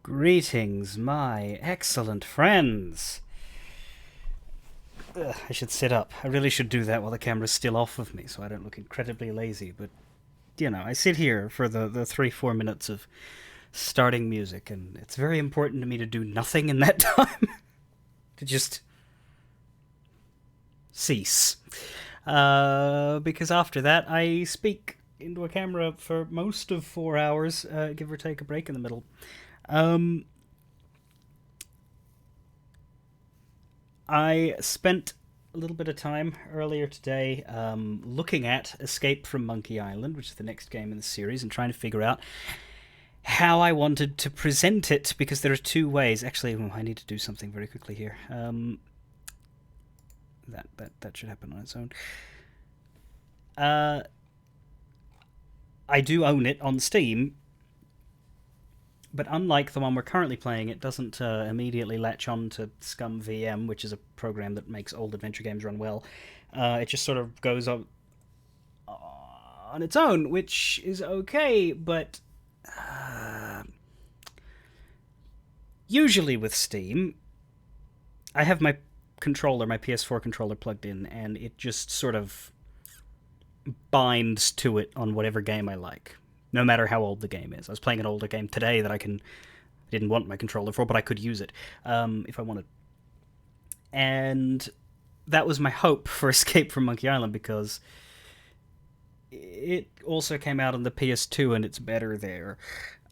Greetings, my excellent friends. I should sit up. I really should do that while the camera's still off of me so I don't look incredibly lazy, but, I sit here for the 3-4 minutes of starting music, and it's very important to me to do nothing in that time. To just cease. Because after that, I speak into a camera for most of 4 hours, give or take a break in the middle. I spent a little bit of time earlier today looking at Escape from Monkey Island, which is the next game in the series, and trying to figure out how I wanted to present it, because there are two ways. Actually, I need to do something very quickly here. That should happen on its own. I do own it on Steam, but unlike the one we're currently playing, it doesn't immediately latch on to ScumVM, which is a program that makes old adventure games run well. It just sort of goes on its own, which is okay, but usually with Steam, I have my controller, my PS4 controller plugged in, and it just sort of binds to it on whatever game I like, no matter how old the game is. I was playing an older game today that I didn't want my controller for, but I could use it if I wanted. And that was my hope for Escape from Monkey Island, because it also came out on the PS2 and it's better there.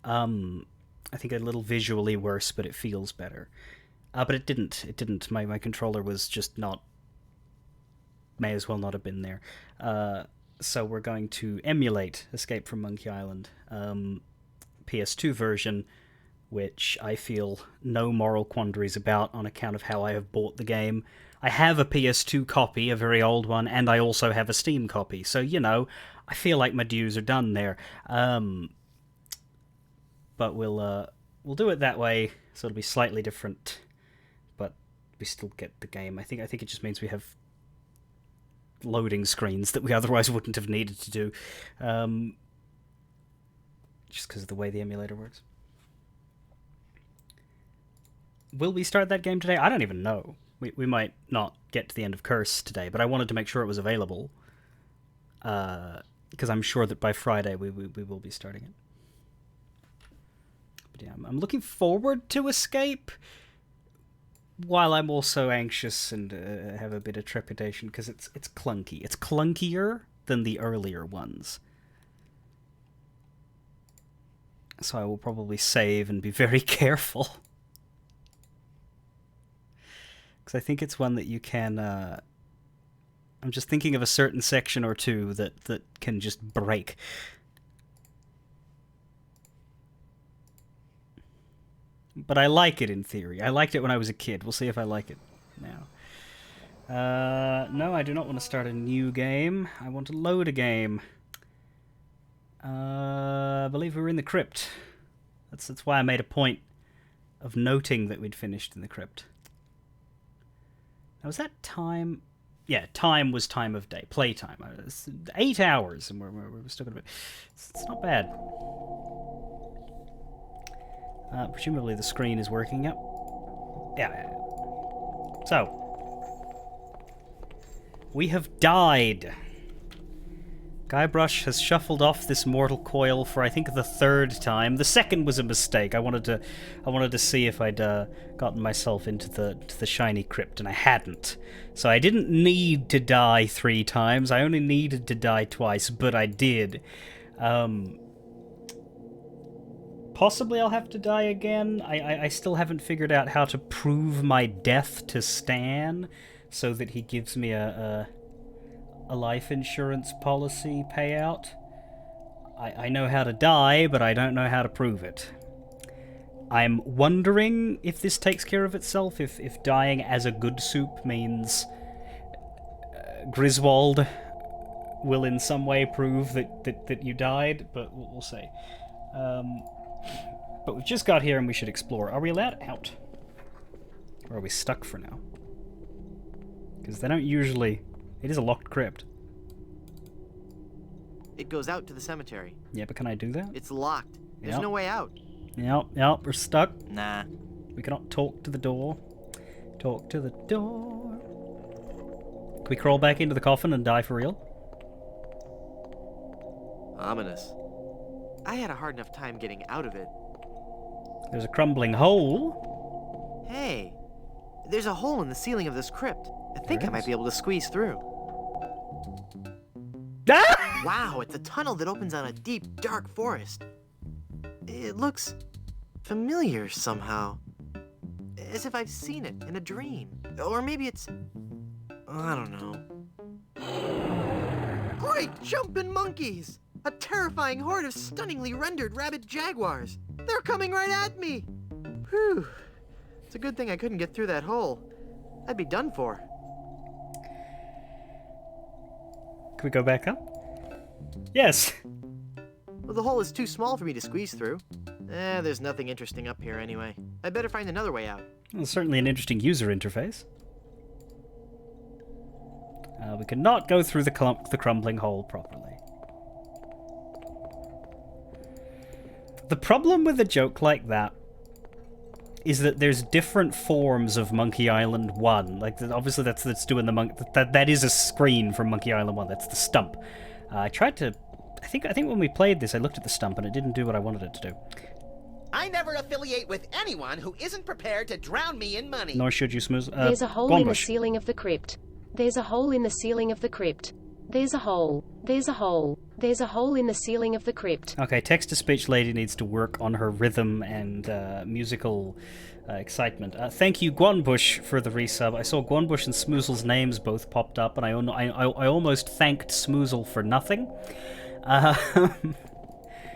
I think a little visually worse, but it feels better. But it didn't. It didn't. My controller was just not... may as well not have been there. So we're going to emulate Escape from Monkey Island, PS2 version, which I feel no moral quandaries about on account of how I have bought the game. I have a PS2 copy, a very old one, and I also have a Steam copy. So, I feel like my dues are done there. But we'll do it that way, so it'll be slightly different, but we still get the game. I think it just means we have loading screens that we otherwise wouldn't have needed to do, just because of the way the emulator works. Will we start that game today? I don't even know. We might not get to the end of Curse today, but I wanted to make sure it was available, because I'm sure that by Friday we will be starting it. But yeah, I'm looking forward to Escape, while I'm also anxious and have a bit of trepidation, because it's clunky. It's clunkier than the earlier ones. So I will probably save and be very careful. Because I think it's one that you can... I'm just thinking of a certain section or two that can just break. But I like it in theory. I liked it when I was a kid. We'll see if I like it now. No, I do not want to start a new game. I want to load a game. I believe we were in the crypt. That's why I made a point of noting that we'd finished in the crypt. Now, was that time? Yeah, time was time of day. Playtime. 8 hours, and we're still going to be... It's not bad. Presumably the screen is working. Yep. Yeah. So, we have died. Guybrush has shuffled off this mortal coil for, I think, the 3rd time. The 2nd was a mistake. I wanted to see if I'd gotten myself into the shiny crypt, and I hadn't. So I didn't need to die 3 times. I only needed to die twice, but I did. Possibly I'll have to die again. I still haven't figured out how to prove my death to Stan so that he gives me a life insurance policy payout. I know how to die, but I don't know how to prove it. I'm wondering if this takes care of itself, if dying as a good soup means Griswold will in some way prove that you died, but we'll see. But we've just got here and we should explore. Are we allowed out? Or are we stuck for now? Because they don't usually... It is a locked crypt. It goes out to the cemetery. Yeah, but can I do that? It's locked. There's Yep. no way out. Yep, we're stuck. Nah. We cannot talk to the door. Talk to the door. Can we crawl back into the coffin and die for real? Ominous. I had a hard enough time getting out of it. There's a crumbling hole. Hey, there's a hole in the ceiling of this crypt. I think I might be able to squeeze through. Ah! Wow, it's a tunnel that opens on a deep, dark forest. It looks familiar somehow. As if I've seen it in a dream. Or maybe it's... I don't know. Great jumping monkeys! A terrifying horde of stunningly rendered rabid jaguars. They're coming right at me! Whew. It's a good thing I couldn't get through that hole. I'd be done for. Can we go back up? Yes! Well, the hole is too small for me to squeeze through. There's nothing interesting up here anyway. I'd better find another way out. Well, certainly an interesting user interface. We cannot go through the crumbling hole properly. The problem with a joke like that is that there's different forms of Monkey Island 1. Like, obviously that's doing the that is a screen from Monkey Island 1. That's the stump. I tried to... I think when we played this, I looked at the stump and it didn't do what I wanted it to do. I never affiliate with anyone who isn't prepared to drown me in money. Nor should you, Smooth. There's a hole in the ceiling of the crypt. There's a hole in the ceiling of the crypt. There's a hole. There's a hole. There's a hole in the ceiling of the crypt. Okay, text-to-speech lady needs to work on her rhythm and musical excitement. Thank you, Guanbush, for the resub. I saw Guanbush and Smoozle's names both popped up, and I almost thanked Smoozle for nothing.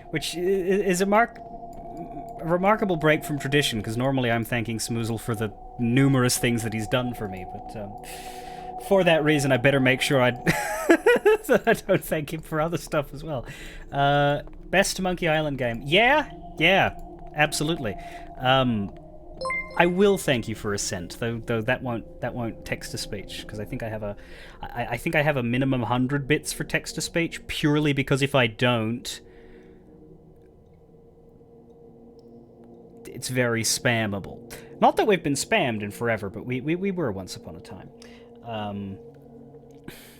Which is a remarkable break from tradition, because normally I'm thanking Smoozle for the numerous things that he's done for me, but for that reason I better make sure that I don't thank him for other stuff as well. Best Monkey Island game. Yeah, absolutely. I will thank you for Ascent, though that won't text to speech, because I think I have a minimum 100 bits for text to speech, purely because if I don't, it's very spammable. Not that we've been spammed in forever, but we were once upon a time.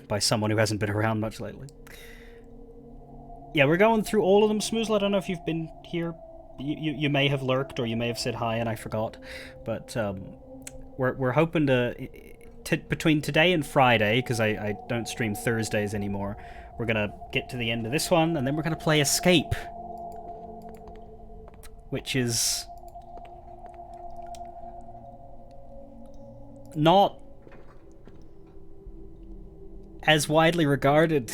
By someone who hasn't been around much lately. Yeah, we're going through all of them, Smoozle. I don't know if you've been here. You may have lurked, or you may have said hi and I forgot. But we're hoping to between today and Friday, because I don't stream Thursdays anymore, we're gonna get to the end of this one, and then we're gonna play Escape, which is not as widely regarded.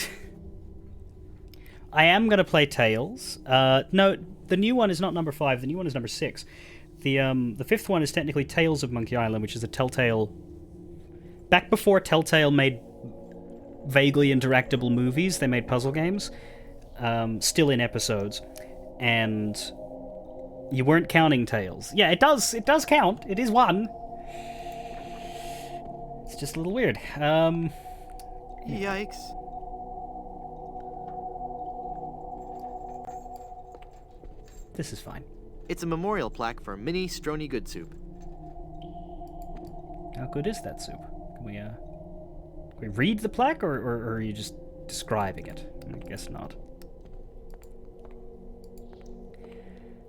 I am going to play Tales. No, the new one is not number 5. The new one is number 6. The fifth one is technically Tales of Monkey Island, which is a Telltale... Back before Telltale made vaguely interactable movies, they made puzzle games. Still in episodes. And you weren't counting Tales. Yeah, it does count. It is one. It's just a little weird. Yikes. This is fine. It's a memorial plaque for Mini Strony Good Soup. How good is that soup? Can we read the plaque, or are you just describing it? I guess not.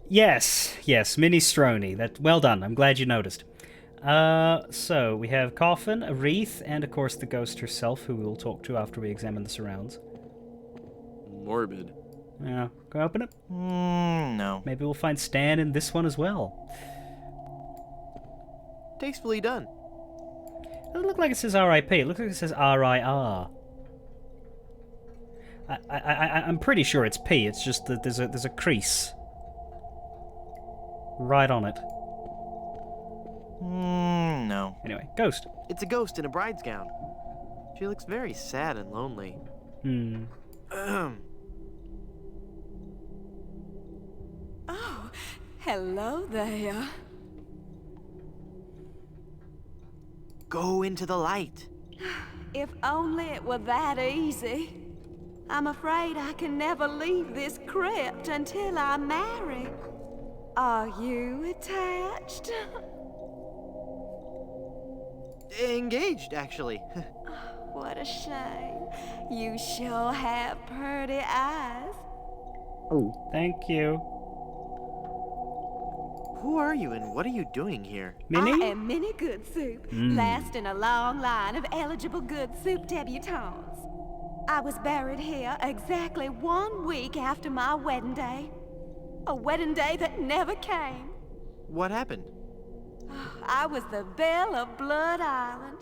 Yes, Mini Strony. Well done. I'm glad you noticed. So we have Coffin, a wreath, and of course the ghost herself, who we'll talk to after we examine the surrounds. Morbid. Yeah, can I open it? No. Maybe we'll find Stan in this one as well. Tastefully done. It doesn't look like it says R.I.P. It looks like it says R.I.R. I'm pretty sure it's P. It's just that there's a crease right on it. No. Anyway, ghost. It's a ghost in a bride's gown. She looks very sad and lonely. Oh, hello there. Go into the light. If only it were that easy. I'm afraid I can never leave this crypt until I marry. Are you attached? Engaged, actually. What a shame. You sure have pretty eyes. Thank you. Who are you and what are you doing here? Minnie? I am Minnie Good Soup, last in a long line of eligible Good Soup debutantes. I was buried here exactly 1 week after my wedding day. A wedding day that never came. What happened? I was the belle of Blood Island.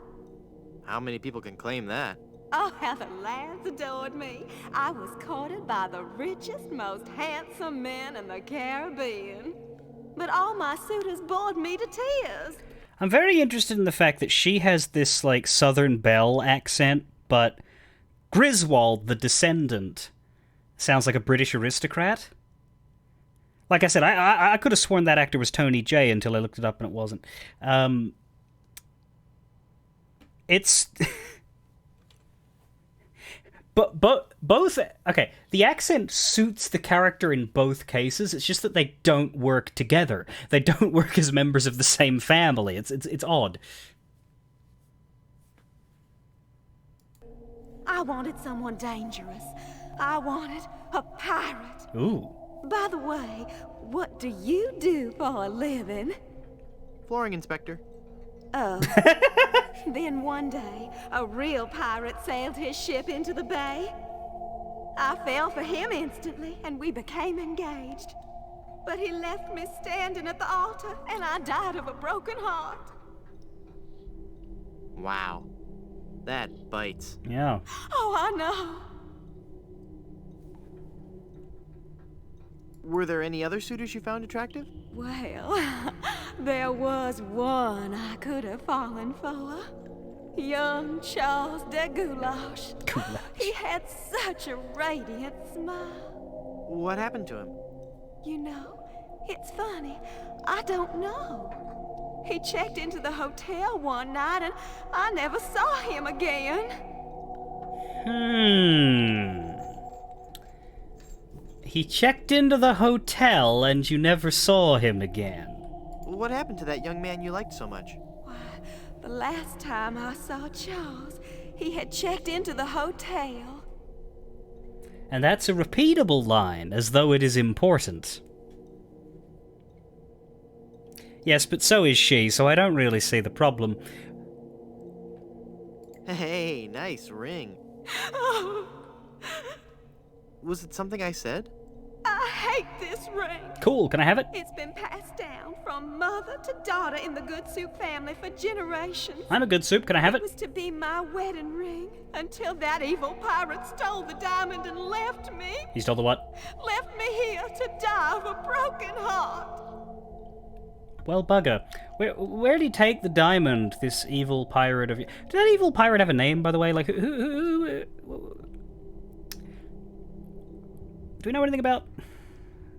How many people can claim that? Oh, how the lads adored me. I was courted by the richest, most handsome men in the Caribbean. But all my suitors bored me to tears. I'm very interested in the fact that she has this, like, Southern Belle accent, but Griswold, the descendant, sounds like a British aristocrat. Like I said, I could have sworn that actor was Tony Jay until I looked it up and it wasn't. It's... But both... Okay, the accent suits the character in both cases. It's just that they don't work together. They don't work as members of the same family. It's odd. I wanted someone dangerous. I wanted a pirate. Ooh. By the way, what do you do for a living? Flooring inspector. Oh. Then one day, a real pirate sailed his ship into the bay. I fell for him instantly, and we became engaged. But he left me standing at the altar, and I died of a broken heart. Wow. That bites. Yeah. Oh, I know. Were there any other suitors you found attractive? Well, there was one I could have fallen for. Young Charles de Goulash. He had such a radiant smile. What happened to him? You know, it's funny. I don't know. He checked into the hotel one night and I never saw him again. He checked into the hotel and you never saw him again. What happened to that young man you liked so much? Why, the last time I saw Charles, he had checked into the hotel. And that's a repeatable line, as though it is important. Yes, but so is she, so I don't really see the problem. Hey, nice ring. Oh, Was it something I said? I hate this ring. Cool, can I have it? It's been passed down from mother to daughter in the Good Soup family for generations. I'm a good soup, can I have It it? was to be my wedding ring until that evil pirate stole the diamond and left me. He stole the what? Left me here to die of a broken heart. Well, bugger. Where did he take the diamond, this evil pirate of... Did that evil pirate have a name, by the way? Like, who do we know anything about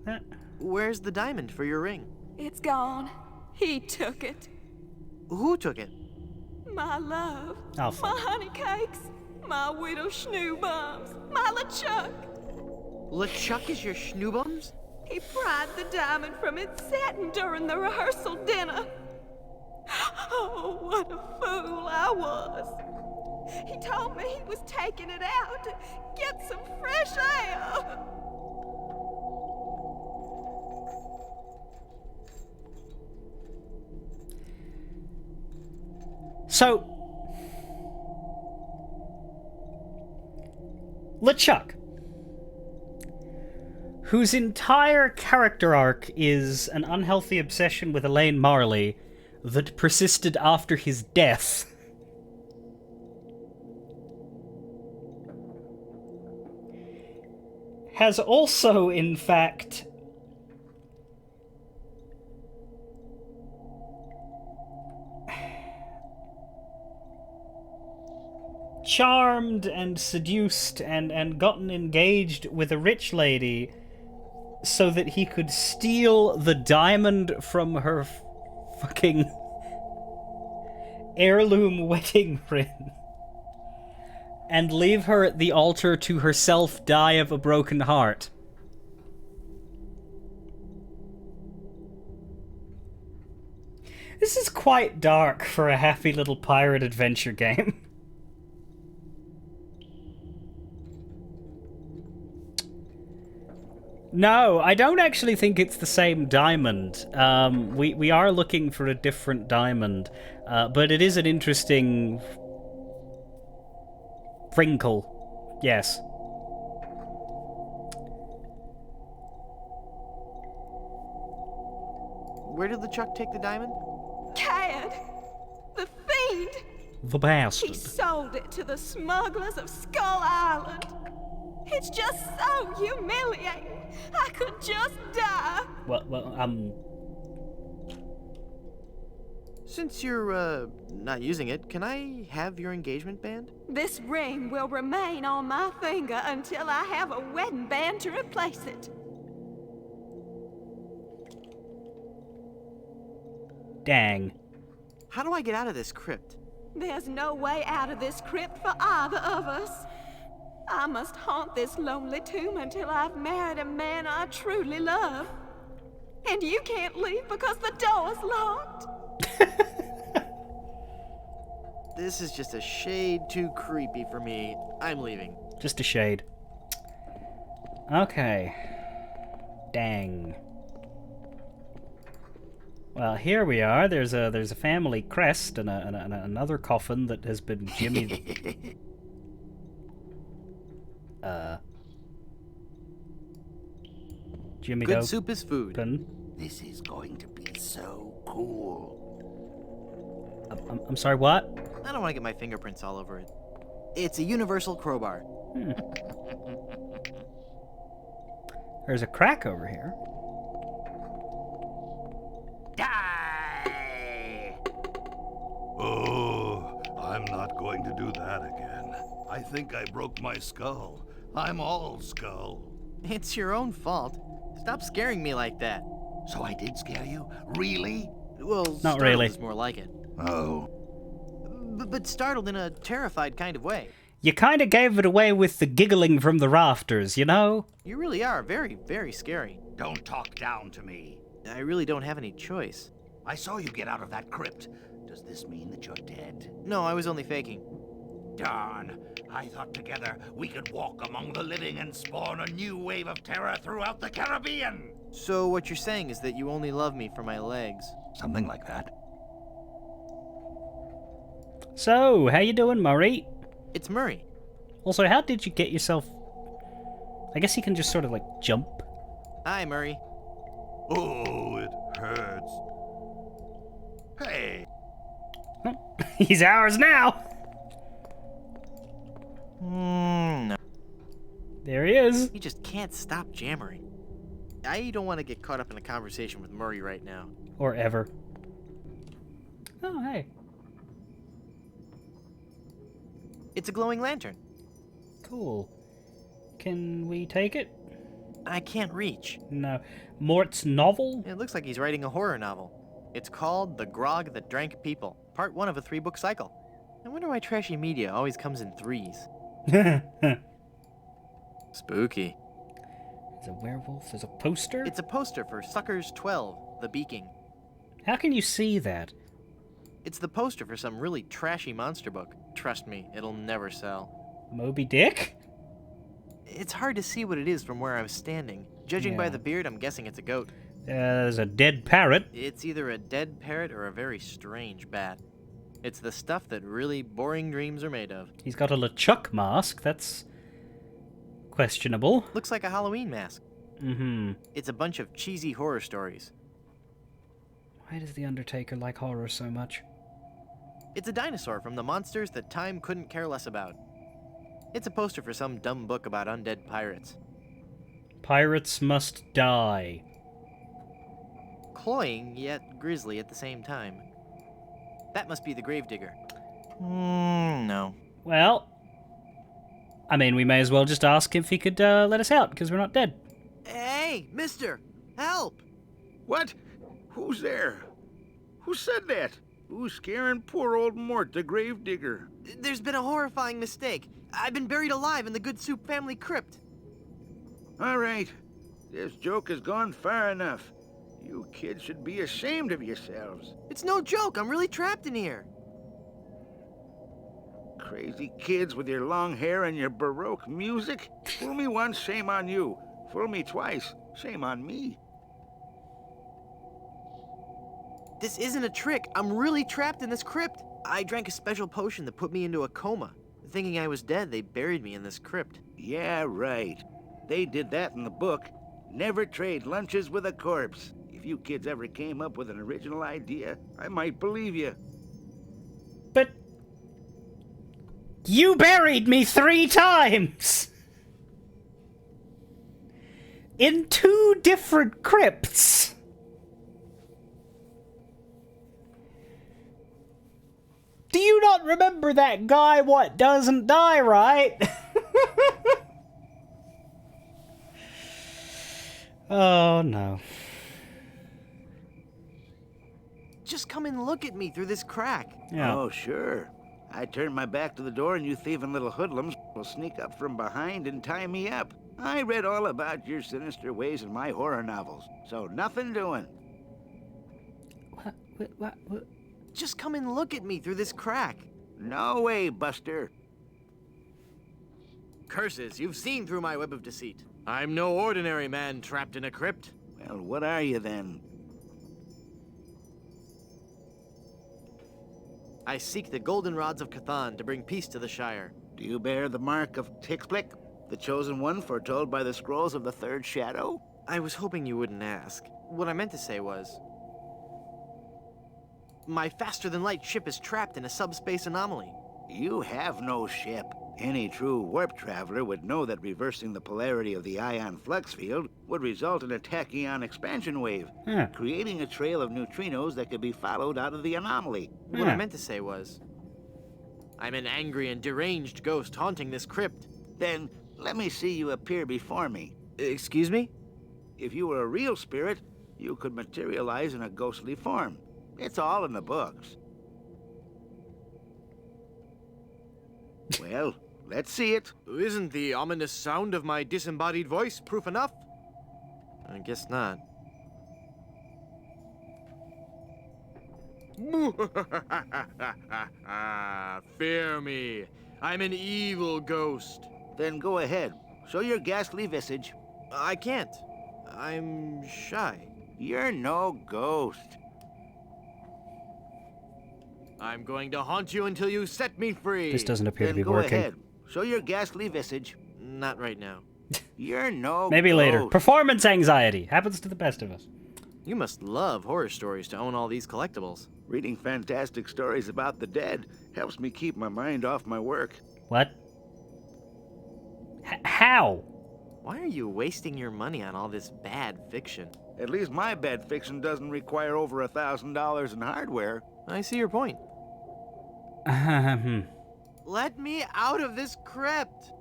that? Where's the diamond for your ring? It's gone. He took it. Who took it? My love. Oh, fuck. My honey cakes. My widow schnoo bums. My LeChuck. LeChuck is your schnoobums? He pried the diamond from its satin during the rehearsal dinner. Oh, what a fool I was. He told me he was taking it out to get some fresh air. So, LeChuck, whose entire character arc is an unhealthy obsession with Elaine Marley that persisted after his death, has also, in fact, charmed and seduced and gotten engaged with a rich lady so that he could steal the diamond from her fucking heirloom wedding ring and leave her at the altar to herself die of a broken heart. This is quite dark for a happy little pirate adventure game. No, I don't actually think it's the same diamond. We are looking for a different diamond, but it is an interesting wrinkle. Yes. Where did LeChuck take the diamond? Cad! The fiend! The He bastard. sold it to the smugglers of Skull Island. It's just so humiliating. I could just die. Since you're, not using it, can I have your engagement band? This ring will remain on my finger until I have a wedding band to replace it. Dang. How do I get out of this crypt? There's no way out of this crypt for either of us. I must haunt this lonely tomb until I've married a man I truly love. And you can't leave because the door's locked. This is just a shade too creepy for me. I'm leaving. Just a shade. Okay. Dang. Well, here we are. There's a family crest and another coffin that has been jimmied. Jimmy Good soup is food. This is going to be so cool. I'm sorry, what? I don't want to get my fingerprints all over it. It's a universal crowbar. There's a crack over here. Die! Oh, I'm not going to do that again. I think I broke my skull. I'm all skull. It's your own fault. Stop scaring me like that. So I did scare you? Really? Well, Not startled really. is more like it. Oh. But startled in a terrified kind of way. You kind of gave it away with the giggling from the rafters, you know? You really are very, very scary. Don't talk down to me. I really don't have any choice. I saw you get out of that crypt. Does this mean that you're dead? No, I was only faking. Darn. I thought together we could walk among the living and spawn a new wave of terror throughout the Caribbean. So what you're saying is that you only love me for my legs. Something like that. So, how you doing, Murray? It's Murray. Also, how did you get yourself... I guess you can just sort of, like, jump. Hi, Murray. Oh, it hurts. Hey. He's ours now! No. There he is. He just can't stop jammering. I don't want to get caught up in a conversation with Murray right now. Or ever. Oh, hey. It's a glowing lantern. Cool. Can we take it? I can't reach. No. Mort's novel? It looks like he's writing a horror novel. It's called The Grog That Drank People, part 1 of a 3-book cycle. I wonder why trashy media always comes in 3s. Spooky. There's a werewolf. There's a poster. It's a poster for Suckers 12, The Beaking. How can you see that? It's the poster for some really trashy monster book. Trust me, it'll never sell. Moby Dick? It's hard to see what it is from where I was standing. Judging by Yeah. the beard, I'm guessing it's a goat. There's a dead parrot. It's either a dead parrot or a very strange bat. It's the stuff that really boring dreams are made of. He's got a LeChuck mask. That's questionable. Looks like a Halloween mask. Mm-hmm. It's a bunch of cheesy horror stories. Why does The Undertaker like horror so much? It's a dinosaur from the monsters that time couldn't care less about. It's a poster for some dumb book about undead pirates. Pirates must die. Cloying, yet grisly at the same time. That must be the gravedigger. No. Well, I mean, we may as well just ask if he could let us out, because we're not dead. Hey, mister! Help! What? Who's there? Who said that? Who's scaring poor old Mort, the gravedigger? There's been a horrifying mistake. I've been buried alive in the Good Soup family crypt. All right. This joke has gone far enough. You kids should be ashamed of yourselves. It's no joke. I'm really trapped in here. Crazy kids with your long hair and your Baroque music. Fool me once, shame on you. Fool me twice, shame on me. This isn't a trick. I'm really trapped in this crypt. I drank a special potion that put me into a coma. Thinking I was dead, they buried me in this crypt. Yeah, right. They did that in the book. Never trade lunches with a corpse. If you kids ever came up with an original idea, I might believe you. But you buried me 3 times! In 2 different crypts! Do you not remember that guy what doesn't die, right? Oh, no. Just come and look at me through this crack. Yeah. Oh, sure. I turn my back to the door and you thieving little hoodlums will sneak up from behind and tie me up. I read all about your sinister ways in my horror novels, so nothing doing. What? Just come and look at me through this crack. No way, Buster. Curses, you've seen through my web of deceit. I'm no ordinary man trapped in a crypt. Well, what are you then? I seek the golden rods of Cathan to bring peace to the Shire. Do you bear the mark of Tixblick, the chosen one foretold by the scrolls of the Third Shadow? I was hoping you wouldn't ask. What I meant to say was... my faster-than-light ship is trapped in a subspace anomaly. You have no ship. Any true warp traveler would know that reversing the polarity of the ion flux field would result in a tachyon expansion wave, creating a trail of neutrinos that could be followed out of the anomaly. What I meant to say was... I'm an angry and deranged ghost haunting this crypt. Then let me see you appear before me. Excuse me? If you were a real spirit, you could materialize in a ghostly form. It's all in the books. Well, let's see it. Isn't the ominous sound of my disembodied voice proof enough? I guess not. Fear me. I'm an evil ghost. Then go ahead. Show your ghastly visage. I can't. I'm shy. You're no ghost. I'm going to haunt you until you set me free. This doesn't appear to Then be go working. ahead. Show your ghastly visage. Not right now. You're no Maybe ghost. later. Performance anxiety. Happens to the best of us. You must love horror stories to own all these collectibles. Reading fantastic stories about the dead helps me keep my mind off my work. What? How? Why are you wasting your money on all this bad fiction? At least my bad fiction doesn't require over $1,000 in hardware. I see your point. Let me out of this crypt!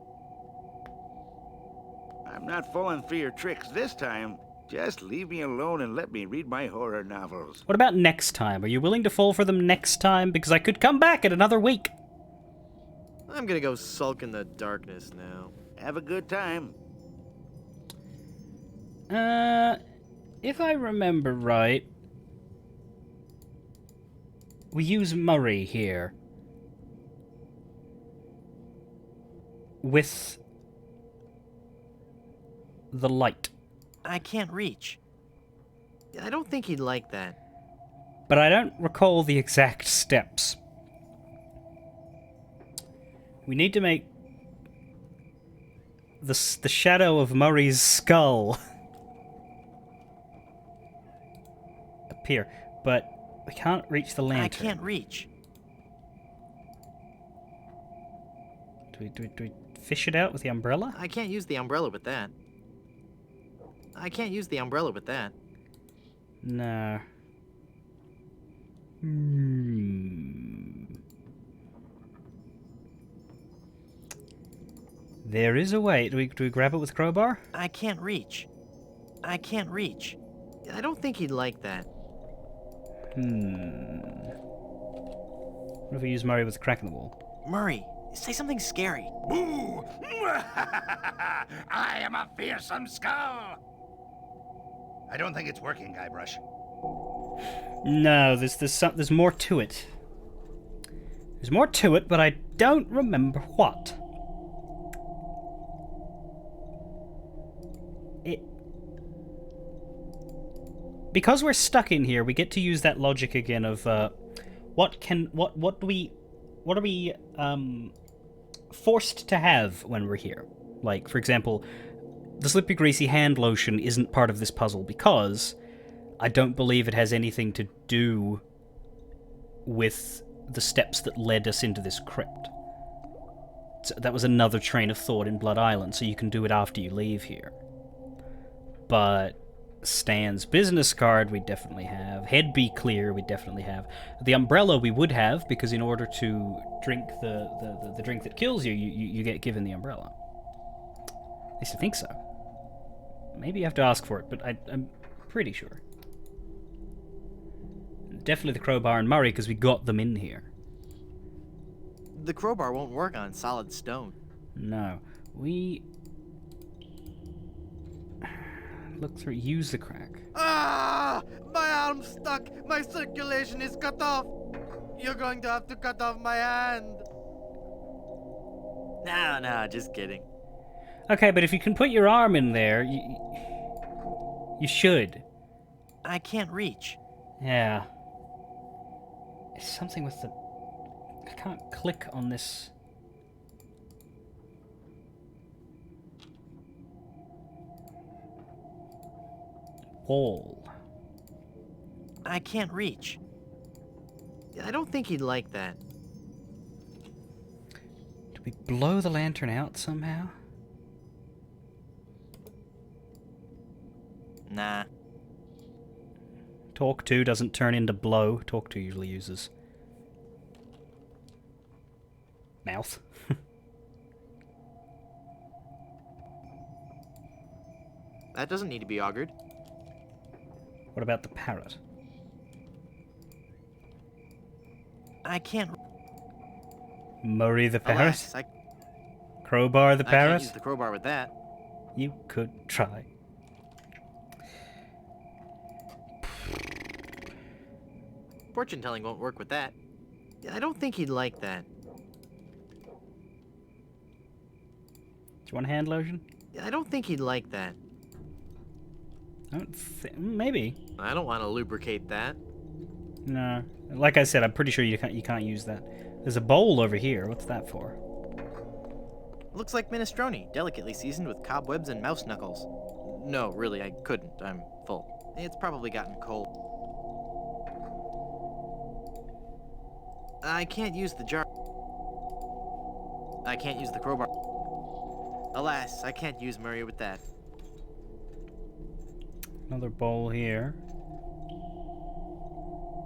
I'm not falling for your tricks this time. Just leave me alone and let me read my horror novels. What about next time? Are you willing to fall for them next time? Because I could come back in another week. I'm gonna go sulk in the darkness now. Have a good time. If I remember right, we use Murray here. With the light. I can't reach. I don't think he'd like that. But I don't recall the exact steps. We need to make the shadow of Murray's skull appear, but we can't reach the lantern. I can't reach. Do we fish it out with the umbrella? I can't use the umbrella with that. I can't use the umbrella with that. No. There is a way. Do we grab it with a crowbar? I can't reach. I can't reach. I don't think he'd like that. What if we use Murray with a crack in the wall? Murray, say something scary. Boo! I am a fearsome skull. I don't think it's working, Guybrush. No, there's more to it. There's more to it, but I don't remember what. Because we're stuck in here, we get to use that logic again of what are we forced to have when we're here? Like, for example, the Slippery Greasy Hand lotion isn't part of this puzzle because I don't believe it has anything to do with the steps that led us into this crypt. So that was another train of thought in Blood Island, so you can do it after you leave here. But Stan's business card we definitely have. Head Be Clear we definitely have. The umbrella we would have, because in order to drink the drink that kills you, you get given the umbrella. At least I think so. Maybe you have to ask for it, but I'm pretty sure. Definitely the crowbar and Murray, because we got them in here. The crowbar won't work on solid stone. No. We... Look through... Use the crack. Ah! My arm's stuck! My circulation is cut off! You're going to have to cut off my hand! No, just kidding. Okay, but if you can put your arm in there, you should. I can't reach. Yeah. It's something with the... I can't click on this... wall. I can't reach. I don't think he'd like that. Do we blow the lantern out somehow? Nah. Talk to doesn't turn into blow. Talk to usually uses mouth. That doesn't need to be augured. What about the parrot? I can't... Murray the parrot? Alas, Crowbar the I parrot? can't use the crowbar with that. You could try. Fortune telling won't work with that. I don't think he'd like that. Do you want hand lotion? I don't think he'd like that. Maybe. I don't want to lubricate that. No. Like I said, I'm pretty sure you can't use that. There's a bowl over here. What's that for? Looks like minestrone, delicately seasoned with cobwebs and mouse knuckles. No, really, I couldn't. I'm full. It's probably gotten cold. I can't use the jar. I can't use the crowbar. Alas, I can't use Murray with that. Another bowl here.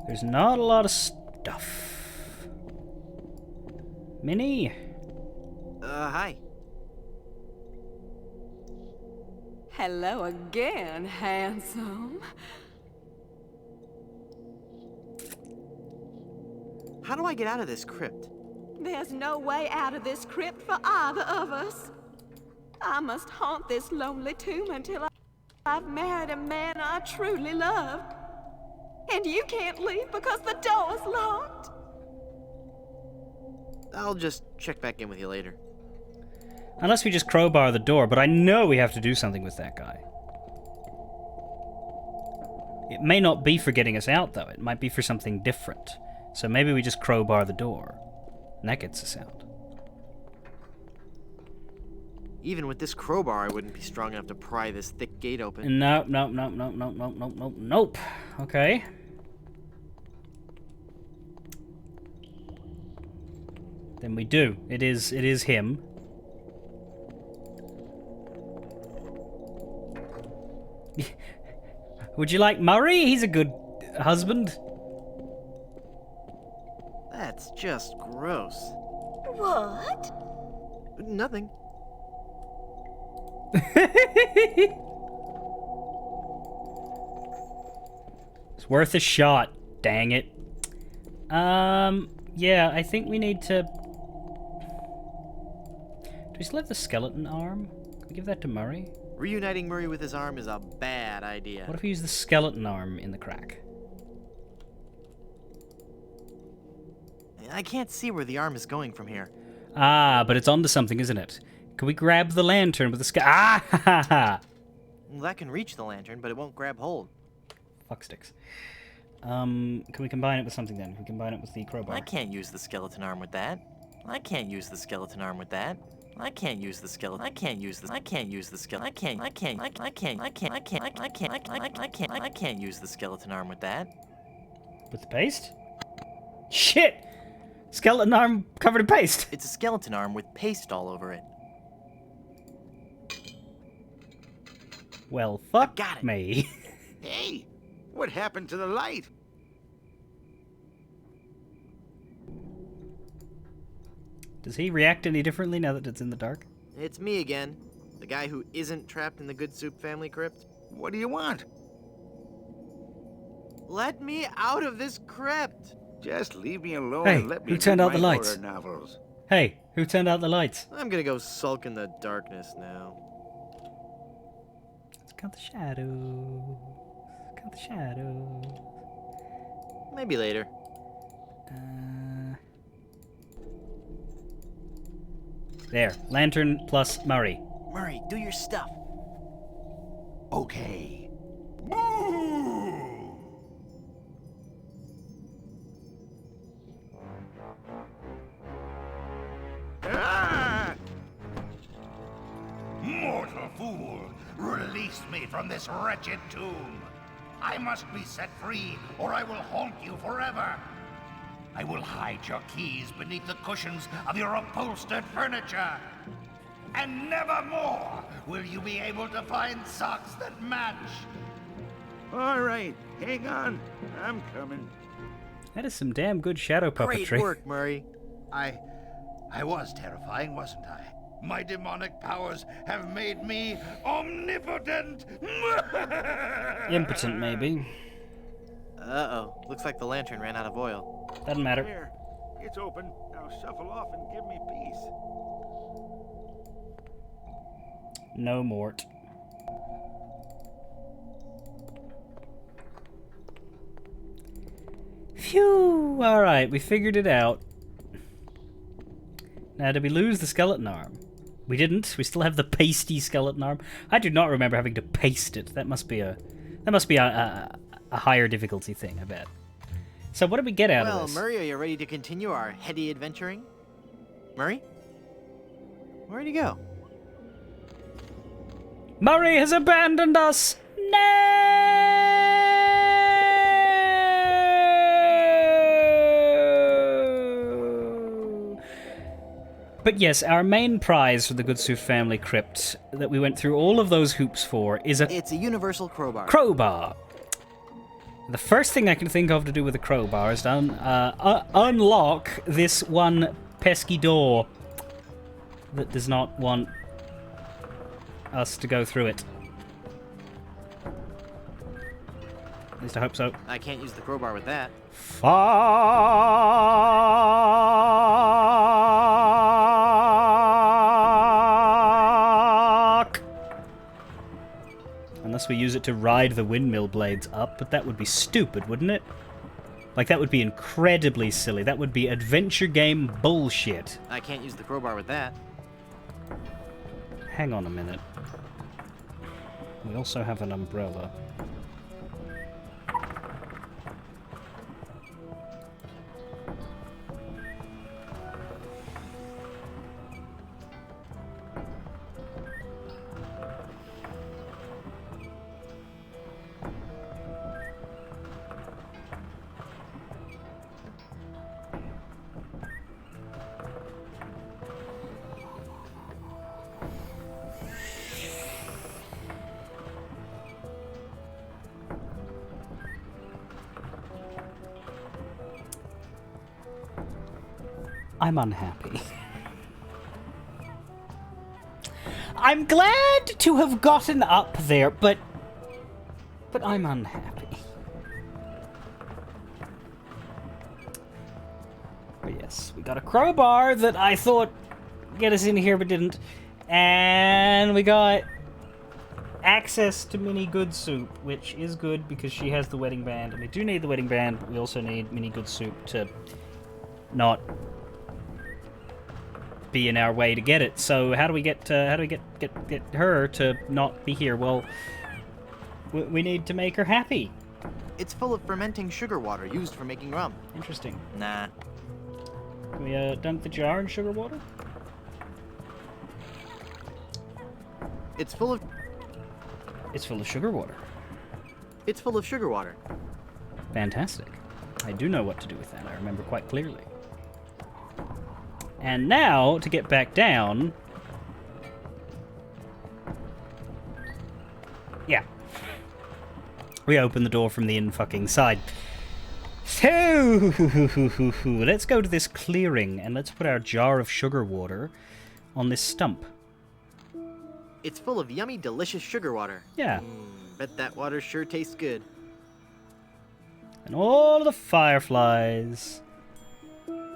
There's not a lot of stuff. Minnie? Hi. Hello again, handsome. How do I get out of this crypt? There's no way out of this crypt for either of us. I must haunt this lonely tomb until I've married a man I truly love. And you can't leave because the door's locked. I'll just check back in with you later. Unless we just crowbar the door, but I know we have to do something with that guy. It may not be for getting us out, though. It might be for something different. So maybe we just crowbar the door. And that gets us out. Even with this crowbar, I wouldn't be strong enough to pry this thick gate open. Nope. Okay. Then we do. It is him. Would you like Murray? He's a good husband. That's just gross. What? Nothing. It's worth a shot, dang it. Yeah, I think we need to... Do we still have the skeleton arm? Can we give that to Murray? Reuniting Murray with his arm is a bad idea. What if we use the skeleton arm in the crack? I can't see where the arm is going from here. Ah, but it's onto something, isn't it? Can we grab the lantern with the Ah, ha, ha, ha. Well, that can reach the lantern, but it won't grab hold. Fuck sticks. Can we combine it with something then? Can we combine it with the crowbar? I can't use the skeleton arm with that. I can't use the skeleton arm with that. I can't use the skeleton. I can't use the. I can't use the skeleton. I can't use the skeleton arm with that. With the paste? Shit! Skeleton arm covered in paste. It's a skeleton arm with paste all over it. Well, fuck got it. me. Hey, what happened to the light? Does he react any differently now that it's in the dark? It's me again. The guy who isn't trapped in the Good Soup family crypt. What do you want? Let me out of this crypt! Just leave me alone Hey, and let me who turned read out the my lights? horror novels. Hey, who turned out the lights? I'm gonna go sulk in the darkness now. Let's count the shadows. Count the shadows. Maybe later. There. Lantern plus Murray. Murray, do your stuff. Okay. Ah! Mortal fool! Release me from this wretched tomb! I must be set free, or I will haunt you forever! I will hide your keys beneath the cushions of your upholstered furniture! And never more will you be able to find socks that match! All right, hang on. I'm coming. That is some damn good shadow puppetry. Great work, Murray. I was terrifying, wasn't I? My demonic powers have made me omnipotent! Impotent, maybe. Uh-oh. Looks like the lantern ran out of oil. Doesn't matter. There, it's open. Now shuffle off and give me peace. No mort. Phew! Alright, we figured it out. Now, did we lose the skeleton arm? We didn't. We still have the pasty skeleton arm. I do not remember having to paste it. That must be a higher difficulty thing, I bet. So what did we get out of this? Well, Murray, are you ready to continue our heady adventuring? Murray? Where'd he go? Murray has abandoned us! No! But yes, our main prize for the Good Soup family crypt that we went through all of those hoops for is It's a universal crowbar. crowbar. The first thing I can think of to do with a crowbar is to unlock this one pesky door that does not want us to go through it. At least I hope so. I can't use the crowbar with that. Fuck! Unless we use it to ride the windmill blades up, but that would be stupid, wouldn't it? Like, that would be incredibly silly. That would be adventure game bullshit. I can't use the crowbar with that. Hang on a minute. We also have an umbrella. I'm unhappy. I'm glad to have gotten up there, but I'm unhappy. But yes, we got a crowbar that I thought get us in here but didn't. And we got access to Mini Good Soup, which is good because she has the wedding band, and we do need the wedding band, but we also need Mini Good Soup to not be in our way to get it. So how do we get her to not be here? Well, we need to make her happy. It's full of fermenting sugar water used for making rum. Interesting. Nah. Can we dunk the jar in sugar water? It's full of sugar water. It's full of sugar water. Fantastic. I do know what to do with that. I remember quite clearly. And now, to get back down... Yeah. We open the door from the in-fucking side. So, let's go to this clearing, and let's put our jar of sugar water on this stump. It's full of yummy, delicious sugar water. Yeah. Bet that water sure tastes good. And all of the fireflies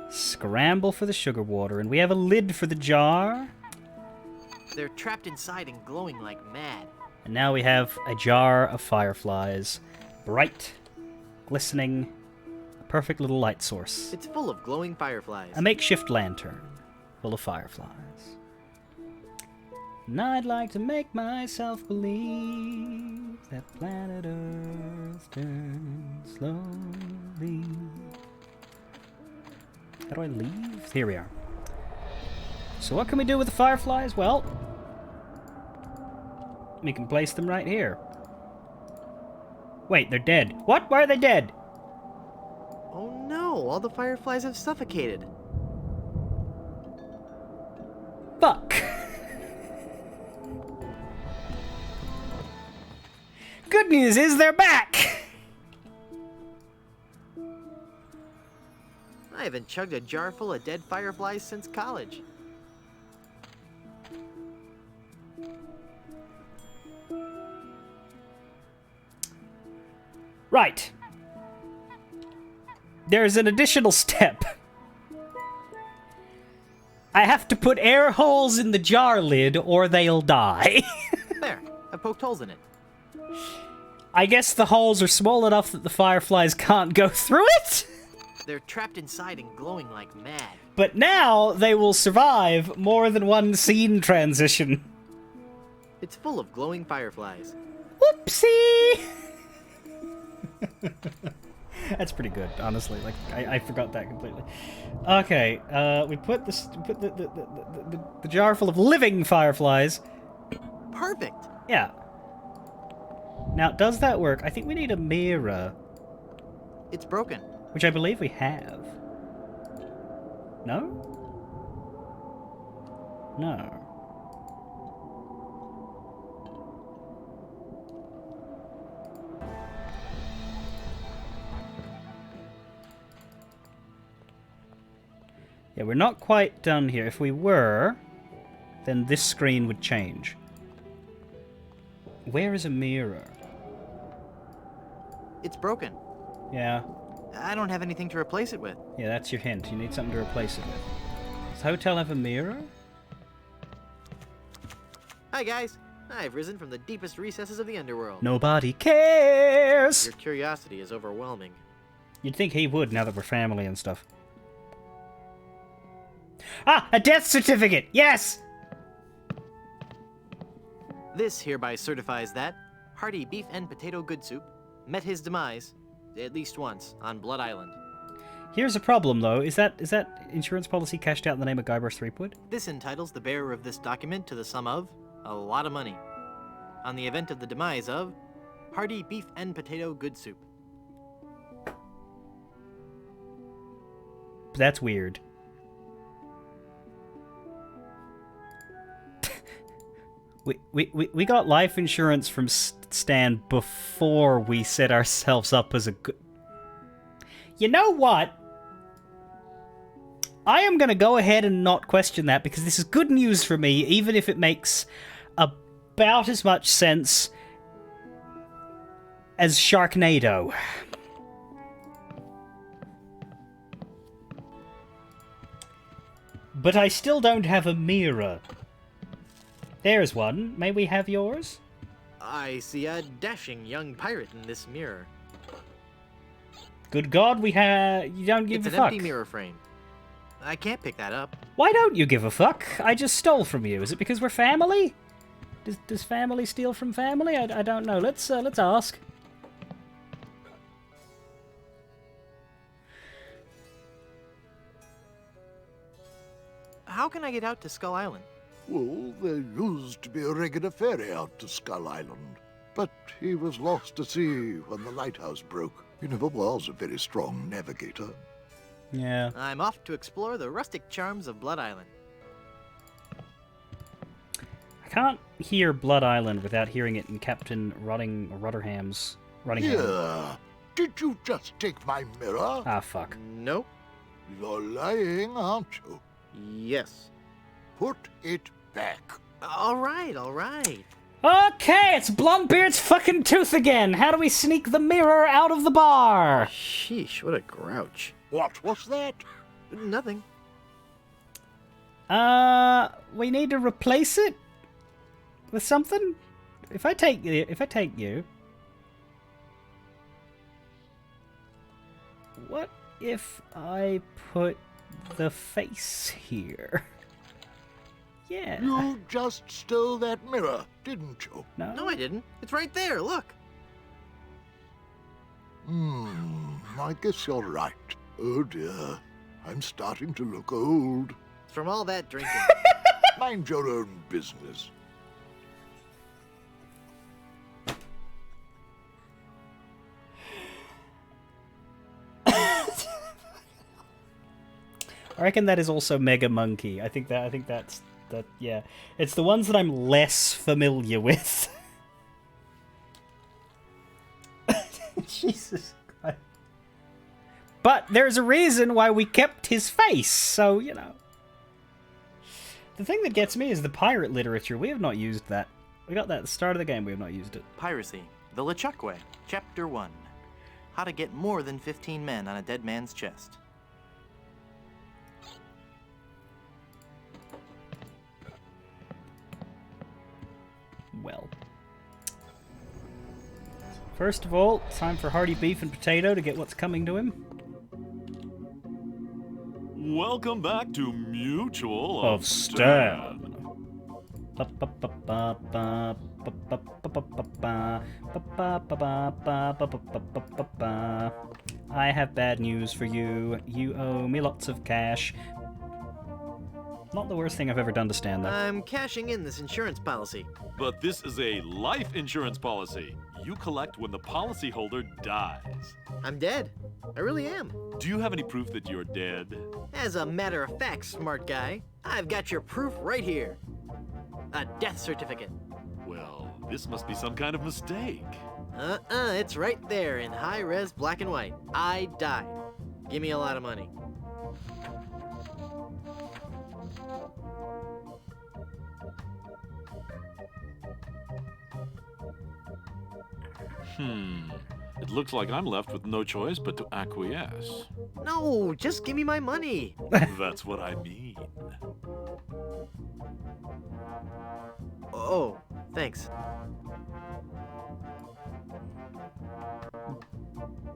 scramble for the sugar water, and we have a lid for the jar. They're trapped inside and glowing like mad. And now we have a jar of fireflies. Bright, glistening, a perfect little light source. It's full of glowing fireflies. A makeshift lantern full of fireflies. And I'd like to make myself believe that planet Earth turns slowly. How do I leave? Here we are. So what can we do with the fireflies? Well, we can place them right here. Wait, they're dead. What? Why are they dead? Oh no, all the fireflies have suffocated. Fuck. Good news is they're back! I haven't chugged a jar full of dead fireflies since college. Right. There's an additional step. I have to put air holes in the jar lid or they'll die. There, I poked holes in it. I guess the holes are small enough that the fireflies can't go through it? They're trapped inside and glowing like mad. But now they will survive more than one scene transition. It's full of glowing fireflies. Whoopsie! That's pretty good, honestly. Like I forgot that completely. Okay, we put the jar full of living fireflies. Perfect. Yeah. Now, does that work? I think we need a mirror, It's broken. which I believe we have. No? No. Yeah, we're not quite done here. If we were, then this screen would change. Where is a mirror? It's broken. Yeah. I don't have anything to replace it with. Yeah, that's your hint. You need something to replace it with. Does the hotel have a mirror? Hi guys, I've risen from the deepest recesses of the underworld. Nobody cares! Your curiosity is overwhelming. You'd think he would now that we're family and stuff. Ah! A death certificate! Yes! This hereby certifies that hearty beef and potato good soup met his demise, at least once, on Blood Island. Here's a problem, though. Is that insurance policy cashed out in the name of Guybrush Threepwood? This entitles the bearer of this document to the sum of a lot of money on the event of the demise of hearty beef and potato good soup. That's weird. We got life insurance from Stan before we set ourselves up as a good... You know what? I am going to go ahead and not question that, because this is good news for me, even if it makes about as much sense as Sharknado. But I still don't have a mirror. There's one. May we have yours? I see a dashing young pirate in this mirror. Good God, you don't give It's a an fuck. empty mirror frame. I can't pick that up. Why don't you give a fuck? I just stole from you. Is it because we're family? Does family steal from family? I don't know. Let's ask. How can I get out to Skull Island? Well, there used to be a regular ferry out to Skull Island, but he was lost at sea when the lighthouse broke. He never was a very strong navigator. Yeah. I'm off to explore the rustic charms of Blood Island. I can't hear Blood Island without hearing it in Captain Rottingham's. Here, did you just take my mirror? Ah, fuck. Nope. You're lying, aren't you? Yes. Put it back. All right, all right. Okay, it's Bluntbeard's fucking tooth again. How do we sneak the mirror out of the bar? Sheesh, what a grouch. What was that? Nothing. We need to replace it with something. If I take you, what if I put the face here? Yeah. You just stole that mirror, didn't you? No, I didn't. It's right there, look. I guess you're right. Oh dear, I'm starting to look old. It's from all that drinking. Mind your own business. I reckon that is also Mega Monkey. I think that's yeah. It's the ones that I'm less familiar with. Jesus Christ. But there's a reason why we kept his face, so, you know. The thing that gets me is the pirate literature. We have not used that. We got that at the start of the game, we have not used it. Piracy, the LeChuck Way, Chapter 1. How to get more than 15 men on a dead man's chest. Well. First of all, time for hearty beef and potato to get what's coming to him. Welcome back to Mutual Of Stan. I have bad news for you. You owe me lots of cash. Not the worst thing I've ever done to Stan, though. I'm cashing in this insurance policy. But this is a life insurance policy. You collect when the policyholder dies. I'm dead. I really am. Do you have any proof that you're dead? As a matter of fact, smart guy, I've got your proof right here. A death certificate. Well, this must be some kind of mistake. It's right there in high-res black and white. I died. Give me a lot of money. It looks like I'm left with no choice but to acquiesce. No, just give me my money. That's what I mean. Oh, thanks.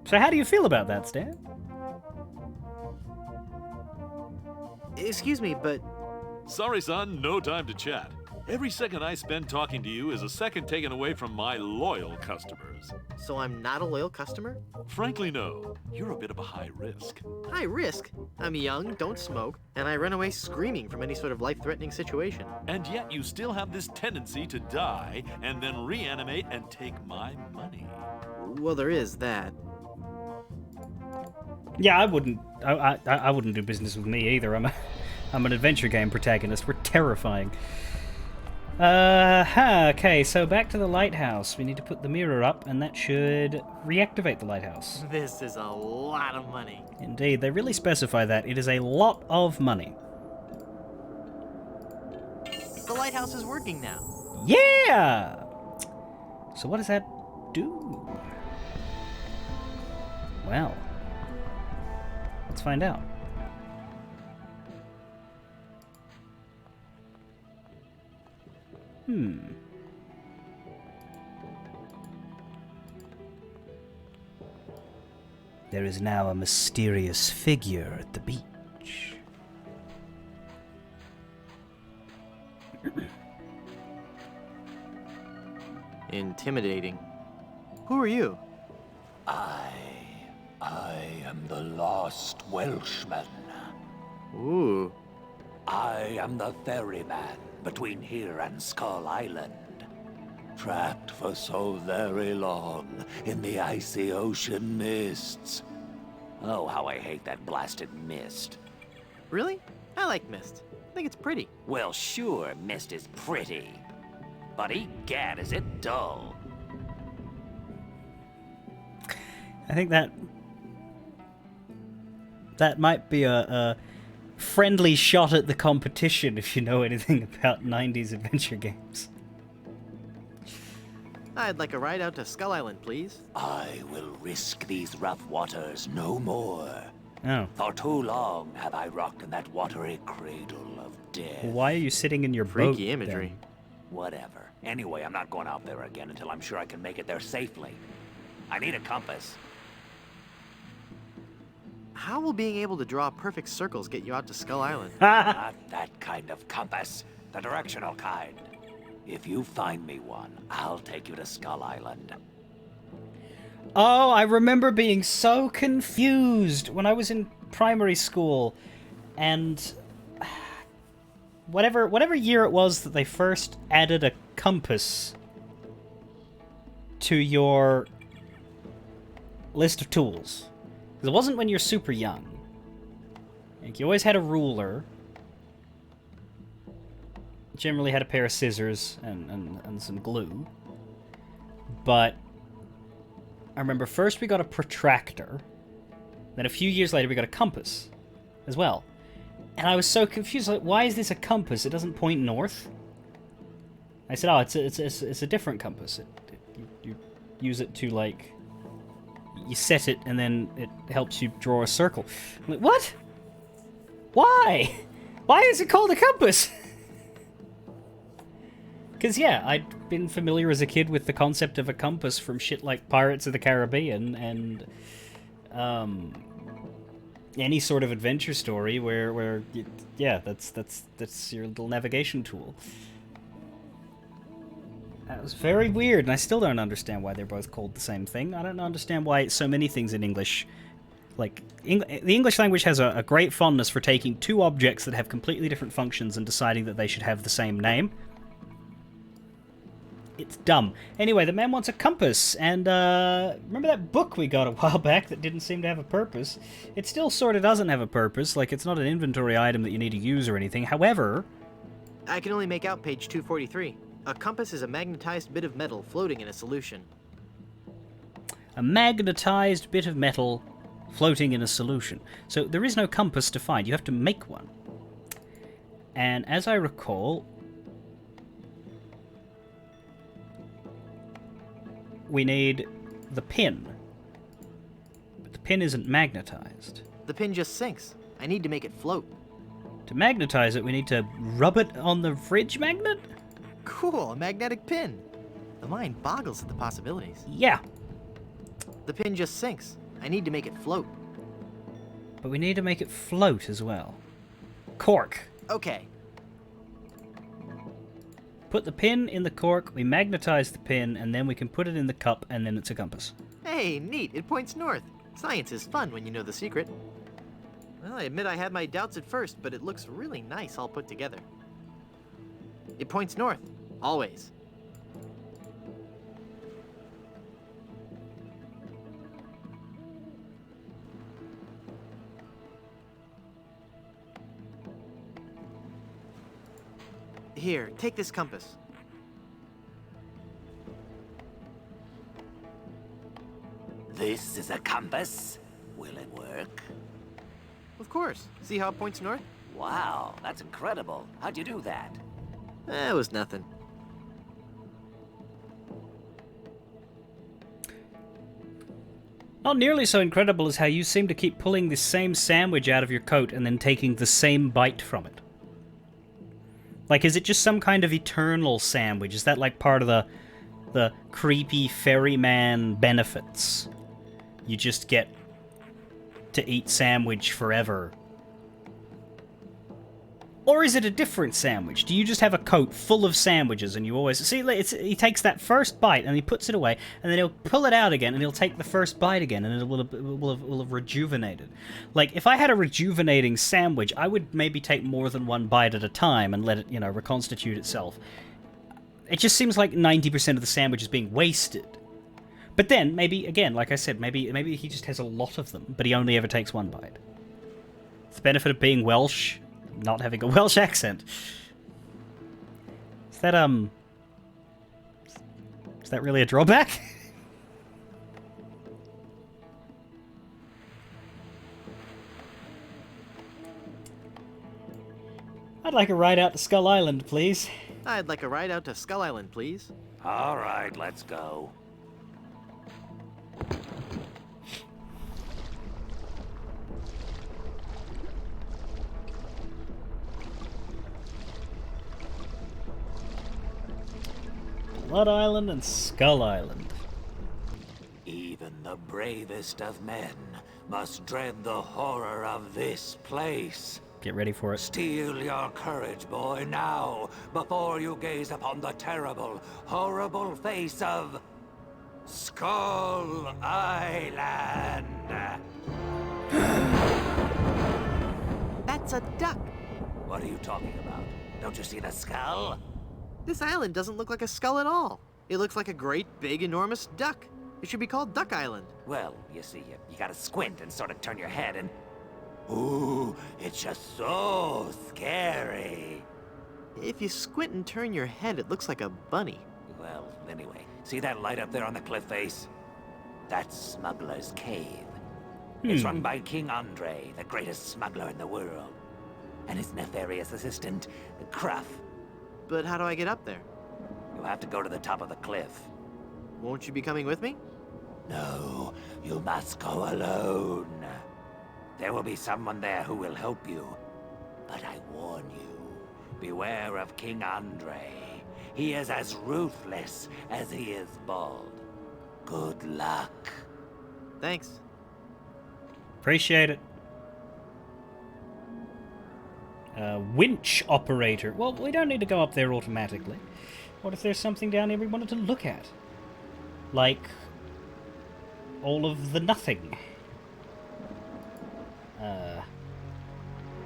So how do you feel about that, Stan? Excuse me, but Sorry, son, no time to chat. Every second I spend talking to you is a second taken away from my loyal customers. so I'm not a loyal customer? Frankly, no. You're a bit of a high risk. High risk. I'm young, don't smoke, and I run away screaming from any sort of life-threatening situation. And yet you still have this tendency to die and then reanimate and take my money. Well, there is that. Yeah, I wouldn't. I wouldn't do business with me either. I'm an adventure game protagonist. We're terrifying. Okay, so back to the lighthouse. We need to put the mirror up, and that should reactivate the lighthouse. This is a lot of money. Indeed, they really specify that. It is a lot of money. The lighthouse is working now. Yeah! So what does that do? Well, let's find out. There is now a mysterious figure at the beach. Intimidating. Who are you? I am the lost Welshman. Ooh. I am the ferryman between here and Skull Island. Trapped for so very long in the icy ocean mists. Oh, how I hate that blasted mist. Really? I like mist. I think it's pretty. Well, sure, mist is pretty. But egad, is it dull. I think that might be a friendly shot at the competition if you know anything about 90s adventure games. I'd like a ride out to Skull Island, please. I will risk these rough waters no more. Oh. For too long have I rocked in that watery cradle of death. Why are you sitting in your boat? Freaky imagery. Then? Whatever. Anyway, I'm not going out there again until I'm sure I can make it there safely. I need a compass. How will being able to draw perfect circles get you out to Skull Island? Not that kind of compass. The directional kind. If you find me one, I'll take you to Skull Island. Oh, I remember being so confused when I was in primary school, and whatever year it was that they first added a compass to your list of tools. Because it wasn't when you're super young. Like, you always had a ruler. Generally had a pair of scissors and some glue. But I remember first we got a protractor. Then a few years later we got a compass as well. And I was so confused, like, why is this a compass? It doesn't point north. I said, oh, it's a different compass. You use it to, like, you set it and then it helps you draw a circle. I'm like, what? Why? Why is it called a compass? Because, yeah, I'd been familiar as a kid with the concept of a compass from shit like Pirates of the Caribbean and any sort of adventure story where yeah, that's your little navigation tool. That was very weird, and I still don't understand why they're both called the same thing. I don't understand why so many things in English... Like, the English language has a great fondness for taking two objects that have completely different functions and deciding that they should have the same name. It's dumb. Anyway, the man wants a compass, and remember that book we got a while back that didn't seem to have a purpose? It still sort of doesn't have a purpose, like it's not an inventory item that you need to use or anything. However... I can only make out page 243. A compass is a magnetized bit of metal floating in a solution. A magnetized bit of metal floating in a solution. So there is no compass to find, you have to make one. And as I recall... we need the pin. But the pin isn't magnetized. The pin just sinks. I need to make it float. To magnetize it, we need to rub it on the fridge magnet? Cool, a magnetic pin. The mind boggles at the possibilities. Yeah. The pin just sinks. I need to make it float. But we need to make it float as well. Cork. Okay. Put the pin in the cork, we magnetize the pin, and then we can put it in the cup, and then it's a compass. Hey, neat. It points north. Science is fun when you know the secret. Well, I admit I had my doubts at first, but it looks really nice all put together. It points north. Always. Here, take this compass. This is a compass? Will it work? Of course. See how it points north? Wow, that's incredible. How'd you do that? It was nothing. Not nearly so incredible as how you seem to keep pulling the same sandwich out of your coat and then taking the same bite from it. Like, is it just some kind of eternal sandwich? Is that like part of the creepy ferryman benefits? You just get to eat sandwich forever? Or is it a different sandwich? Do you just have a coat full of sandwiches and you always... See, he takes that first bite and he puts it away, and then he'll pull it out again and he'll take the first bite again, and it will have rejuvenated. Like, if I had a rejuvenating sandwich, I would maybe take more than one bite at a time and let it, you know, reconstitute itself. It just seems like 90% of the sandwich is being wasted. But then, maybe, again, like I said, maybe he just has a lot of them, but he only ever takes one bite. It's the benefit of being Welsh... not having a Welsh accent. Is that really a drawback? I'd like a ride out to Skull Island, please. I'd like a ride out to Skull Island, please. All right, let's go. Blood Island and Skull Island. Even the bravest of men must dread the horror of this place. Get ready for it. Steel your courage, boy, now, before you gaze upon the terrible, horrible face of Skull Island. That's a duck. What are you talking about? Don't you see the skull? This island doesn't look like a skull at all. It looks like a great, big, enormous duck. It should be called Duck Island. Well, you see, you gotta squint and sort of turn your head and... Ooh, it's just so scary. If you squint and turn your head, it looks like a bunny. Well, anyway, see that light up there on the cliff face? That's Smuggler's Cave. It's run by King Andre, the greatest smuggler in the world. And his nefarious assistant, Cruff. But how do I get up there? You'll have to go to the top of the cliff. Won't you be coming with me? No, you must go alone. There will be someone there who will help you. But I warn you, beware of King Andre. He is as ruthless as he is bald. Good luck. Thanks. Appreciate it. Winch operator. Well, we don't need to go up there automatically. What if there's something down here we wanted to look at? Like... all of the nothing.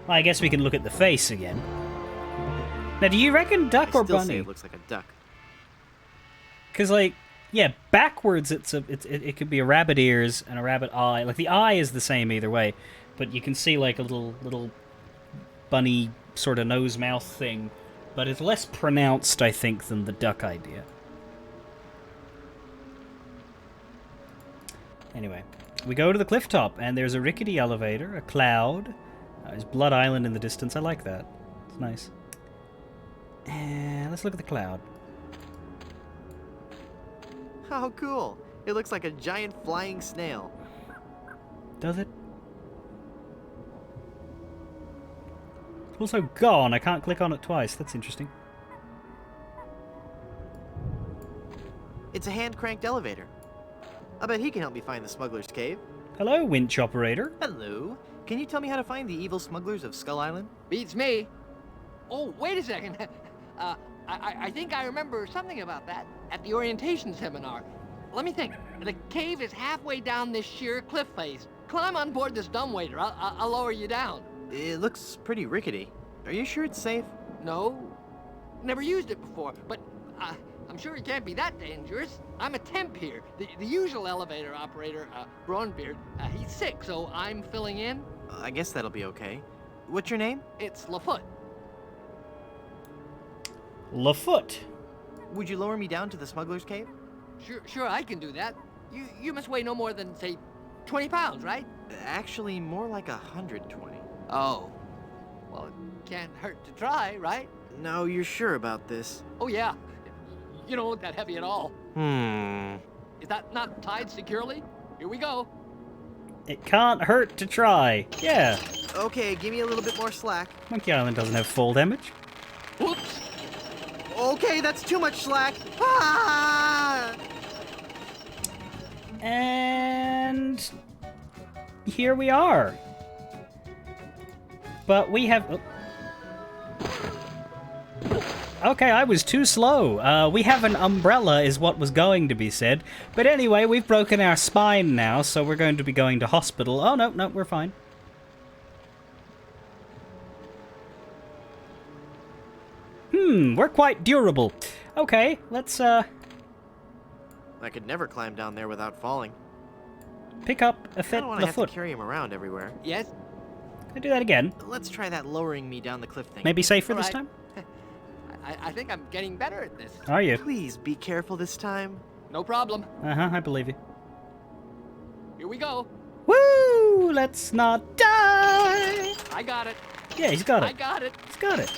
I guess we can look at the face again. Now, do you reckon duck or I still bunny? say it looks like a duck. Because, like, yeah, backwards it could be a rabbit ears and a rabbit eye. Like, the eye is the same either way, but you can see, like, a little bunny sort of nose-mouth thing. But it's less pronounced, I think, than the duck idea. Anyway, we go to the cliff top, and there's a rickety elevator, a cloud. There's Blood Island in the distance. I like that. It's nice. And let's look at the cloud. How cool. It looks like a giant flying snail. Does it? It's also gone. I can't click on it twice. That's interesting. It's a hand-cranked elevator. I bet he can help me find the smuggler's cave. Hello, winch operator. Hello. Can you tell me how to find the evil smugglers of Skull Island? Beats me. Oh, wait a second. I think I remember something about that at the orientation seminar. Let me think. The cave is halfway down this sheer cliff face. Climb on board this dumbwaiter. I'll lower you down. It looks pretty rickety. Are you sure it's safe? No. Never used it before, but I'm sure it can't be that dangerous. I'm a temp here. The usual elevator operator, Braunbeard, he's sick, so I'm filling in. I guess that'll be okay. What's your name? It's Lafoot. Lafoot. Would you lower me down to the smuggler's cave? Sure, I can do that. You must weigh no more than, say, 20 pounds, right? Actually, more like 120. Oh. Well, it can't hurt to try, right? No, you're sure about this? Oh, yeah. You don't look that heavy at all. Is that not tied securely? Here we go. It can't hurt to try. Yeah. Okay, give me a little bit more slack. Monkey Island doesn't have fall damage. Whoops. Okay, that's too much slack. Ah! And... here we are. But we have... Oh. Okay, I was too slow. We have an umbrella is what was going to be said. But anyway, we've broken our spine now, so we're going to be going to hospital. Oh, no, we're fine. We're quite durable. Okay, let's, I could never climb down there without falling. pick up a I fit don't want the to have foot. to carry him around everywhere. Yes? Can I do that again? Let's try that lowering me down the cliff thing. Maybe safer All this right. time? I think I'm getting better at this. Are you? Please be careful this time. No problem. Uh-huh, I believe you. Here we go. Woo! Let's not die! I got it. Yeah, he's got I it. got it. He's got it.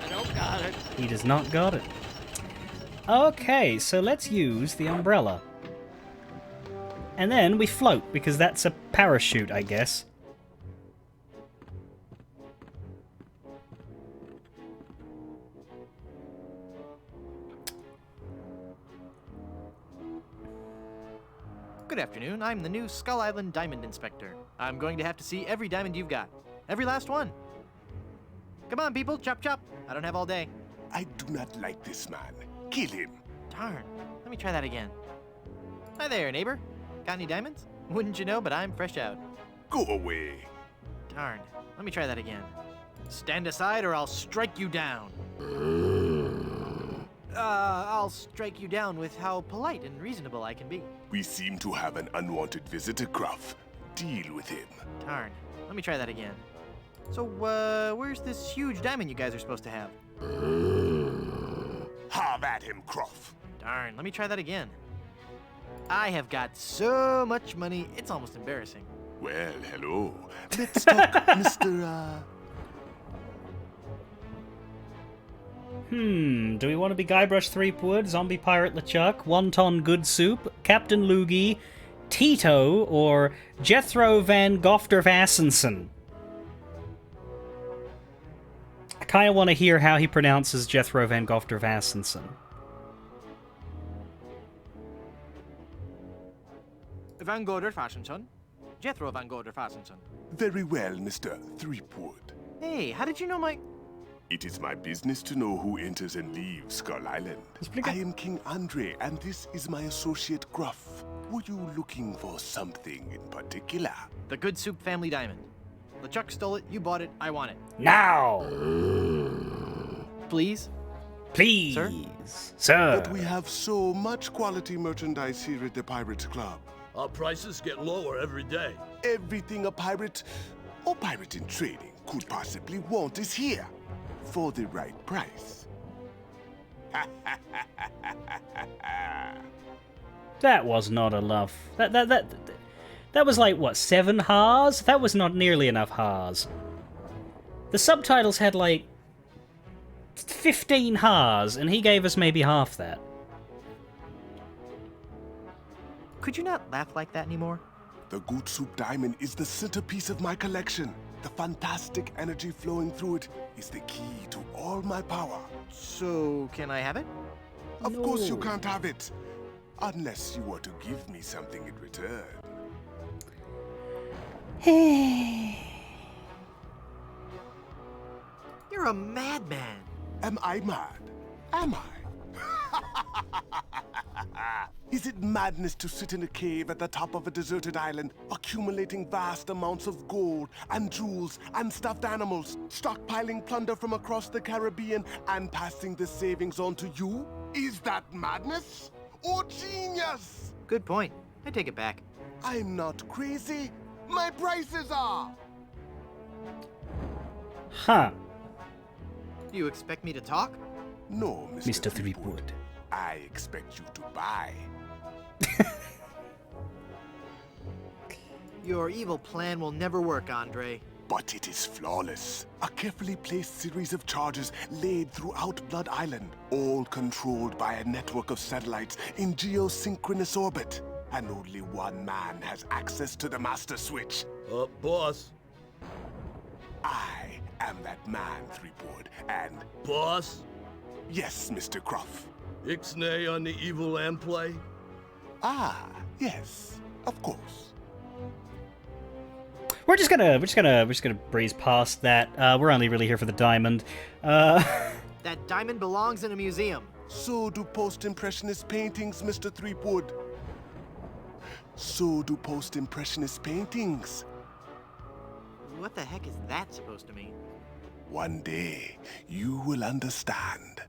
I don't got it. He does not got it. Okay, so let's use the umbrella. And then we float, because that's a parachute, I guess. Good afternoon. I'm the new Skull Island Diamond Inspector. I'm going to have to see every diamond you've got. Every last one. Come on, people. Chop, chop. I don't have all day. I do not like this man. Kill him. Darn. Let me try that again. Hi there, neighbor. Got any diamonds? Wouldn't you know, but I'm fresh out. Go away. Darn. Let me try that again. Stand aside or I'll strike you down. I'll strike you down with how polite and reasonable I can be. We seem to have an unwanted visitor, Gruff. Deal with him. Darn. Let me try that again. So, where's this huge diamond you guys are supposed to have? Have at him, Gruff. Darn. Let me try that again. I have got so much money, it's almost embarrassing. Well, hello. Let's talk, Mr. Do we want to be Guybrush Threepwood, Zombie Pirate LeChuck, Wonton Good Soup, Captain Loogie, Tito, or Jethro Van Gofter Vassenson? I kind of want to hear how he pronounces Jethro Van Gofter Vassenson. Van Goder Fassenson. Jethro Van Goder Fassenson. Very well, Mr. Threepwood. Hey, how did you know my... It is my business to know who enters and leaves Skull Island. I am King Andre, and this is my associate Gruff. Were you looking for something in particular? The Good Soup family diamond. LeChuck stole it, you bought it, I want it. Now! Please? Please, Sir. But we have so much quality merchandise here at the Pirates Club. Our prices get lower every day. Everything a pirate or pirate in training could possibly want is here. For the right price. That was not enough. That was like, what, 7 ha's? That was not nearly enough ha's. The subtitles had like 15 ha's, and he gave us maybe half that. Could you not laugh like that anymore? The Good Soup Diamond is the centerpiece of my collection. The fantastic energy flowing through it is the key to all my power. So, can I have it? Of course you can't have it. Unless you were to give me something in return. You're a madman. Am I mad? Am I? Is it madness to sit in a cave at the top of a deserted island, accumulating vast amounts of gold and jewels and stuffed animals, stockpiling plunder from across the Caribbean and passing the savings on to you? Is that madness or genius? Good point. I take it back. I'm not crazy. My prices are. Huh. Do you expect me to talk? No, Mr. Threepwood. I expect you to buy. Your evil plan will never work, Andre. But it is flawless. A carefully placed series of charges laid throughout Blood Island, all controlled by a network of satellites in geosynchronous orbit. And only one man has access to the master switch. Boss. I am that man, Threepwood, and... Boss? Yes, Mr. Croft. Ixnay on the evil and play? Ah, yes, of course. We're just gonna breeze past that. We're only really here for the diamond. That diamond belongs in a museum. So do post-impressionist paintings, Mr. Threepwood. So do post-impressionist paintings. What the heck is that supposed to mean? One day, you will understand.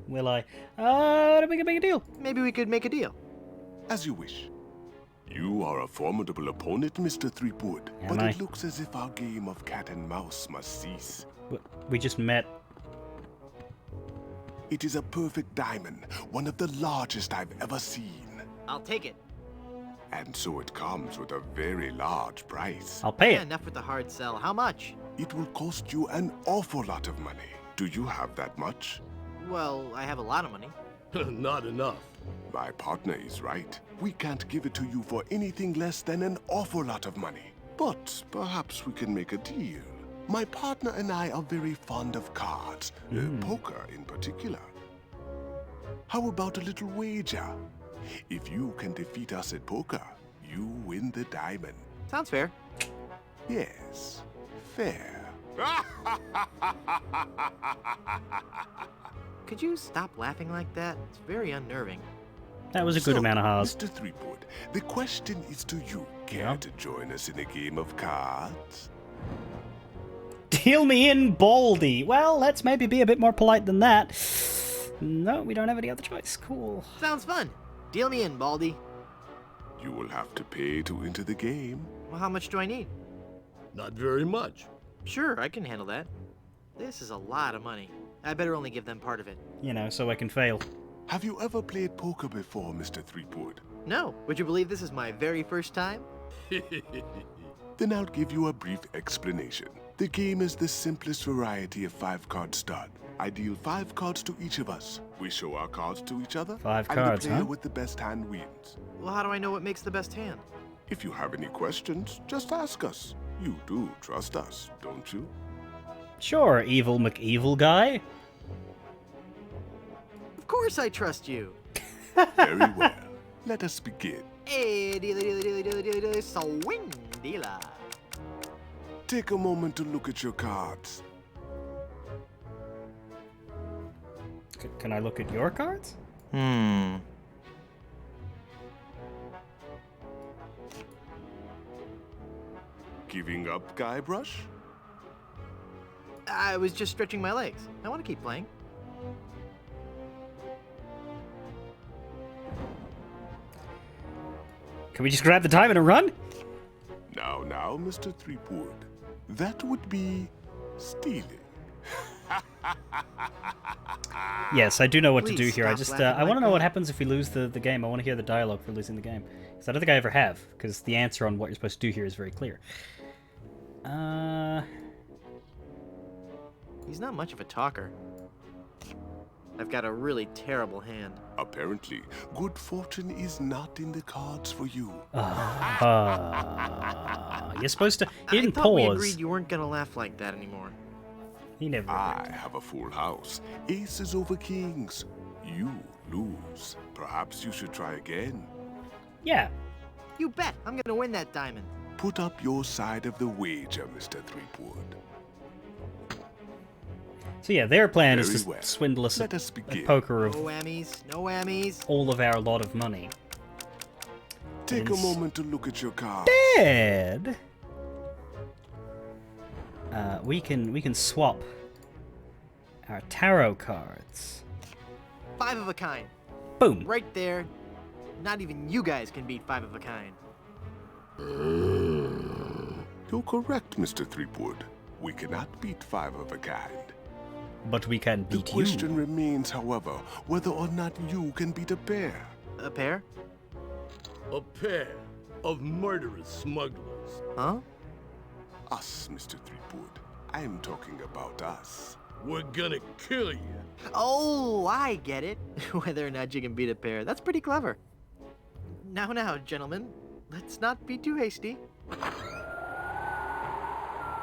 Will I? Don't make a big deal. Maybe we could make a deal. As you wish. You are a formidable opponent, Mr. Threepwood, but it looks as if our game of cat and mouse must cease. We just met. It is a perfect diamond, one of the largest I've ever seen. I'll take it. And so it comes with a very large price. I'll pay it. Enough with the hard sell. How much? It will cost you an awful lot of money. Do you have that much? Well, I have a lot of money. Not enough. My partner is right. We can't give it to you for anything less than an awful lot of money. But perhaps we can make a deal. My partner and I are very fond of cards, poker in particular. How about a little wager? If you can defeat us at poker, you win the diamond. Sounds fair. Yes, fair. Could you stop laughing like that? It's very unnerving. That was a good amount of hard. Mr. Threepwood, the question is to you. Care to join us in a game of cards? Deal me in, Baldy. Well, let's maybe be a bit more polite than that. No, we don't have any other choice. Cool. Sounds fun. Deal me in, Baldy. You will have to pay to enter the game. Well, how much do I need? Not very much. Sure, I can handle that. This is a lot of money. I better only give them part of it. You know, so I can fail. Have you ever played poker before, Mr. Threepwood? No. Would you believe this is my very first time? Then I'll give you a brief explanation. The game is the simplest variety of 5-card stud. I deal 5 cards to each of us. We show our cards to each other. 5 and cards, the player huh? with the best hand wins. Well, how do I know what makes the best hand? If you have any questions, just ask us. You do trust us, don't you? Sure, evil McEvil guy. Of course I trust you. Very well. Let us begin. Hey, dealy, swing, dealer. Take a moment to look at your cards. Can I look at your cards? Giving up, Guybrush? I was just stretching my legs. I want to keep playing. Can we just grab the diamond and run? Now, Mr. Threepwood. That would be stealing. Yes, I do know what to do Please here. I stop just, laughing I want to like know what that. happens if we lose the game. I want to hear the dialogue for losing the game. Because I don't think I ever have, because the answer on what you're supposed to do here is very clear. He's not much of a talker. I've got a really terrible hand. Apparently, good fortune is not in the cards for you. You're supposed to... He I didn't thought we pause. agreed you weren't gonna laugh like that anymore. He never... I have a full house. Aces over kings. You lose. Perhaps you should try again. Yeah. You bet. I'm gonna win that diamond. Put up your side of the wager, Mr. Threepwood. So yeah, their plan is Very to well. swindle us Let at, us begin. at poker of No whammies. No whammies. all of our lot of money. Take a moment to look at your cards. Dad! We can swap our tarot cards. 5 of a kind. Boom. Right there. Not even you guys can beat 5 of a kind. You're correct, Mr. Threepwood. We cannot beat 5 of a kind. But we can The beat question you. remains, however, whether or not you can beat a pair. A pair? A pair of murderous smugglers. Huh? Us, Mr. Threepwood. I'm talking about us. We're gonna kill you. Oh, I get it. Whether or not you can beat a pair. That's pretty clever. Now, gentlemen. Let's not be too hasty.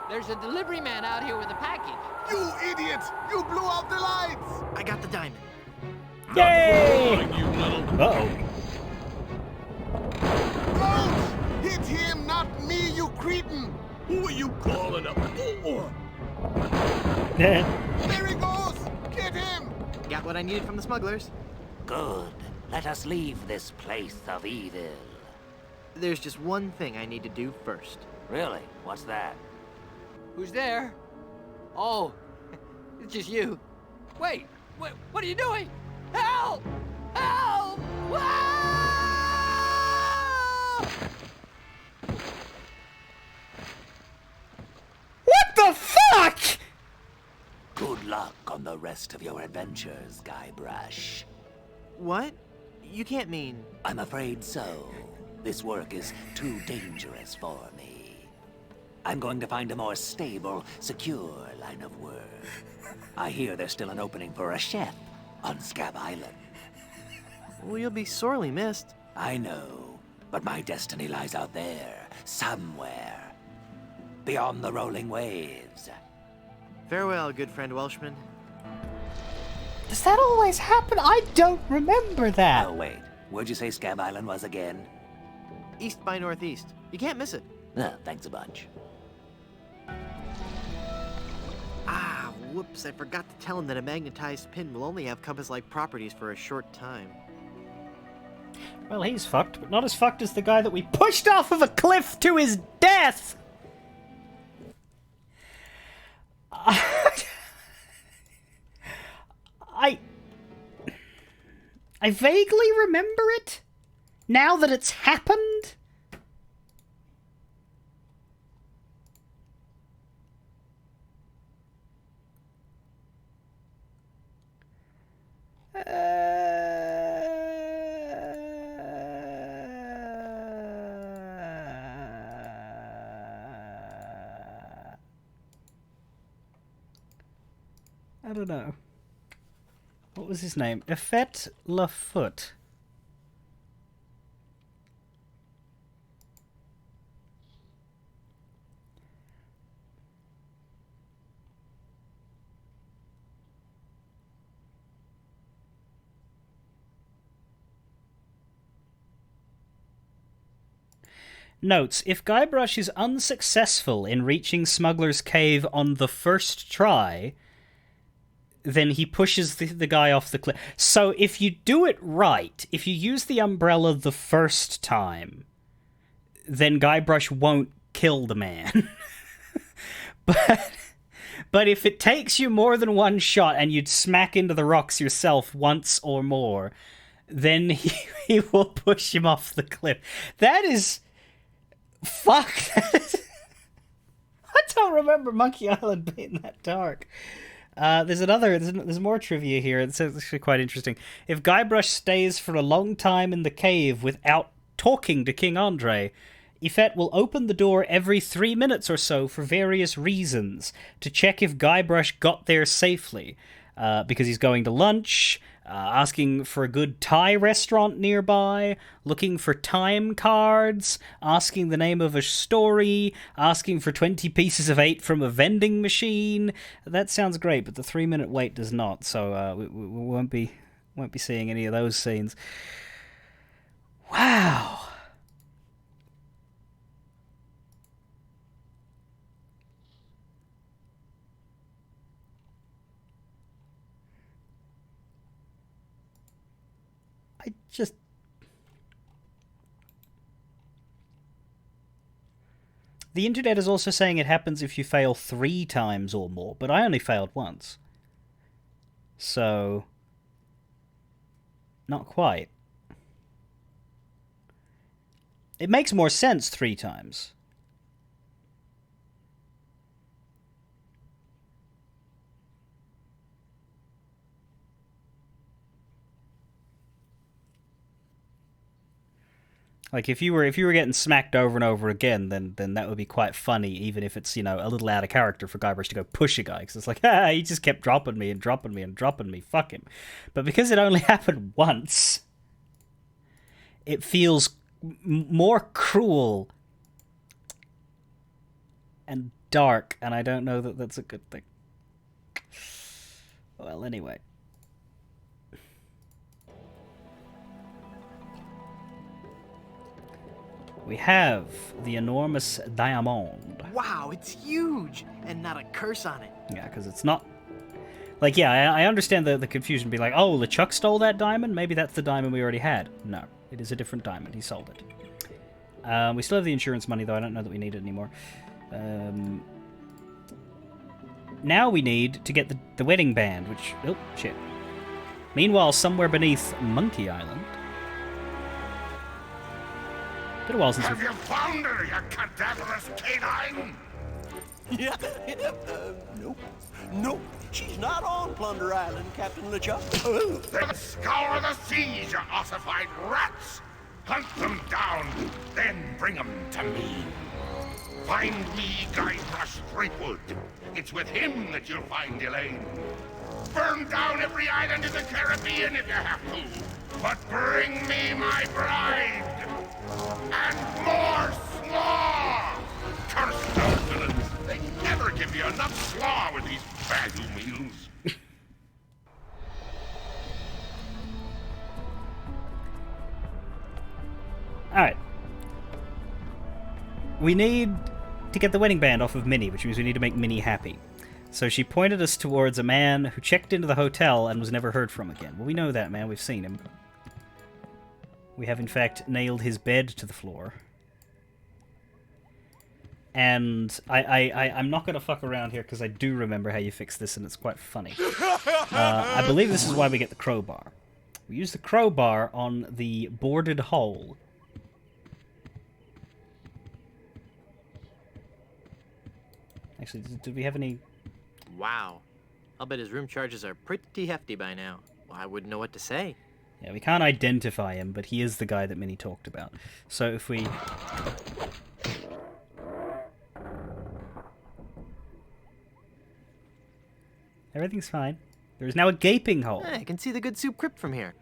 There's a delivery man out here with a package. You idiot! You blew out the lights! I got the diamond. Yay! You little... Uh-oh. Don't! Hit him, not me, you cretin! Who are you calling a fool? There he goes! Get him! Got what I needed from the smugglers. Good. Let us leave this place of evil. There's just one thing I need to do first. Really? What's that? Who's there? Oh, it's just you. Wait, what are you doing? Help! Help! Ah! What the fuck? Good luck on the rest of your adventures, Guybrush. What? You can't mean... I'm afraid so. This work is too dangerous for me. I'm going to find a more stable, secure line of work. I hear there's still an opening for a chef on Scab Island. Well, you'll be sorely missed. I know, but my destiny lies out there, somewhere. Beyond the rolling waves. Farewell, good friend Welshman. Does that always happen? I don't remember that. Oh, wait. Where'd you say Scab Island was again? East by northeast. You can't miss it. Thanks a bunch. Ah, whoops. I forgot to tell him that a magnetized pin will only have compass-like properties for a short time. Well, he's fucked, but not as fucked as the guy that we pushed off of a cliff to his death! I vaguely remember it, now that it's happened. I don't know. What was his name? Effet Lafoot. Notes, if Guybrush is unsuccessful in reaching Smuggler's Cave on the first try, then he pushes the guy off the cliff. So if you do it right, if you use the umbrella the first time, then Guybrush won't kill the man. But if it takes you more than one shot and you'd smack into the rocks yourself once or more, then he will push him off the cliff. That is... Fuck. I don't remember Monkey Island being that dark. There's more trivia here. It's actually quite interesting. If Guybrush stays for a long time in the cave without talking to King Andre, Effet will open the door every 3 minutes or so for various reasons, to check if Guybrush got there safely. Because he's going to lunch, asking for a good Thai restaurant nearby, looking for time cards, asking the name of a story, asking for 20 pieces of 8 from a vending machine. That sounds great, but the 3-minute wait does not, so we won't be seeing any of those scenes. Wow. The internet is also saying it happens if you fail 3 times or more, but I only failed once. So... not quite. It makes more sense 3 times. Like, if you were getting smacked over and over again, then that would be quite funny, even if it's, a little out of character for Guybrush to go push a guy, because it's like, he just kept dropping me and dropping me and dropping me, fuck him. But because it only happened once, it feels more cruel and dark, and I don't know that that's a good thing. Well, anyway. We have the enormous diamond. Wow, it's huge! And not a curse on it. Yeah, because it's not... Like, yeah, I understand the confusion. Be like, oh, LeChuck stole that diamond? Maybe that's the diamond we already had. No, it is a different diamond. He sold it. We still have the insurance money, though. I don't know that we need it anymore. Now we need to get the wedding band, which... Oh, shit. Meanwhile, somewhere beneath Monkey Island... Been a while since Have you found her, you cadaverous canine? Yeah, nope. Nope, she's not on Plunder Island, Captain LeChuck. Then scour the seas, you ossified rats! Hunt them down, then bring them to me. Find me Guybrush Threepwood. It's with him that you'll find Elaine. Burn down every island in the Caribbean if you have to. But bring me my bride! And more slaw! Curse those villains! They never give you enough slaw with these value meals. Alright. We need to get the wedding band off of Minnie, which means we need to make Minnie happy. So she pointed us towards a man who checked into the hotel and was never heard from again. Well, we know that man. We've seen him. We have, in fact, nailed his bed to the floor. And I'm not going to fuck around here because I do remember how you fix this and it's quite funny. I believe this is why we get the crowbar. We use the crowbar on the boarded hole. Actually, did we have any... Wow. I'll bet his room charges are pretty hefty by now. Well, I wouldn't know what to say. Yeah, we can't identify him, but he is the guy that Minnie talked about. So if we... Everything's fine. There is now a gaping hole. Yeah, I can see the good soup crypt from here.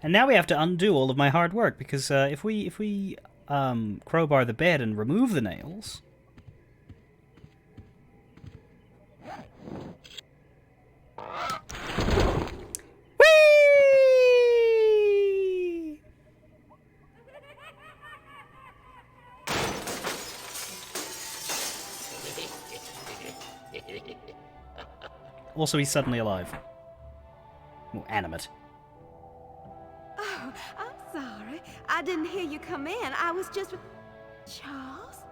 And now we have to undo all of my hard work, because if we crowbar the bed and remove the nails... Whee! Also, he's suddenly alive. Well, animate. Oh, I'm sorry. I didn't hear you come in. I was just... Charles?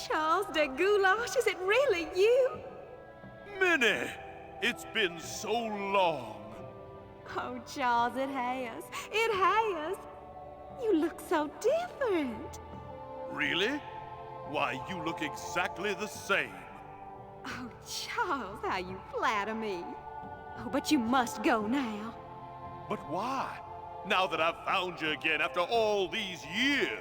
Charles de Goulash, is it really you? Minnie, it's been so long. Oh, Charles, it has. It has. You look so different. Really? Why, you look exactly the same. Oh, Charles, how you flatter me. Oh, but you must go now. But why? Now that I've found you again after all these years.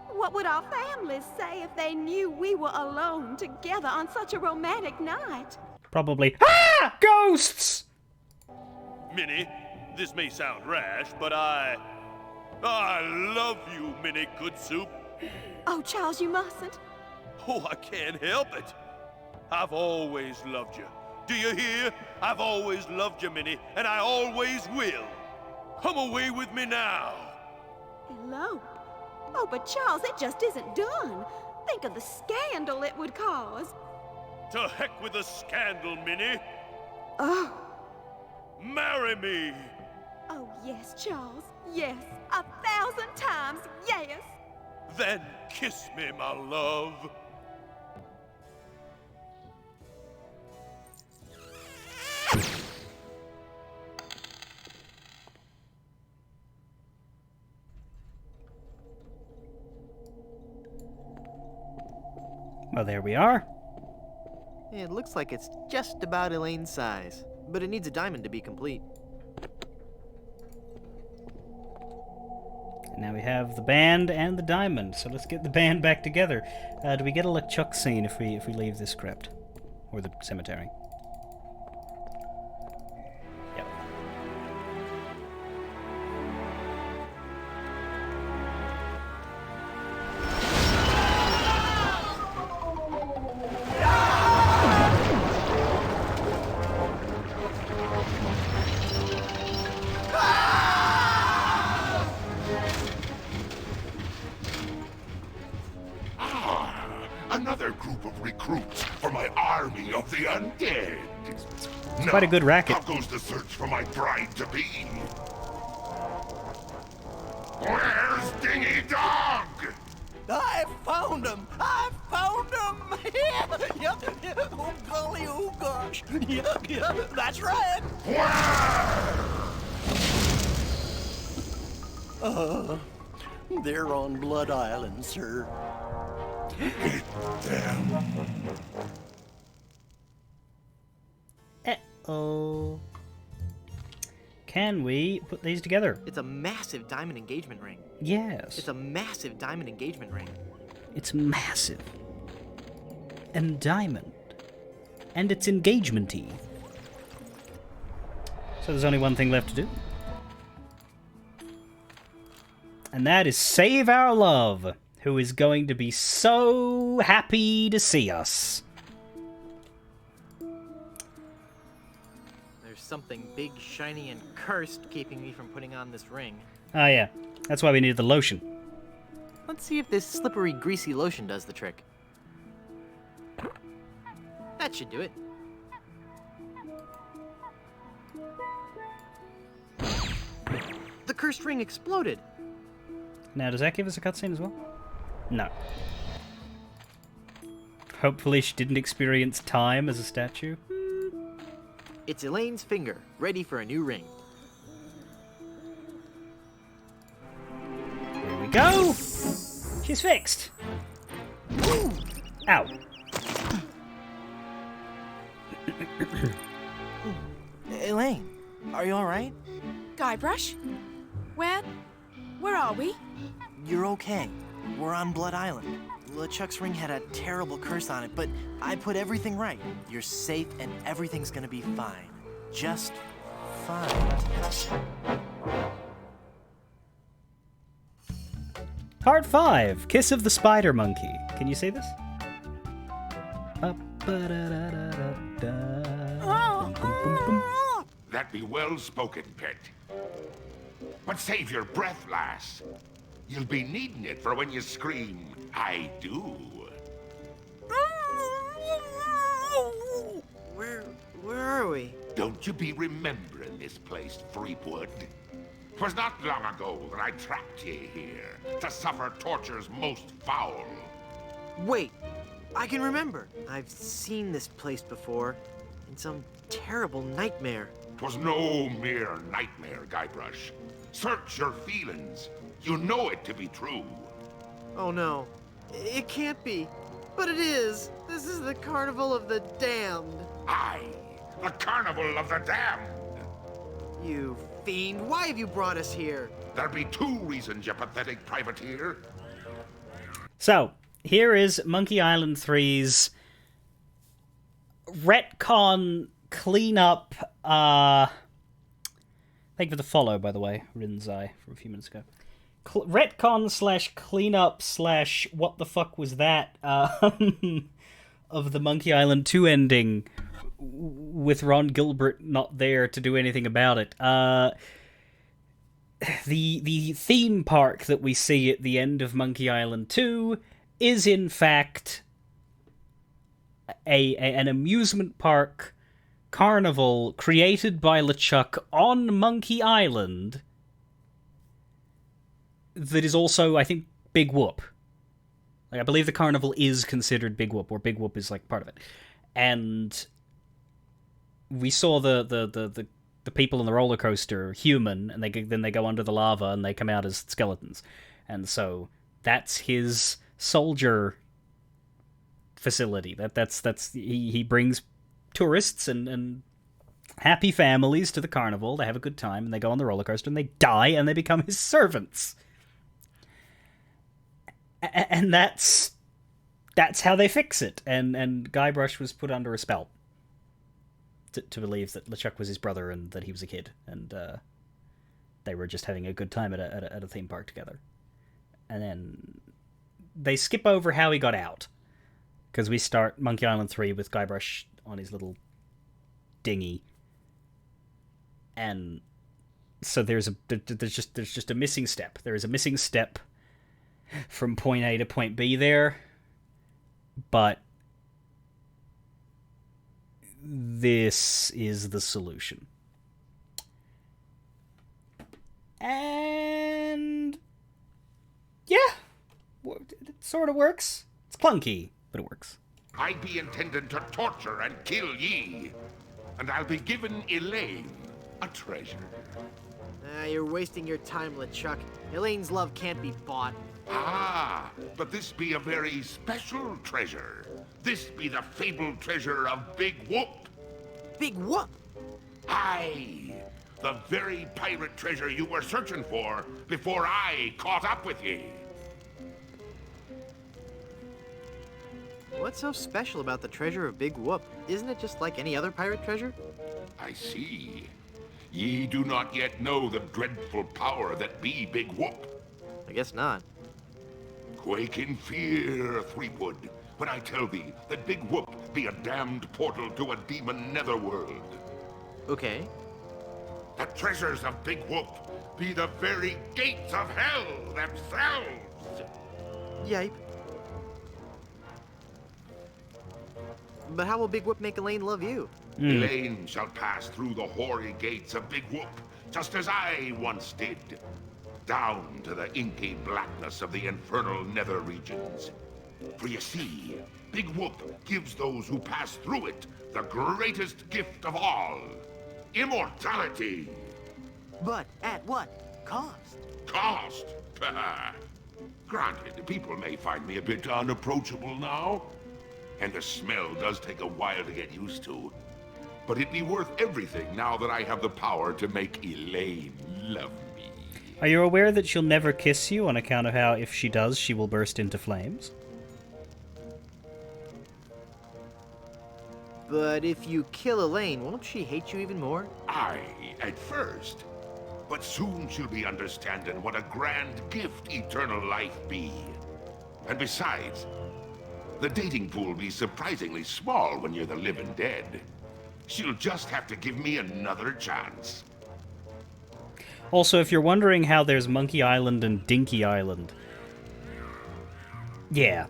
What would our families say if they knew we were alone together on such a romantic night? Probably. Ah! Ghosts! Minnie, this may sound rash, but I love you, Minnie Good Soup. Oh, Charles, you mustn't. Oh, I can't help it. I've always loved you. Do you hear? I've always loved you, Minnie, and I always will. Come away with me now. Elope? Oh, but Charles, it just isn't done. Think of the scandal it would cause. To heck with the scandal, Minnie. Oh. Marry me. Oh, yes, Charles. Yes. 1,000 times yes. Then kiss me, my love. Well, there we are. It looks like it's just about Elaine's size, but it needs a diamond to be complete. And now we have the band and the diamond, so let's get the band back together. Do we get a LeChuck scene if we leave this crypt? Or the cemetery? Yep. Another group of recruits for my army of the undead. It's quite a good racket. How goes the search for my bride-to-be? Where's Dingy Dog? I found him! I found him! Yep. Oh, golly, oh, gosh. Yep, that's right. They're on Blood Island, sir. Get them. Uh-oh. Can we put these together? It's a massive diamond engagement ring. Yes. It's a massive diamond engagement ring. It's massive. And diamond. And it's engagement-y. So there's only one thing left to do. And that is save our love, who is going to be so happy to see us. There's something big, shiny, and cursed keeping me from putting on this ring. Oh yeah, that's why we needed the lotion. Let's see if this slippery, greasy lotion does the trick. That should do it. The cursed ring exploded. Now, does that give us a cutscene as well? No. Hopefully she didn't experience time as a statue. It's Elaine's finger, ready for a new ring. Here we go! She's fixed! Ow. Elaine, are you alright? Guybrush? Where are we? You're okay. We're on Blood Island. LeChuck's ring had a terrible curse on it, but I put everything right. You're safe and everything's gonna be fine. Just fine. Part 5, Kiss of the Spider Monkey. Can you see this? That be well spoken, pet. But save your breath, lass. You'll be needing it for when you scream, I do. Where are we? Don't you be remembering this place, Threepwood? 'Twas not long ago that I trapped ye here to suffer tortures most foul. Wait, I can remember. I've seen this place before in some terrible nightmare. 'Twas no mere nightmare, Guybrush. Search your feelings. You know it to be true. Oh no, it can't be. But it is. This is the Carnival of the Damned. Aye, the Carnival of the Damned. You fiend, why have you brought us here? There be two reasons, you pathetic privateer. So, here is Monkey Island 3's retcon cleanup, thank you for the follow, by the way, Rinzai, from a few minutes ago. Retcon / cleanup / what the fuck was that, of the Monkey Island 2 ending, with Ron Gilbert not there to do anything about it. The theme park that we see at the end of Monkey Island 2 is in fact an amusement park carnival created by LeChuck on Monkey Island that is also, I think, Big Whoop. Like, I believe the carnival is considered Big Whoop, or Big Whoop is like part of it. And we saw the people on the roller coaster human, and then they go under the lava and they come out as skeletons. And so that's his soldier facility. That's he brings tourists and happy families to the carnival. They have a good time and they go on the roller coaster and they die and they become his servants. And that's how they fix it. And Guybrush was put under a spell to believe that LeChuck was his brother and that he was a kid, and they were just having a good time at a theme park together. And then they skip over how he got out, because we start Monkey Island 3 with Guybrush on his little dinghy, and so there's just a missing step. There is a missing step from point A to point B there, but this is the solution. And yeah, it sort of works. It's clunky, but it works. I be intended to torture and kill ye, and I'll be given Elaine a treasure. You're wasting your time, LeChuck. Elaine's love can't be bought. Ah, but this be a very special treasure. This be the fabled treasure of Big Whoop. Big Whoop? Aye, the very pirate treasure you were searching for before I caught up with ye. What's so special about the treasure of Big Whoop? Isn't it just like any other pirate treasure? I see. Ye do not yet know the dreadful power that be Big Whoop. I guess not. Quake in fear, Threepwood, when I tell thee that Big Whoop be a damned portal to a demon netherworld. Okay. The treasures of Big Whoop be the very gates of hell themselves. Yipe. But how will Big Whoop make Elaine love you? Elaine shall pass through the hoary gates of Big Whoop, just as I once did. Down to the inky blackness of the infernal nether regions. For you see, Big Whoop gives those who pass through it the greatest gift of all. Immortality. But at what cost? Cost? Granted, people may find me a bit unapproachable now. And the smell does take a while to get used to. But it'd be worth everything now that I have the power to make Elaine love me. Are you aware that she'll never kiss you on account of how, if she does, she will burst into flames? But if you kill Elaine, won't she hate you even more? Aye, at first. But soon she'll be understanding what a grand gift eternal life be. And besides, the dating pool be surprisingly small when you're the living dead. She'll just have to give me another chance. Also, if you're wondering how there's Monkey Island and Dinky Island... Yeah.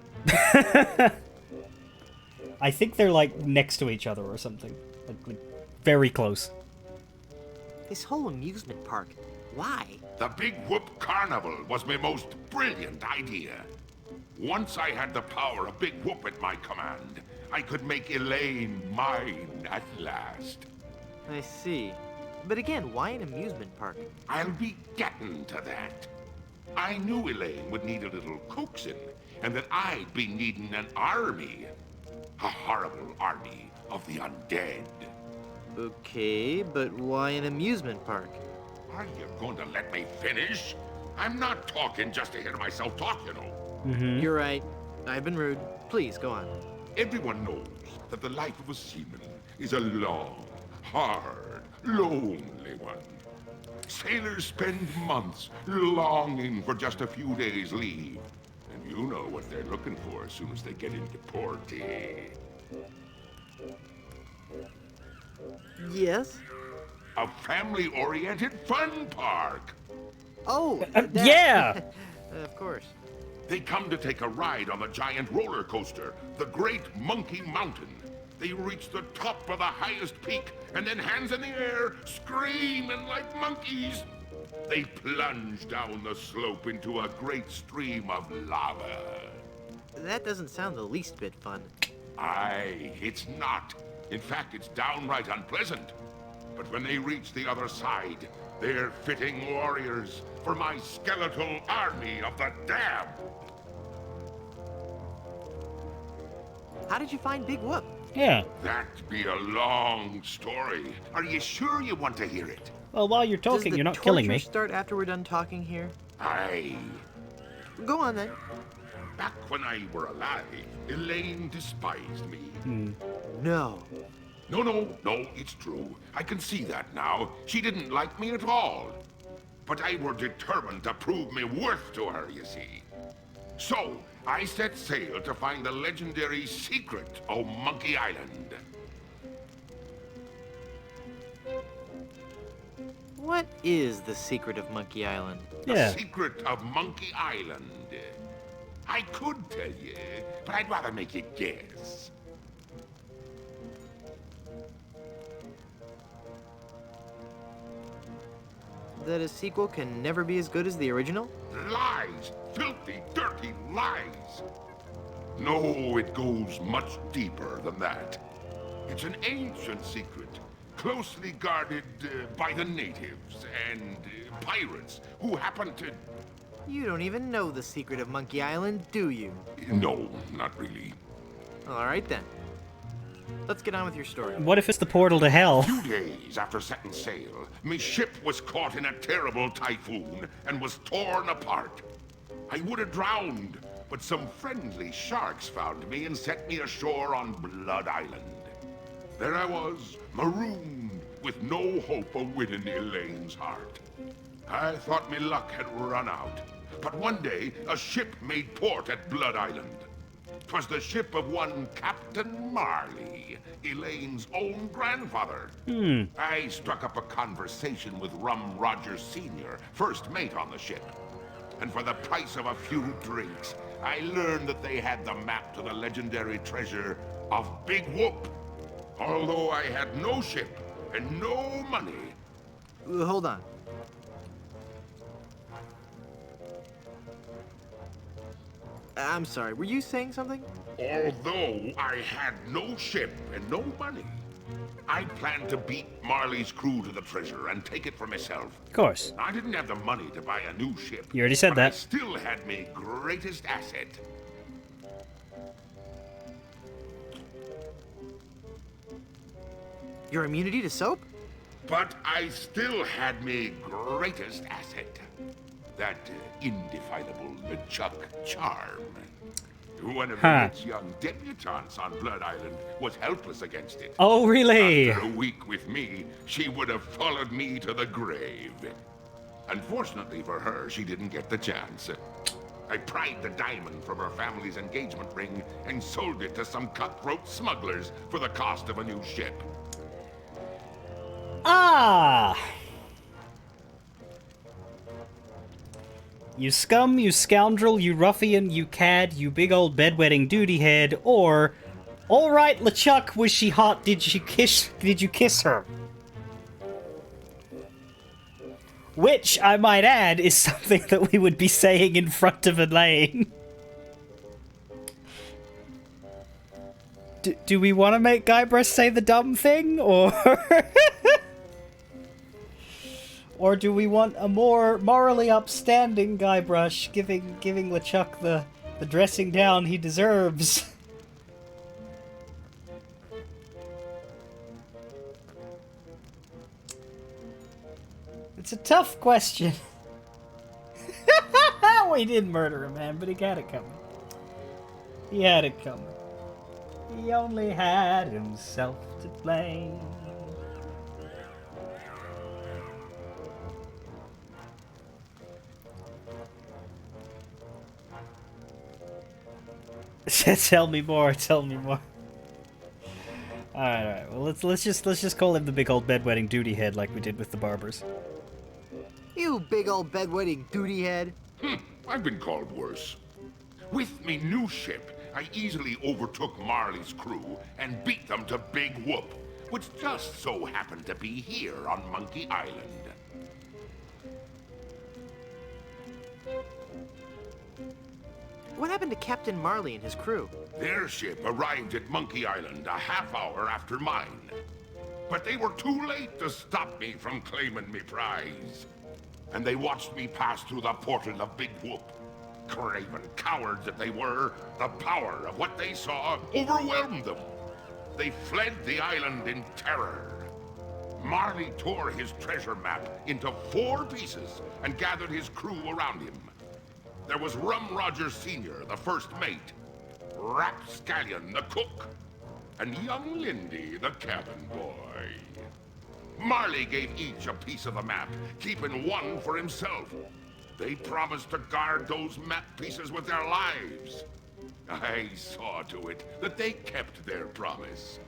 I think they're, like, next to each other or something. Like very close. This whole amusement park, why? The Big Whoop Carnival was my most brilliant idea. Once I had the power of Big Whoop at my command, I could make Elaine mine at last. I see. But again, why an amusement park? I'll be getting to that. I knew Elaine would need a little coaxing, and that I'd be needing an army. A horrible army of the undead. Okay, but why an amusement park? Are you going to let me finish? I'm not talking just to hear myself talk, you know. You're right. I've been rude. Please, go on. Everyone knows that the life of a seaman is a long, hard, lonely one. Sailors spend months longing for just a few days' leave. And you know what they're looking for as soon as they get into port. Yes? A family-oriented fun park. Oh, yeah! Of course. They come to take a ride on the giant roller coaster, the Great Monkey Mountain. They reach the top of the highest peak, and then hands in the air, screaming like monkeys. They plunge down the slope into a great stream of lava. That doesn't sound the least bit fun. Aye, it's not. In fact, it's downright unpleasant. But when they reach the other side, they're fitting warriors for my skeletal army of the damned. How did you find Big Whoop? Yeah. That'd be a long story. Are you sure you want to hear it? Well, while you're talking, you're not killing me. Does the torture start after we're done talking here? Aye. Go on, then. Back when I were alive, Elaine despised me. No. No, it's true. I can see that now. She didn't like me at all. But I were determined to prove me worth to her, you see. So, I set sail to find the legendary secret of Monkey Island. What is the secret of Monkey Island? The secret of Monkey Island. I could tell you, but I'd rather make you guess. That a sequel can never be as good as the original? Lies! Filthy, dirty lies! No, it goes much deeper than that. It's an ancient secret, closely guarded by the natives and pirates who happen to... You don't even know the secret of Monkey Island, do you? No, not really. All right then. Let's get on with your story. What if it's the portal to hell? 2 days after setting sail, my ship was caught in a terrible typhoon and was torn apart. I would have drowned, but some friendly sharks found me and set me ashore on Blood Island. There I was, marooned, with no hope of winning Elaine's heart. I thought my luck had run out, but one day a ship made port at Blood Island. 'Twas the ship of one Captain Marley, Elaine's own grandfather. I struck up a conversation with Rum Rogers Sr., first mate on the ship. And for the price of a few drinks, I learned that they had the map to the legendary treasure of Big Whoop. Although I had no ship and no money. Hold on. I'm sorry, were you saying something? Although I had no ship and no money, I planned to beat Marley's crew to the treasure and take it for myself. Of course. I didn't have the money to buy a new ship. You already said but that. I still had my greatest asset. Your immunity to soap? But I still had my greatest asset. That indefinable LeChuck charm. One of the rich young debutantes on Blood Island was helpless against it. Oh, really? After a week with me, she would have followed me to the grave. Unfortunately for her, she didn't get the chance. I pried the diamond from her family's engagement ring and sold it to some cutthroat smugglers for the cost of a new ship. Ah! You scum, you scoundrel, you ruffian, you cad, you big old bedwetting duty head, or... Alright, LeChuck, was she hot? Did you kiss her? Which, I might add, is something that we would be saying in front of Elaine. Do we want to make Guybrush say the dumb thing, or... Or do we want a more morally upstanding Guybrush giving LeChuck the dressing down he deserves? It's a tough question. We did murder a man, but he had it coming. He had it coming. He only had himself to blame. Tell me more. Tell me more. All right. Well, let's just call him the big old bedwetting duty head like we did with the barbers. You big old bedwetting duty head. I've been called worse. With me new ship, I easily overtook Marley's crew and beat them to Big Whoop, which just so happened to be here on Monkey Island. What happened to Captain Marley and his crew? Their ship arrived at Monkey Island a half hour after mine. But they were too late to stop me from claiming me prize. And they watched me pass through the portal of Big Whoop. Craven cowards that they were, the power of what they saw overwhelmed them. They fled the island in terror. Marley tore his treasure map into 4 pieces and gathered his crew around him. There was Rum Rogers Sr., the first mate, Rapscallion, the cook, and young Lindy, the cabin boy. Marley gave each a piece of the map, keeping one for himself. They promised to guard those map pieces with their lives. I saw to it that they kept their promise.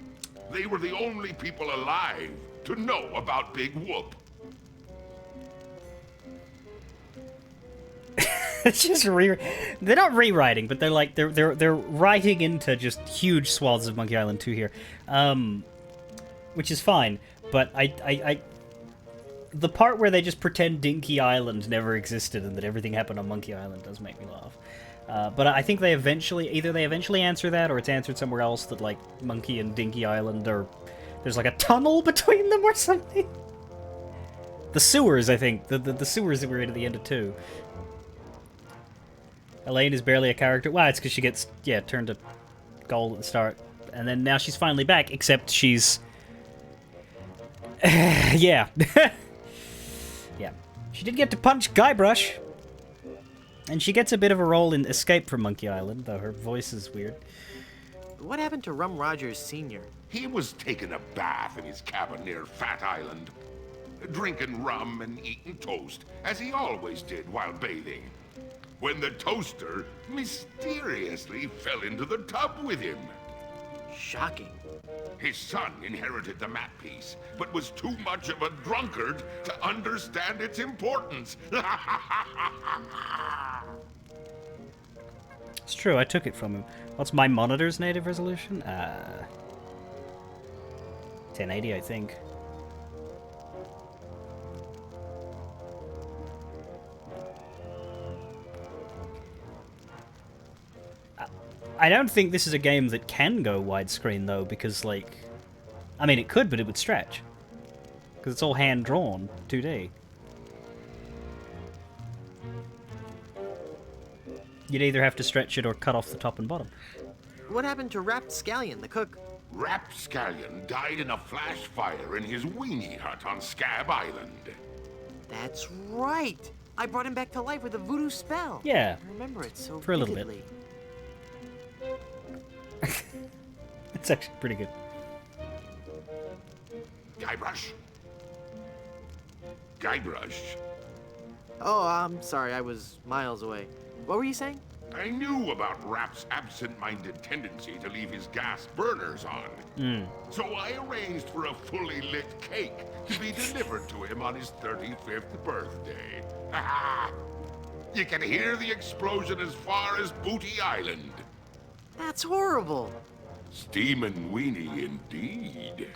They were the only people alive to know about Big Whoop. It's just they're not rewriting, but they're like they're writing into just huge swaths of Monkey Island 2 here, which is fine. But I the part where they just pretend Dinky Island never existed and that everything happened on Monkey Island does make me laugh. But I think they eventually answer that, or it's answered somewhere else that like Monkey and Dinky Island are there's like a tunnel between them or something. The sewers, I think. The sewers that were in at the end of 2. Elaine is barely a character. Well, it's because she gets, turned to gold at the start. And then now she's finally back, except she's... yeah. Yeah. She did get to punch Guybrush. And she gets a bit of a role in Escape from Monkey Island, though her voice is weird. What happened to Rum Rogers Sr.? He was taking a bath in his cabin near Fat Island, drinking rum and eating toast, as he always did while bathing, when the toaster mysteriously fell into the tub with him. Shocking. His son inherited the map piece, but was too much of a drunkard to understand its importance. It's true, I took it from him. What's my monitor's native resolution? 1080, I think. I don't think this is a game that can go widescreen, though, because, like... I mean, it could, but it would stretch. Because it's all hand-drawn, 2D. You'd either have to stretch it or cut off the top and bottom. What happened to Rapscallion, the cook? Rapscallion died in a flash fire in his weenie hut on Scab Island. That's right! I brought him back to life with a voodoo spell. Yeah. I remember it so for a little vividly. bit. It's actually pretty good. Guybrush? Guybrush? Oh, I'm sorry, I was miles away. What were you saying? I knew about Rap's absent-minded tendency to leave his gas burners on. So I arranged for a fully lit cake to be delivered to him on his 35th birthday. You can hear the explosion as far as Booty Island. That's horrible. Steamin' weenie indeed.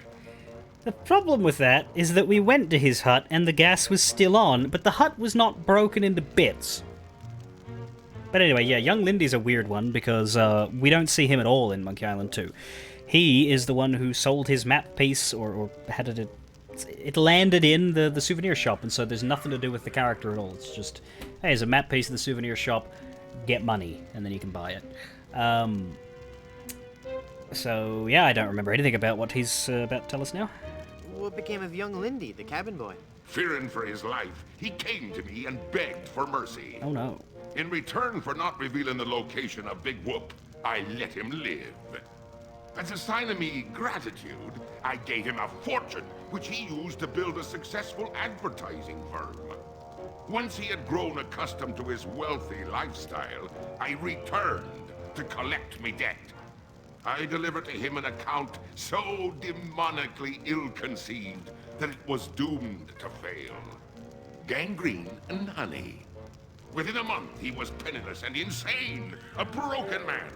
The problem with that is that we went to his hut and the gas was still on, but the hut was not broken into bits. But anyway, yeah, young Lindy's a weird one because we don't see him at all in Monkey Island 2. He is the one who sold his map piece, or had it landed in the souvenir shop, and so there's nothing to do with the character at all. It's just, hey, there's a map piece in the souvenir shop, get money, and then you can buy it. So, yeah, I don't remember anything about what he's about to tell us now. What became of young Lindy, the cabin boy? Fearing for his life, he came to me and begged for mercy. Oh, no. In return for not revealing the location of Big Whoop, I let him live. As a sign of me gratitude, I gave him a fortune, which he used to build a successful advertising firm. Once he had grown accustomed to his wealthy lifestyle, I returned to collect me debt. I delivered to him an account so demonically ill-conceived that it was doomed to fail. Gangrene and honey. Within a month, he was penniless and insane, a broken man.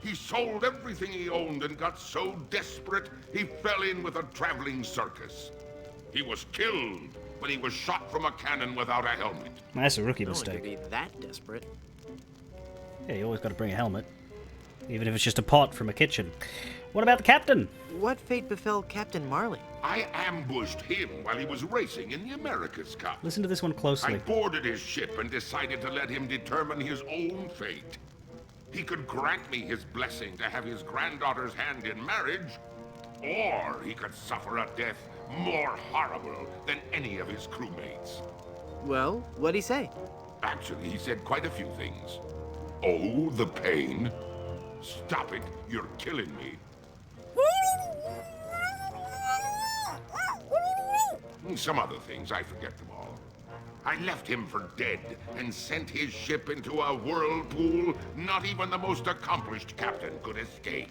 He sold everything he owned and got so desperate, he fell in with a traveling circus. He was killed when he was shot from a cannon without a helmet. That's a rookie No one mistake. could be that desperate. Yeah, you always got to bring a helmet. Even if it's just a pot from a kitchen. What about the captain? What fate befell Captain Marley? I ambushed him while he was racing in the America's Cup. Listen to this one closely. I boarded his ship and decided to let him determine his own fate. He could grant me his blessing to have his granddaughter's hand in marriage, or he could suffer a death more horrible than any of his crewmates. Well, what'd he say? Actually, he said quite a few things. Oh, the pain. Stop it, you're killing me. Some other things, I forget them all. I left him for dead and sent his ship into a whirlpool not even the most accomplished captain could escape.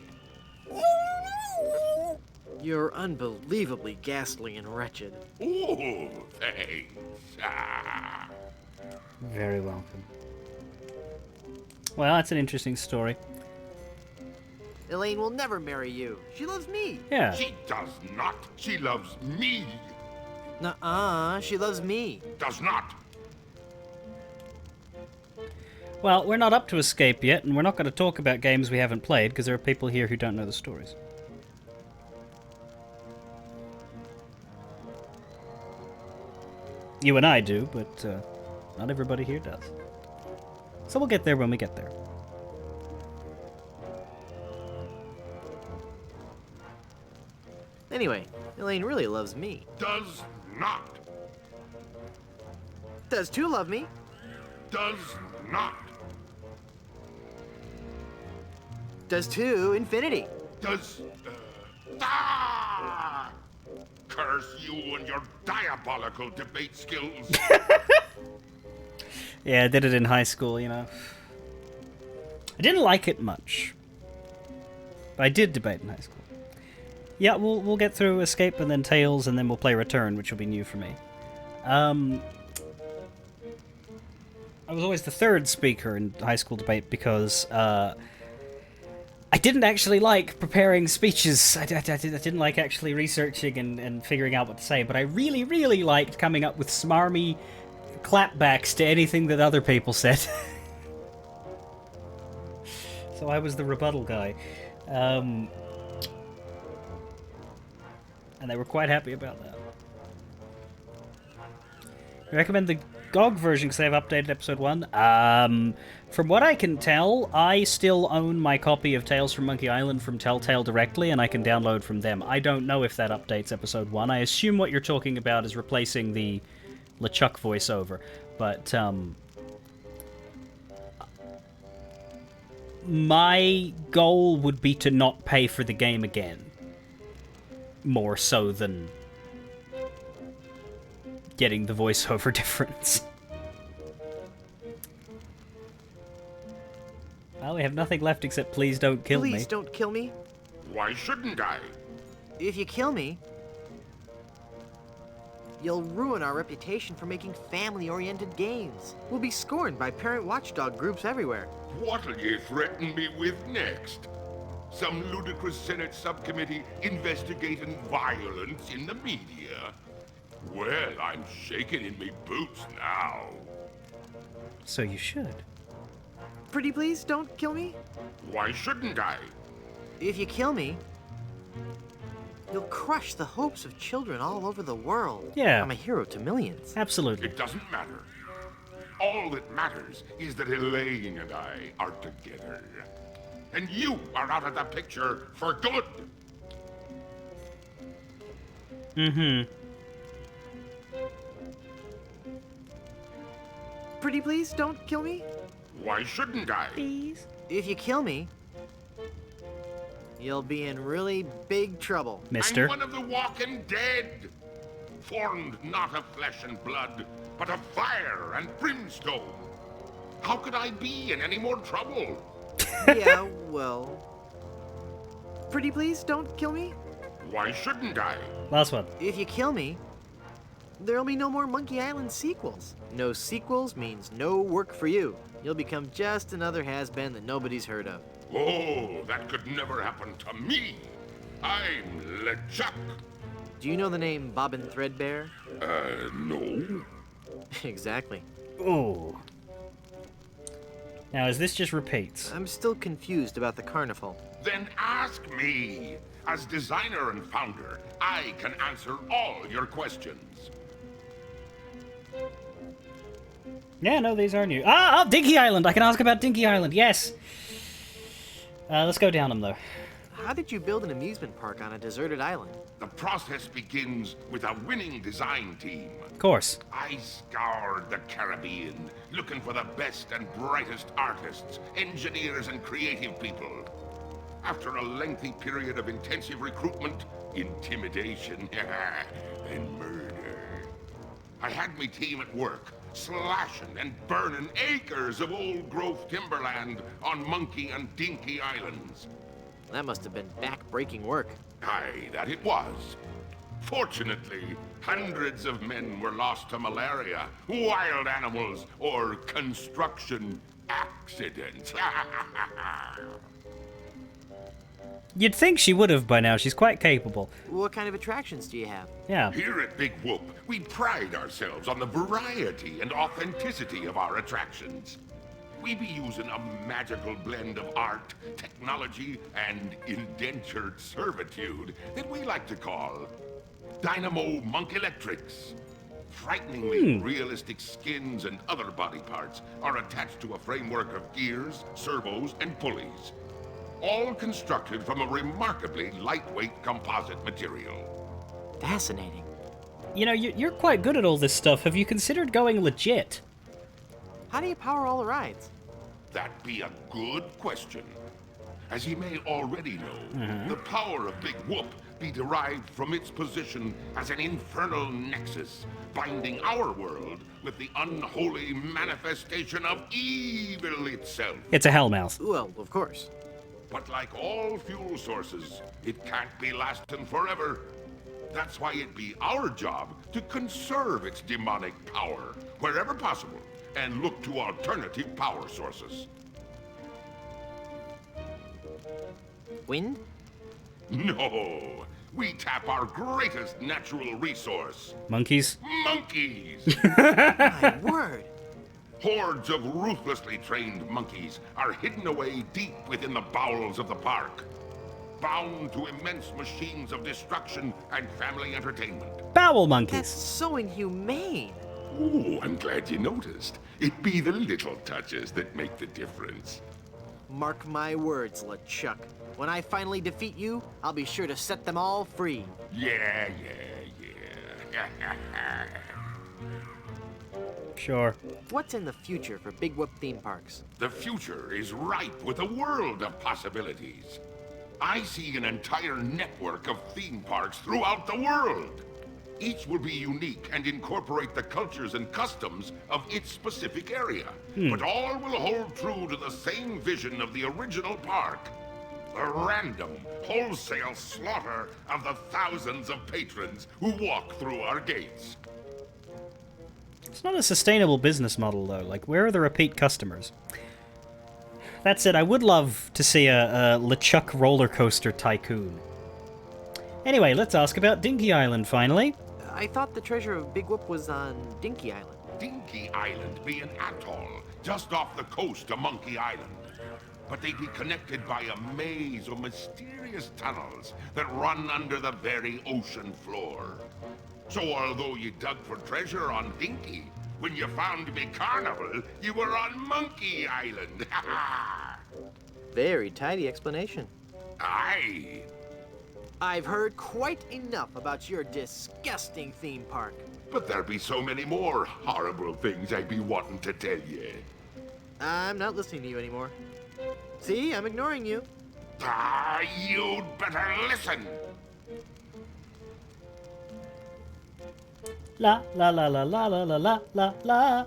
You're unbelievably ghastly and wretched. Ooh, thanks. Very welcome. Well, that's an interesting story. Elaine will never marry you. She loves me. Yeah. She does not. She loves me. Nuh-uh, she loves me. Does not. Well, we're not up to Escape yet, and we're not going to talk about games we haven't played, because there are people here who don't know the stories. You and I do, but not everybody here does. So we'll get there when we get there. Anyway, Elaine really loves me. Does not. Does 2 love me? Does not. Does 2 infinity? Does... Curse you and your diabolical debate skills. Yeah, I did it in high school, you know. I didn't like it much. But I did debate in high school. Yeah, we'll get through Escape and then Tales, and then we'll play Return, which will be new for me. I was always the third speaker in high school debate because I didn't actually like preparing speeches. I didn't like actually researching and figuring out what to say, but I really, really liked coming up with smarmy clapbacks to anything that other people said. So I was the rebuttal guy. And they were quite happy about that. I recommend the GOG version because they've updated episode 1. From what I can tell, I still own my copy of Tales from Monkey Island from Telltale directly, and I can download from them. I don't know if that updates episode 1. I assume what you're talking about is replacing the LeChuck voiceover, but my goal would be to not pay for the game again. More so than getting the voiceover difference. Well, we have nothing left except please don't kill me. Please don't kill me. Why shouldn't I? If you kill me, you'll ruin our reputation for making family-oriented games. We'll be scorned by parent watchdog groups everywhere. What'll you threaten me with next? Some ludicrous Senate subcommittee investigating violence in the media? Well, I'm shaking in me boots now. So you should. Pretty please don't kill me. Why shouldn't I? If you kill me, you'll crush the hopes of children all over the world. Yeah. I'm a hero to millions. Absolutely. It doesn't matter. All that matters is that Elaine and I are together. And you are out of the picture for good. Mm-hmm. Pretty please don't kill me. Why shouldn't I? Please. If you kill me, you'll be in really big trouble. Mister. I'm one of the walking dead. Formed not of flesh and blood, but of fire and brimstone. How could I be in any more trouble? Yeah, well... Pretty please don't kill me. Why shouldn't I? Last one. If you kill me, there'll be no more Monkey Island sequels. No sequels means no work for you. You'll become just another has-been that nobody's heard of. Oh, that could never happen to me. I'm LeChuck. Do you know the name Bobbin Threadbare? No. Exactly. Oh. Now, is this just repeats? I'm still confused about the carnival. Then ask me. As designer and founder, I can answer all your questions. Yeah, no, these are new. Ah, Dinky Island! I can ask about Dinky Island, yes! Let's go down them, though. How did you build an amusement park on a deserted island? The process begins with a winning design team. Of course. I scoured the Caribbean, looking for the best and brightest artists, engineers, and creative people. After a lengthy period of intensive recruitment, intimidation, and murder, I had my team at work, slashing and burning acres of old-growth timberland on Monkey and Dinky Islands. That must have been back-breaking work. Aye, that it was. Fortunately, hundreds of men were lost to malaria, wild animals, or construction accidents. You'd think she would have by now. She's quite capable. What kind of attractions do you have? Yeah. Here at Big Whoop, we pride ourselves on the variety and authenticity of our attractions. We be using a magical blend of art, technology, and indentured servitude that we like to call Dynamo Monk Electrics. Frighteningly realistic skins and other body parts are attached to a framework of gears, servos, and pulleys. All constructed from a remarkably lightweight composite material. Fascinating. You know, you're quite good at all this stuff. Have you considered going legit? How do you power all the rides? That be a good question. As ye may already know, the power of Big Whoop be derived from its position as an infernal nexus, binding our world with the unholy manifestation of evil itself. It's a hellmouth. Well, of course. But like all fuel sources, it can't be lasting forever. That's why it be our job to conserve its demonic power wherever possible and look to alternative power sources. Wind? No, we tap our greatest natural resource. Monkeys? Monkeys! My word! Hordes of ruthlessly trained monkeys are hidden away deep within the bowels of the park, bound to immense machines of destruction and family entertainment. Bowel monkeys. That's so inhumane. Oh, I'm glad you noticed. It be the little touches that make the difference. Mark my words, LeChuck. When I finally defeat you, I'll be sure to set them all free. Yeah. Sure. What's in the future for Big Whoop theme parks? The future is ripe with a world of possibilities. I see an entire network of theme parks throughout the world. Each will be unique and incorporate the cultures and customs of its specific area. But all will hold true to the same vision of the original park. The random, wholesale slaughter of the thousands of patrons who walk through our gates. It's not a sustainable business model, though. Like, where are the repeat customers? That said, I would love to see a LeChuck roller coaster tycoon. Anyway, let's ask about Dinky Island, finally. I thought the treasure of Big Whoop was on Dinky Island. Dinky Island be an atoll just off the coast of Monkey Island. But they be connected by a maze of mysterious tunnels that run under the very ocean floor. So although you dug for treasure on Dinky, when you found me carnival, you were on Monkey Island. Very tidy explanation. Aye. I've heard quite enough about your disgusting theme park. But there be so many more horrible things I be wanting to tell you. I'm not listening to you anymore. See, I'm ignoring you. Ah, you'd better listen. La la la la la la la la la la.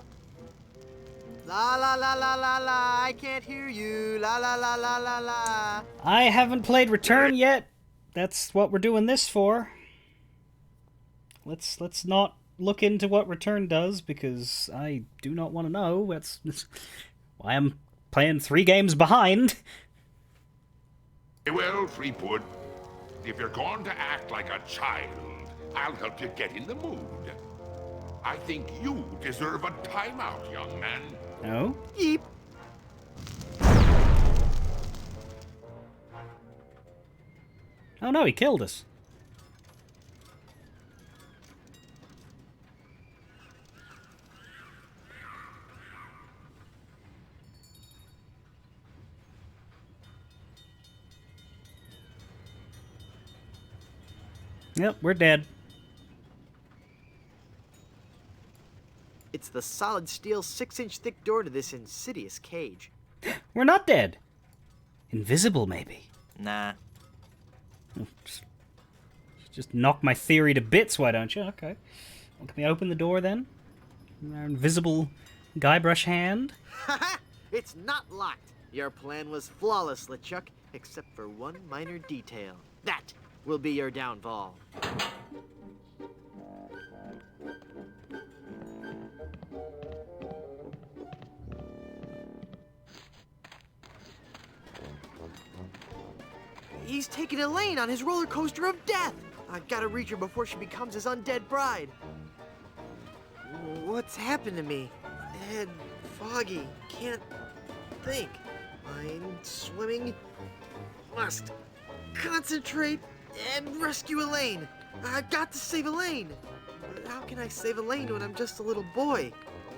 La la la la la la, I can't hear you. La la la la la la. I haven't played Return yet. That's what we're doing this for. Let's not look into what Return does, because I do not want to know. That's why I'm playing 3 games behind. Well, Freepwood, if you're going to act like a child, I'll help you get in the mood. I think you deserve a timeout, young man. No? Yeep. Oh no, he killed us. Yep, we're dead. It's the solid steel 6-inch thick door to this insidious cage. We're not dead. Invisible, maybe. Nah. Just knock my theory to bits, why don't you? Okay. Well, can we open the door then? Our invisible Guybrush hand? Haha! It's not locked. Your plan was flawless, LeChuck, except for one minor detail. That will be your downfall. He's taking Elaine on his roller coaster of death. I gotta reach her before she becomes his undead bride. What's happened to me? Head foggy. Can't think. Mind swimming. Must concentrate and rescue Elaine. I got to save Elaine. But how can I save Elaine when I'm just a little boy?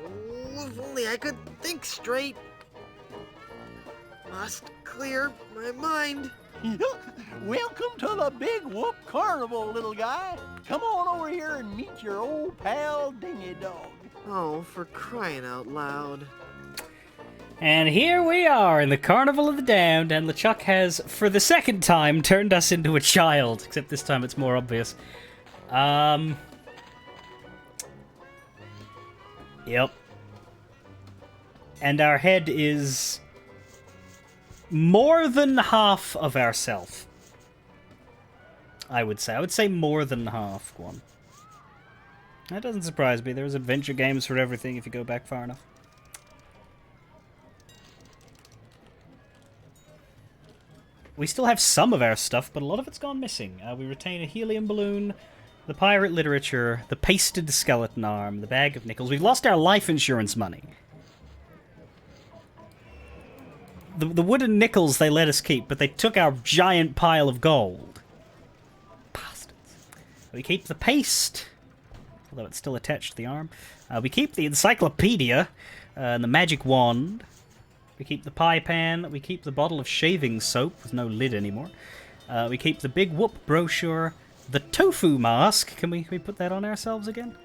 Oh, if only I could think straight. Must clear my mind. Welcome to the Big Whoop Carnival, little guy. Come on over here and meet your old pal Dingy Dog. Oh, for crying out loud. And here we are in the Carnival of the Damned, and LeChuck has, for the second time, turned us into a child. Except this time it's more obvious. Yep. And our head is more than half of ourself. I would say. I would say more than half, Guan. That doesn't surprise me. There's adventure games for everything if you go back far enough. We still have some of our stuff, but a lot of it's gone missing. We retain a helium balloon, the pirate literature, the pasted skeleton arm, the bag of nickels. We've lost our life insurance money. The wooden nickels they let us keep, but they took our giant pile of gold. Bastards. We keep the paste, although it's still attached to the arm. We keep the encyclopedia and the magic wand. We keep the pie pan. We keep the bottle of shaving soap with no lid anymore. We keep the Big Whoop brochure. The tofu mask. Can we put that on ourselves again?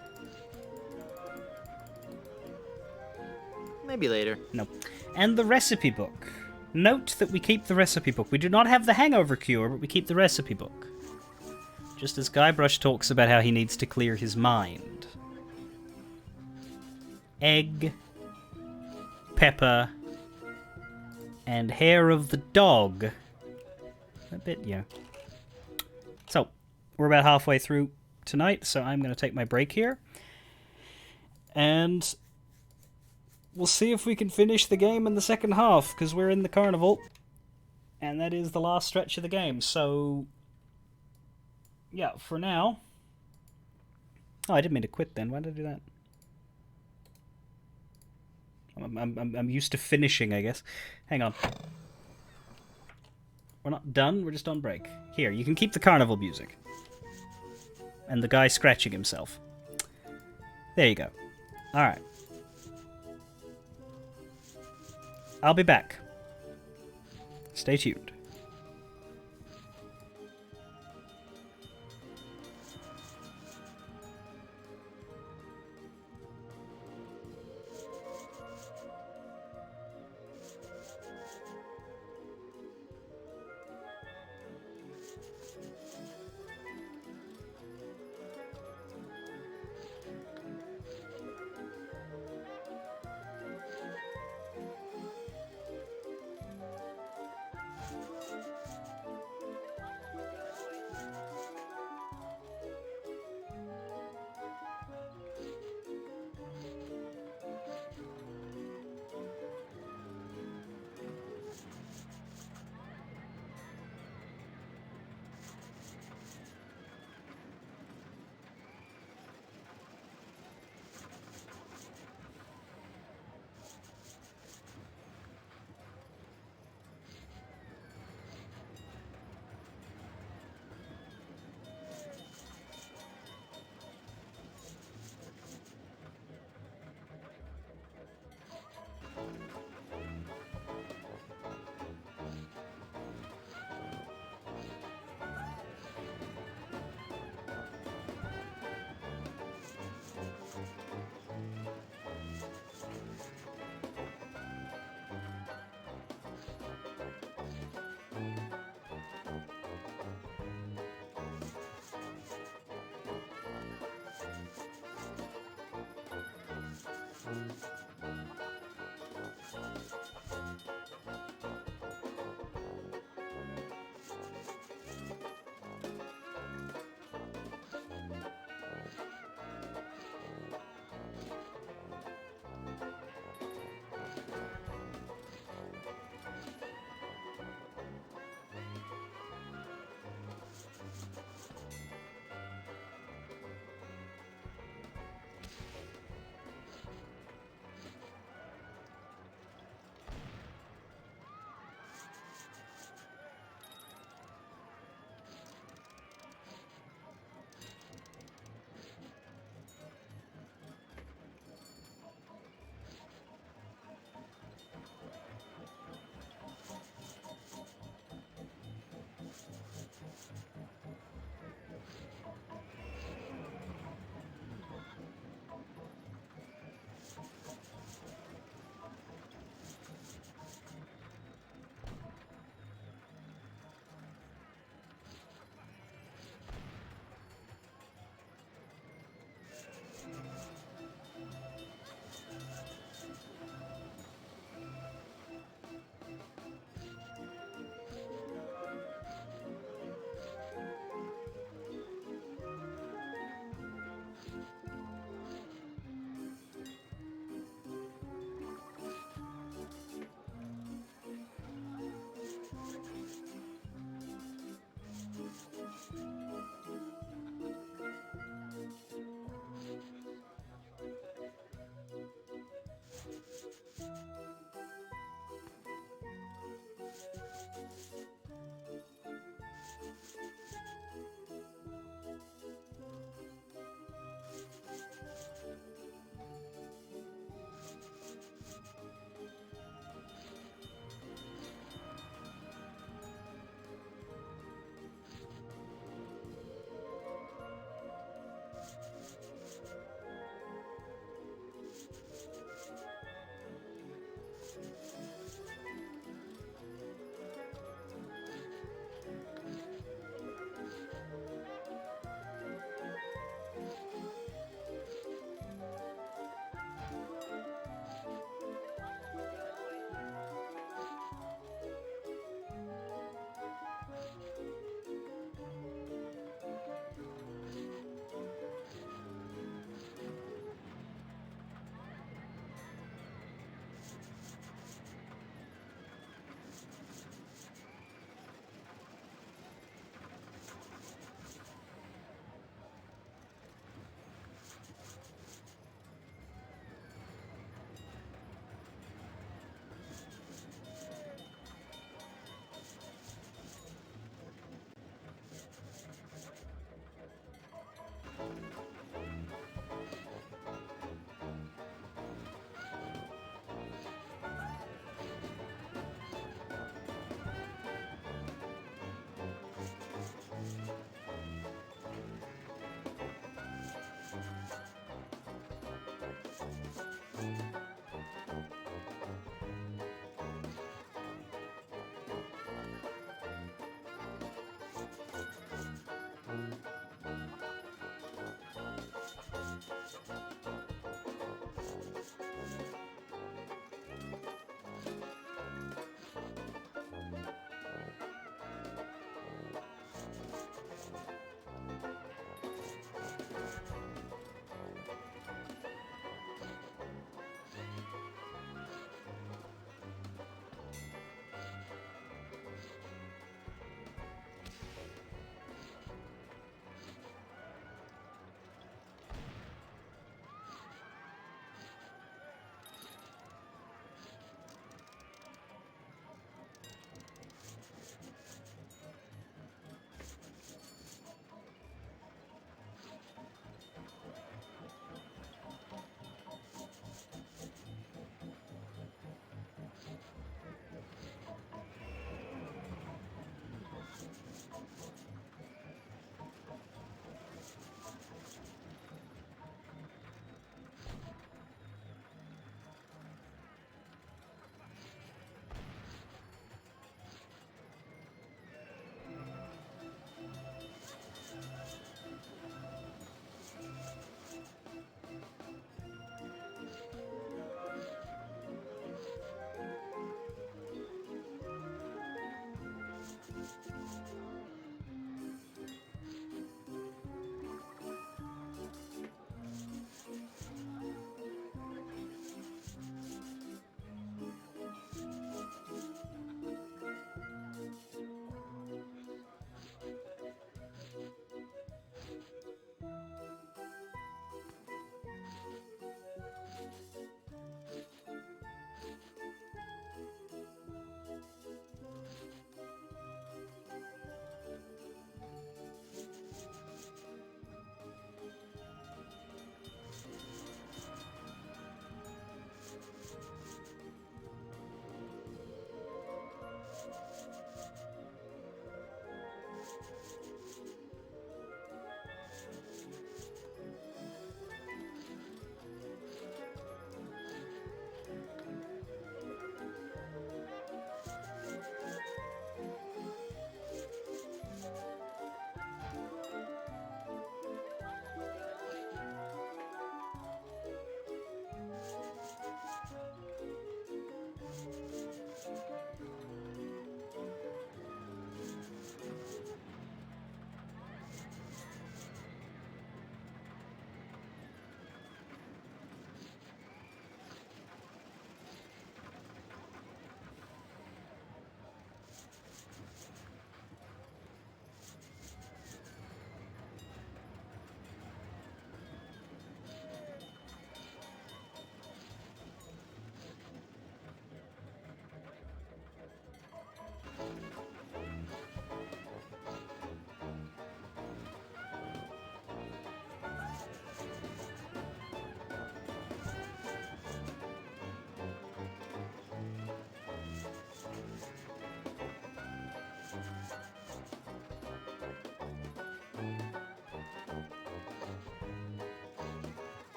Maybe later. No. And the recipe book. Note that we keep the recipe book. We do not have the hangover cure, but we keep the recipe book. Just as Guybrush talks about how he needs to clear his mind. Egg. Pepper. And hair of the dog. A bit, yeah. So, we're about halfway through tonight, so I'm going to take my break here. And we'll see if we can finish the game in the second half, because we're in the carnival. And that is the last stretch of the game, so yeah, for now... Oh, I didn't mean to quit then. Why did I do that? I'm used to finishing, I guess. Hang on. We're not done, we're just on break. Here, you can keep the carnival music. And the guy scratching himself. There you go. Alright. I'll be back. Stay tuned.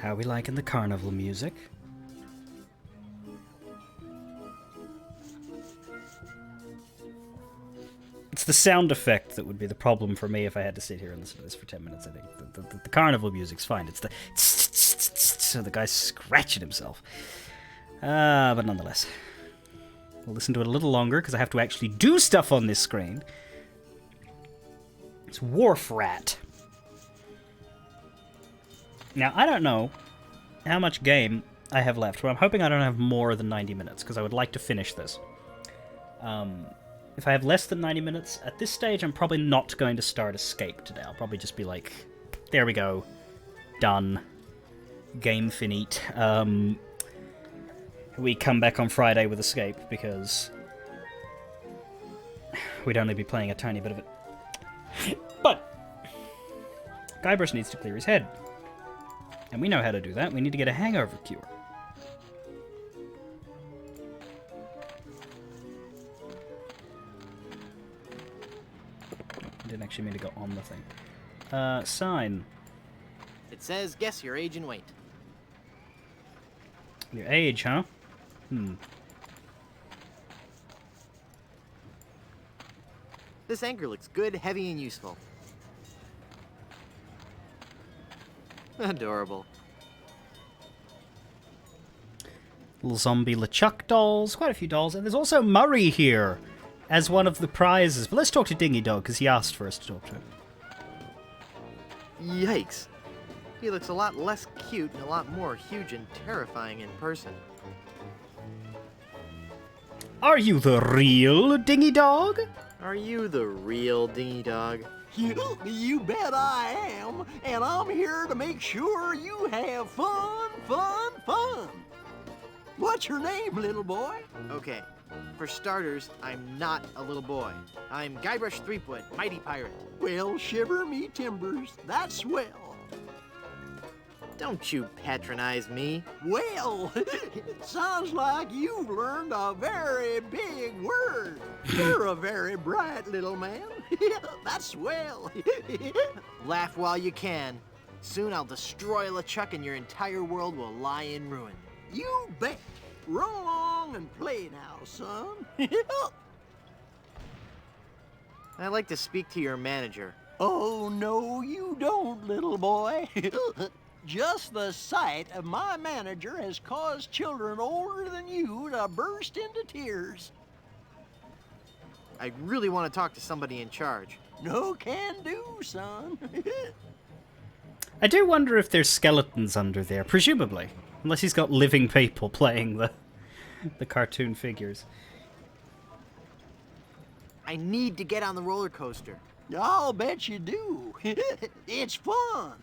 How are we liking the carnival music? It's the sound effect that would be the problem for me if I had to sit here and listen to this for 10 minutes, I think. The carnival music's fine. It's the... So the guy's scratching himself. But nonetheless. We'll listen to it a little longer, because I have to actually do stuff on this screen. It's Wharf Rat. Now, I don't know how much game I have left, but I'm hoping I don't have more than 90 minutes, because I would like to finish this. If I have less than 90 minutes, at this stage I'm probably not going to start Escape today. I'll probably just be like, there we go, done, game finite. We come back on Friday with Escape, because we'd only be playing a tiny bit of it. But Guybrush needs to clear his head. And we know how to do that. We need to get a hangover cure. I didn't actually mean to go on the thing. Sign. It says, guess your age and weight. Your age, huh? This anchor looks good, heavy, and useful. Adorable. Little zombie LeChuck dolls, quite a few dolls, and there's also Murray here as one of the prizes. But let's talk to Dingy Dog, because he asked for us to talk to him. Yikes. He looks a lot less cute and a lot more huge and terrifying in person. Are you the real Dingy Dog? Are you the real Dingy Dog? You bet I am, and I'm here to make sure you have fun, fun, fun. What's your name, little boy? Okay, for starters, I'm not a little boy. I'm Guybrush Threepwood, mighty pirate. Well, shiver me timbers, that's swell. Don't you patronize me. Well, sounds like you've learned a very big word. You're a very bright little man. That's swell. Laugh while you can. Soon I'll destroy LeChuck and your entire world will lie in ruin. You bet. Run along and play now, son. I'd like to speak to your manager. Oh, no, you don't, little boy. Just the sight of my manager has caused children older than you to burst into tears. I really want to talk to somebody in charge. No can do, son. I do wonder if there's skeletons under there, presumably. Unless he's got living people playing the cartoon figures. I need to get on the roller coaster. I'll bet you do. It's fun.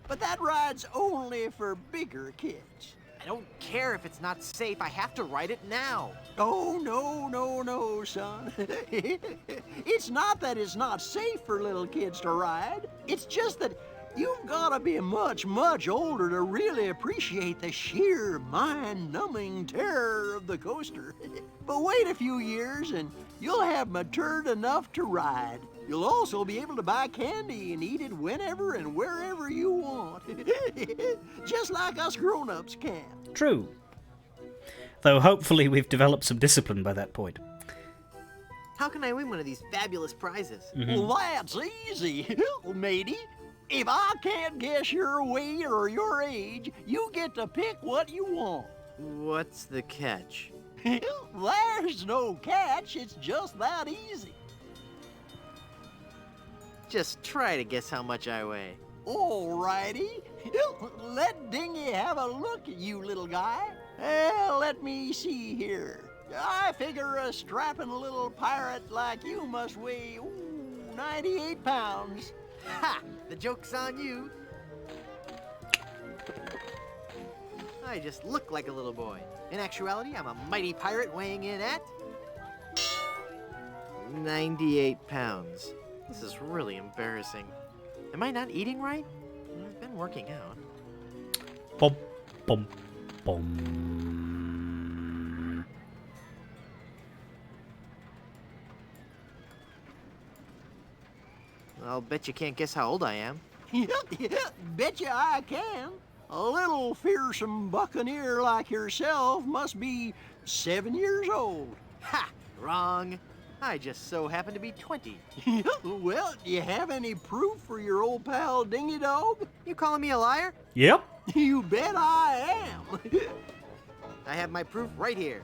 But that ride's only for bigger kids. I don't care if it's not safe. I have to ride it now. Oh, no, son. It's not that it's not safe for little kids to ride. It's just that you've got to be much, much older to really appreciate the sheer mind-numbing terror of the coaster. But wait a few years and you'll have matured enough to ride. You'll also be able to buy candy and eat it whenever and wherever you want. Just like us grown-ups can. True. Though hopefully we've developed some discipline by that point. How can I win one of these fabulous prizes? Well, that's easy, matey. If I can't guess your weight or your age, you get to pick what you want. What's the catch? There's no catch. It's just that easy. Just try to guess how much I weigh. All righty. Let Dingy have a look at you, little guy. Let me see here. I figure a strapping little pirate like you must weigh 98 pounds. Ha! The joke's on you. I just look like a little boy. In actuality, I'm a mighty pirate weighing in at 98 pounds. This is really embarrassing. Am I not eating right? I've been working out. Bum, bum, bum. I'll bet you can't guess how old I am. Bet you I can. A little fearsome buccaneer like yourself must be 7 years old. Ha! Wrong. I just so happen to be 20. Well, do you have any proof for your old pal Dingy Dog? You calling me a liar? Yep. You bet I am. I have my proof right here.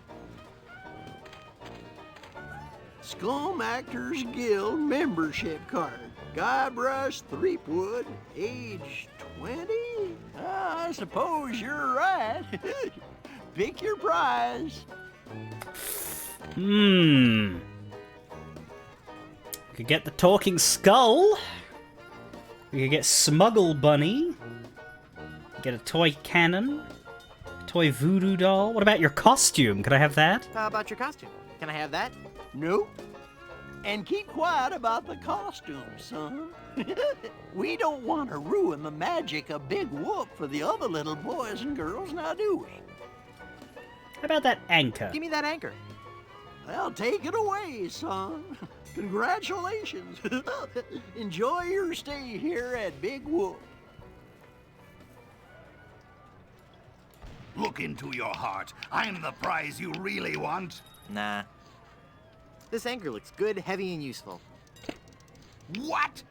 Scum Actors Guild membership card. Guybrush Threepwood, age 20? I suppose you're right. Pick your prize. We could get the talking skull. We could get Smuggle Bunny. Get a toy cannon. A toy voodoo doll. What about your costume? Could I have that? How about your costume? Can I have that? Nope. And keep quiet about the costume, son. We don't want to ruin the magic of Big Whoop for the other little boys and girls, now do we? How about that anchor? Give me that anchor. Well, take it away, son. Congratulations. Enjoy your stay here at Big Whoop. Look into your heart. I'm the prize you really want. Nah. This anchor looks good, heavy, and useful. What?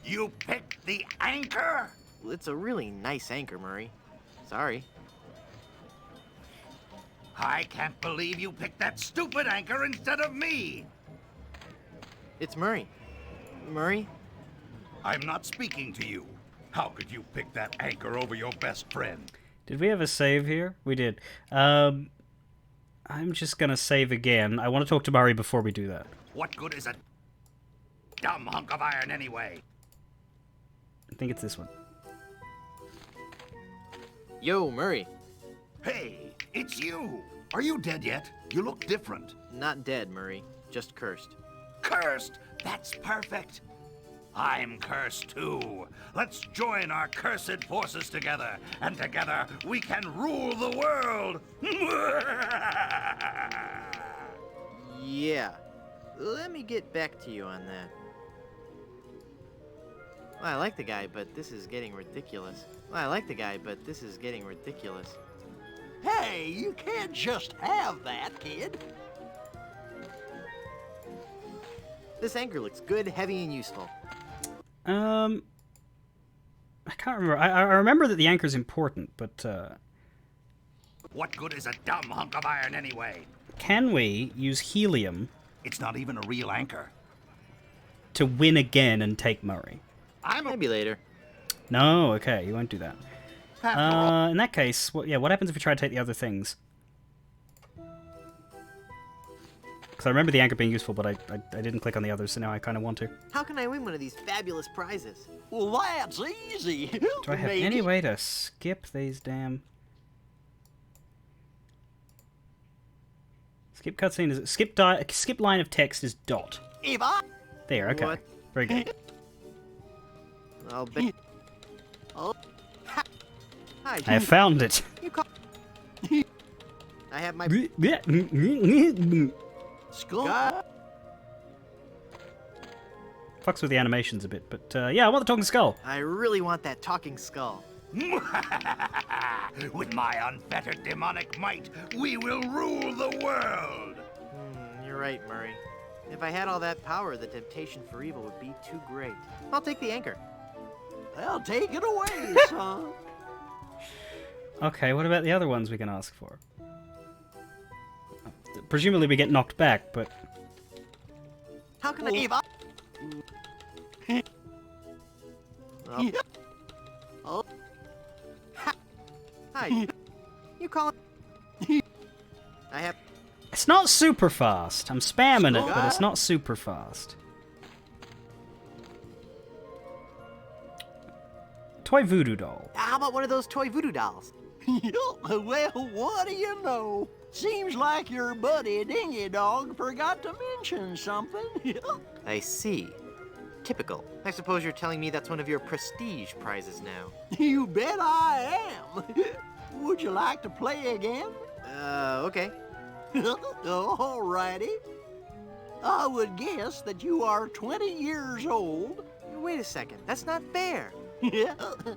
You picked the anchor? Well, it's a really nice anchor, Murray. Sorry. I can't believe you picked that stupid anchor instead of me. It's Murray. Murray? I'm not speaking to you. How could you pick that anchor over your best friend? Did we have a save here? We did. I'm just gonna save again. I want to talk to Murray before we do that. What good is a dumb hunk of iron anyway? I think it's this one. Yo, Murray. Hey, it's you. Are you dead yet? You look different. Not dead, Murray. Just cursed. Cursed? That's perfect. I'm cursed too. Let's join our cursed forces together, and together we can rule the world. Yeah. Let me get back to you on that. Well, I like the guy, but this is getting ridiculous. Hey, you can't just have that, kid. This anchor looks good, heavy, and useful. I can't remember. I remember that the anchor's important, but What good is a dumb hunk of iron anyway? Can we use helium? It's not even a real anchor. To win again and take Murray? Maybe later. No, okay, you won't do that. In that case, what happens if we try to take the other things? Because I remember the anchor being useful, but I didn't click on the others, so now I kind of want to. How can I win one of these fabulous prizes? Well, that's easy. Do I have any way to skip these damn... Skip cutscene is... Skip line of text is dot. If I... There, okay. What? Very good. I'll bet... Oh. Hi. I have found it. You call... I have my... Skull. Fucks with the animations a bit, but yeah, I want the talking skull. I really want that talking skull. With my unfettered demonic might, we will rule the world. You're right, Murray. If I had all that power, the temptation for evil would be too great. I'll take the anchor. Well, take it away, son. Okay, what about the other ones we can ask for? Presumably we get knocked back, but... How can I... Oh. Hi. You call it... I have... It's not super fast. I'm spamming it, but it's not super fast. Toy voodoo doll. How about one of those toy voodoo dolls? Well, what do you know? Seems like your buddy Dingy Dog forgot to mention something. I see. Typical. I suppose you're telling me that's one of your prestige prizes now. You bet I am. Would you like to play again? Okay. Alrighty. I would guess that you are 20 years old. Wait a second. That's not fair. Yeah,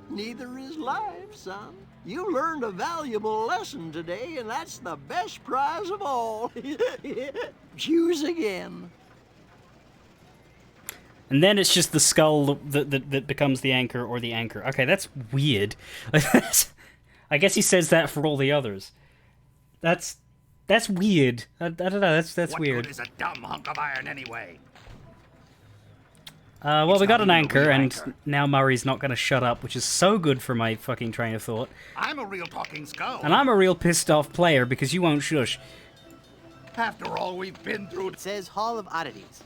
neither is life, son. You learned a valuable lesson today, and that's the best prize of all. Choose again. And then it's just the skull that becomes the anchor or the anchor. Okay, that's weird. I guess he says that for all the others. That's weird. I don't know. That's what weird. What good is a dumb hunk of iron anyway? Well, It's we got not an even a anchor, real and anchor. now Murray's not going to shut up, which is so good for my fucking train of thought. I'm a real talking skull. And I'm a real pissed off player because you won't shush. After all we've been through. It says Hall of Oddities.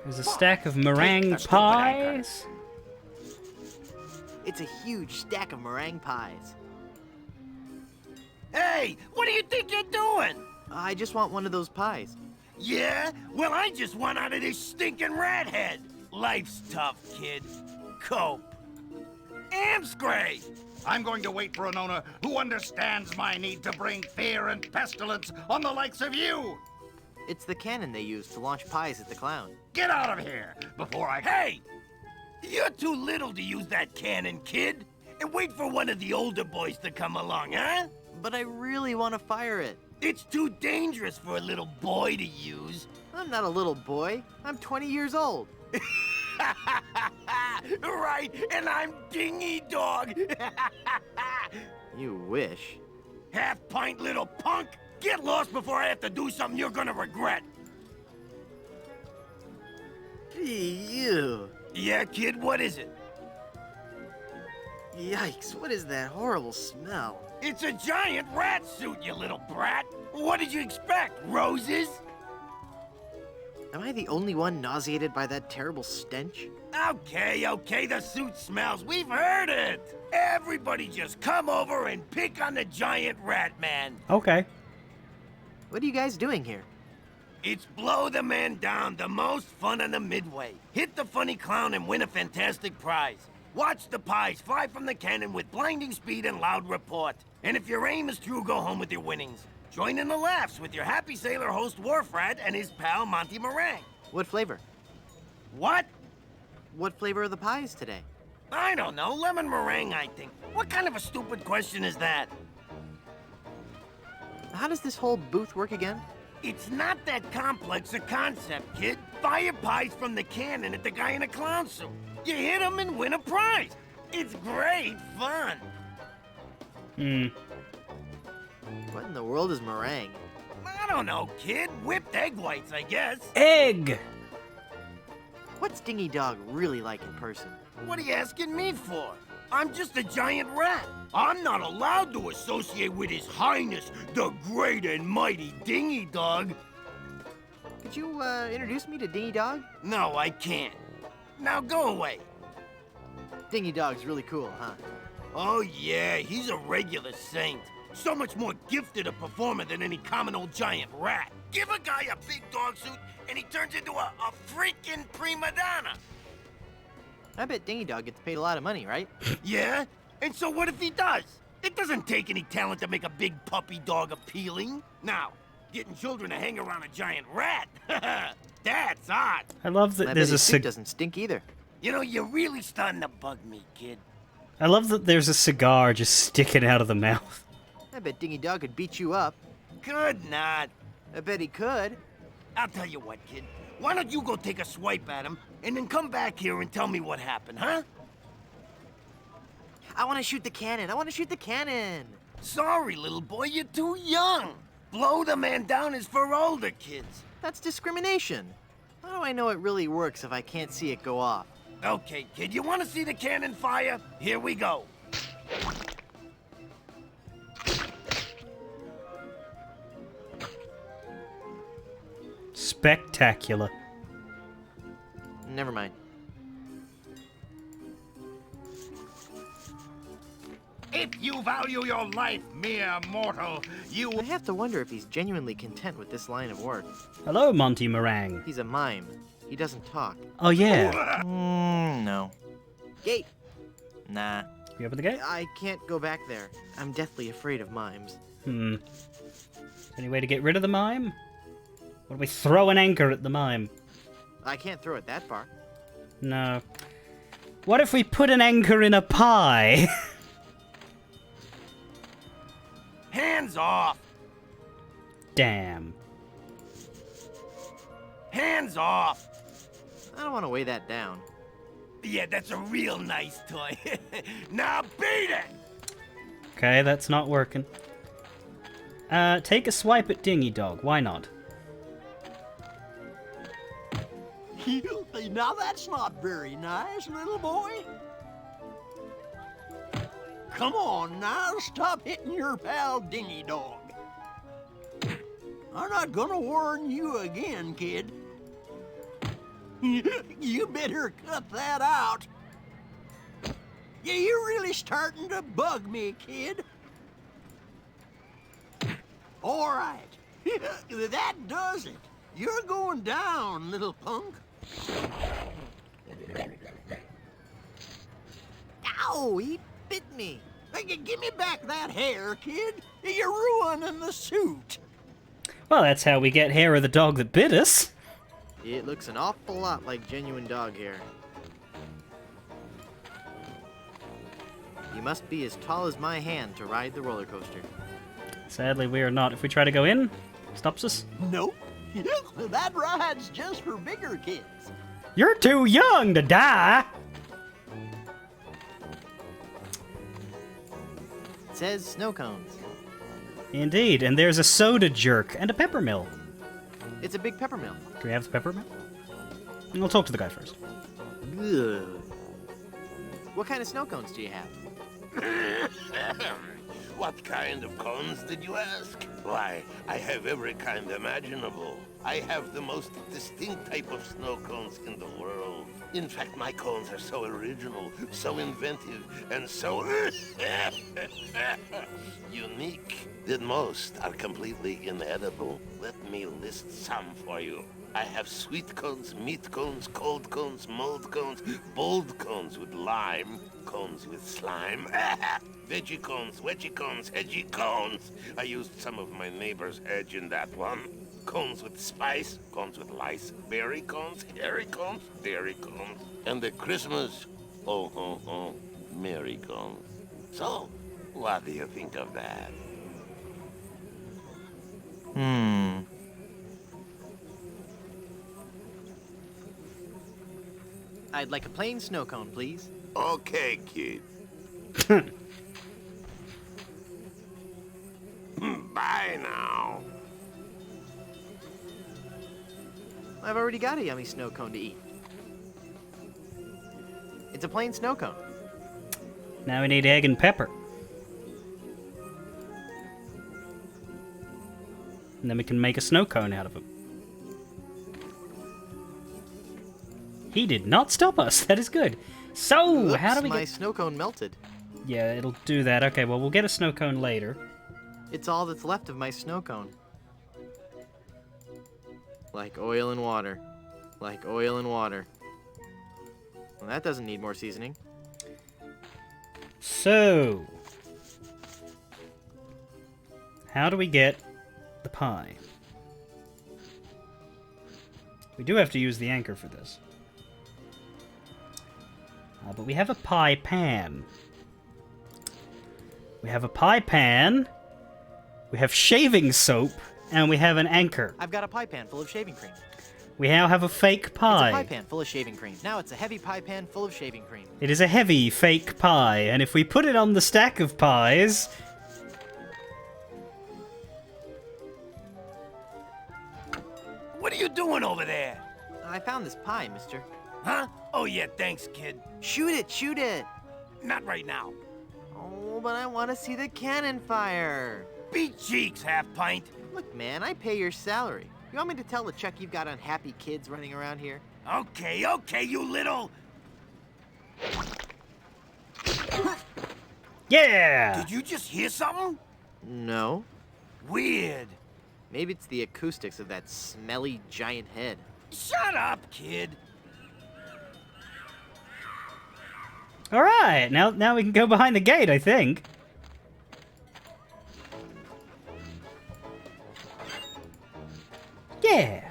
There's a stack of meringue the stupid anchor. pies. It's a huge stack of meringue pies. Hey, what do you think you're doing? I just want one of those pies. Yeah? Well, I just want out of this stinking rat head. Life's tough, kid. Cope. Amscray! I'm going to wait for an owner who understands my need to bring fear and pestilence on the likes of you. It's the cannon they use to launch pies at the clown. Get out of here before I... Hey! You're too little to use that cannon, kid. And wait for one of the older boys to come along, huh? But I really want to fire it. It's too dangerous for a little boy to use. I'm not a little boy. I'm 20 years old. Right, and I'm Dingy Dog. You wish. Half-pint little punk. Get lost before I have to do something you're gonna regret. Ew. Yeah, kid, what is it? Yikes, what is that horrible smell? It's a giant rat suit, you little brat. What did you expect, roses? Am I the only one nauseated by that terrible stench? Okay, the suit smells. We've heard it. Everybody just come over and pick on the giant rat man. Okay. What are you guys doing here? It's Blow the Man Down, the most fun on the Midway. Hit the funny clown and win a fantastic prize. Watch the pies fly from the cannon with blinding speed and loud report. And if your aim is true, go home with your winnings. Join in the laughs with your happy sailor host Wharfrat and his pal Monty Meringue. What flavor? What? What flavor are the pies today? I don't know, lemon meringue, I think. What kind of a stupid question is that? How does this whole booth work again? It's not that complex a concept, kid. Fire pies from the cannon at the guy in a clown suit. You hit him and win a prize. It's great fun. What in the world is meringue? I don't know, kid. Whipped egg whites, I guess. Egg! What's Dingy Dog really like in person? What are you asking me for? I'm just a giant rat. I'm not allowed to associate with His Highness, the great and mighty Dingy Dog. Could you, introduce me to Dingy Dog? No, I can't. Now go away. Dingy Dog's really cool, huh? Oh, yeah, he's a regular saint. So much more gifted a performer than any common old giant rat. Give a guy a big dog suit, and he turns into a freaking prima donna. I bet Dingy Dog gets paid a lot of money, right? Yeah? And so what if he does? It doesn't take any talent to make a big puppy dog appealing. Now, getting children to hang around a giant rat, that's odd. I love that there's a suit doesn't stink either. You know, you're really starting to bug me, kid. I love that there's a cigar just sticking out of the mouth. I bet Dingy Dog could beat you up. Could not. I bet he could. I'll tell you what, kid. Why don't you go take a swipe at him, and then come back here and tell me what happened, huh? I want to shoot the cannon. I want to shoot the cannon. Sorry, little boy, you're too young. Blow the Man Down is for older kids. That's discrimination. How do I know it really works if I can't see it go off? Okay, kid, you want to see the cannon fire? Here we go. Spectacular. Never mind. If you value your life, mere mortal, you... I have to wonder if he's genuinely content with this line of work. Hello, Monty Meringue. He's a mime. He doesn't talk. Oh, yeah. No. Gate. Nah. You open the gate? I can't go back there. I'm deathly afraid of mimes. Any way to get rid of the mime? What do we throw an anchor at the mime? I can't throw it that far. No. What if we put an anchor in a pie? Hands off! Damn. Hands off! I don't want to weigh that down. Yeah, that's a real nice toy. Now beat it! Okay, that's not working. Take a swipe at Dingy Dog. Why not? Now that's not very nice, little boy. Come on now, stop hitting your pal Dingy Dog. I'm not gonna warn you again, kid. You better cut that out. Yeah, you're really starting to bug me, kid. All right, that does it. You're going down, little punk. Ow, he bit me. Hey, give me back that hair, kid. You're ruining the suit. Well, that's how we get hair of the dog that bit us. It looks an awful lot like genuine dog hair. You must be as tall as my hand to ride the roller coaster. Sadly, we are not. If we try to go in, stops us. Nope. That ride's just for bigger kids. You're too young to die. It says snow cones. Indeed, and there's a soda jerk and a peppermill. It's a big peppermill. Do we have the peppermill? We'll talk to the guy first. Ugh. What kind of snow cones do you have? What kind of cones did you ask? Why, I have every kind imaginable. I have the most distinct type of snow cones in the world. In fact, my cones are so original, so inventive, and so unique that most are completely inedible. Let me list some for you. I have sweet cones, meat cones, cold cones, mold cones, bold cones with lime, cones with slime, veggie cones, wedgie cones, edgy cones. I used some of my neighbor's edge in that one. Cones with spice, cones with lice, berry cones, hairy cones, dairy cones, and the Christmas, merry cones. So, what do you think of that? I'd like a plain snow cone, please. Okay, kid. Bye now. I've already got a yummy snow cone to eat. It's a plain snow cone. Now we need egg and pepper. And then we can make a snow cone out of them. He did not stop us. That is good. So, Oops, how do we my get... snow cone melted. Yeah, it'll do that. Okay, well, we'll get a snow cone later. It's all that's left of my snow cone. Like oil and water. Like oil and water. Well, that doesn't need more seasoning. So, how do we get the pie? We do have to use the anchor for this. But we have a pie pan. We have a pie pan. We have shaving soap. And we have an anchor. I've got a pie pan full of shaving cream. We now have a fake pie. It's a pie pan full of shaving cream. Now it's a heavy pie pan full of shaving cream. It is a heavy fake pie. And if we put it on the stack of pies... What are you doing over there? I found this pie, mister. Huh? Oh yeah, thanks, kid. Shoot it, shoot it! Not right now. Oh, but I want to see the cannon fire. Beat cheeks, half-pint. Look, man, I pay your salary. You want me to tell the Chuck you've got unhappy kids running around here? Okay, okay, you little... Yeah! Did you just hear something? No. Weird. Maybe it's the acoustics of that smelly giant head. Shut up, kid. All right, now we can go behind the gate, I think. Yeah.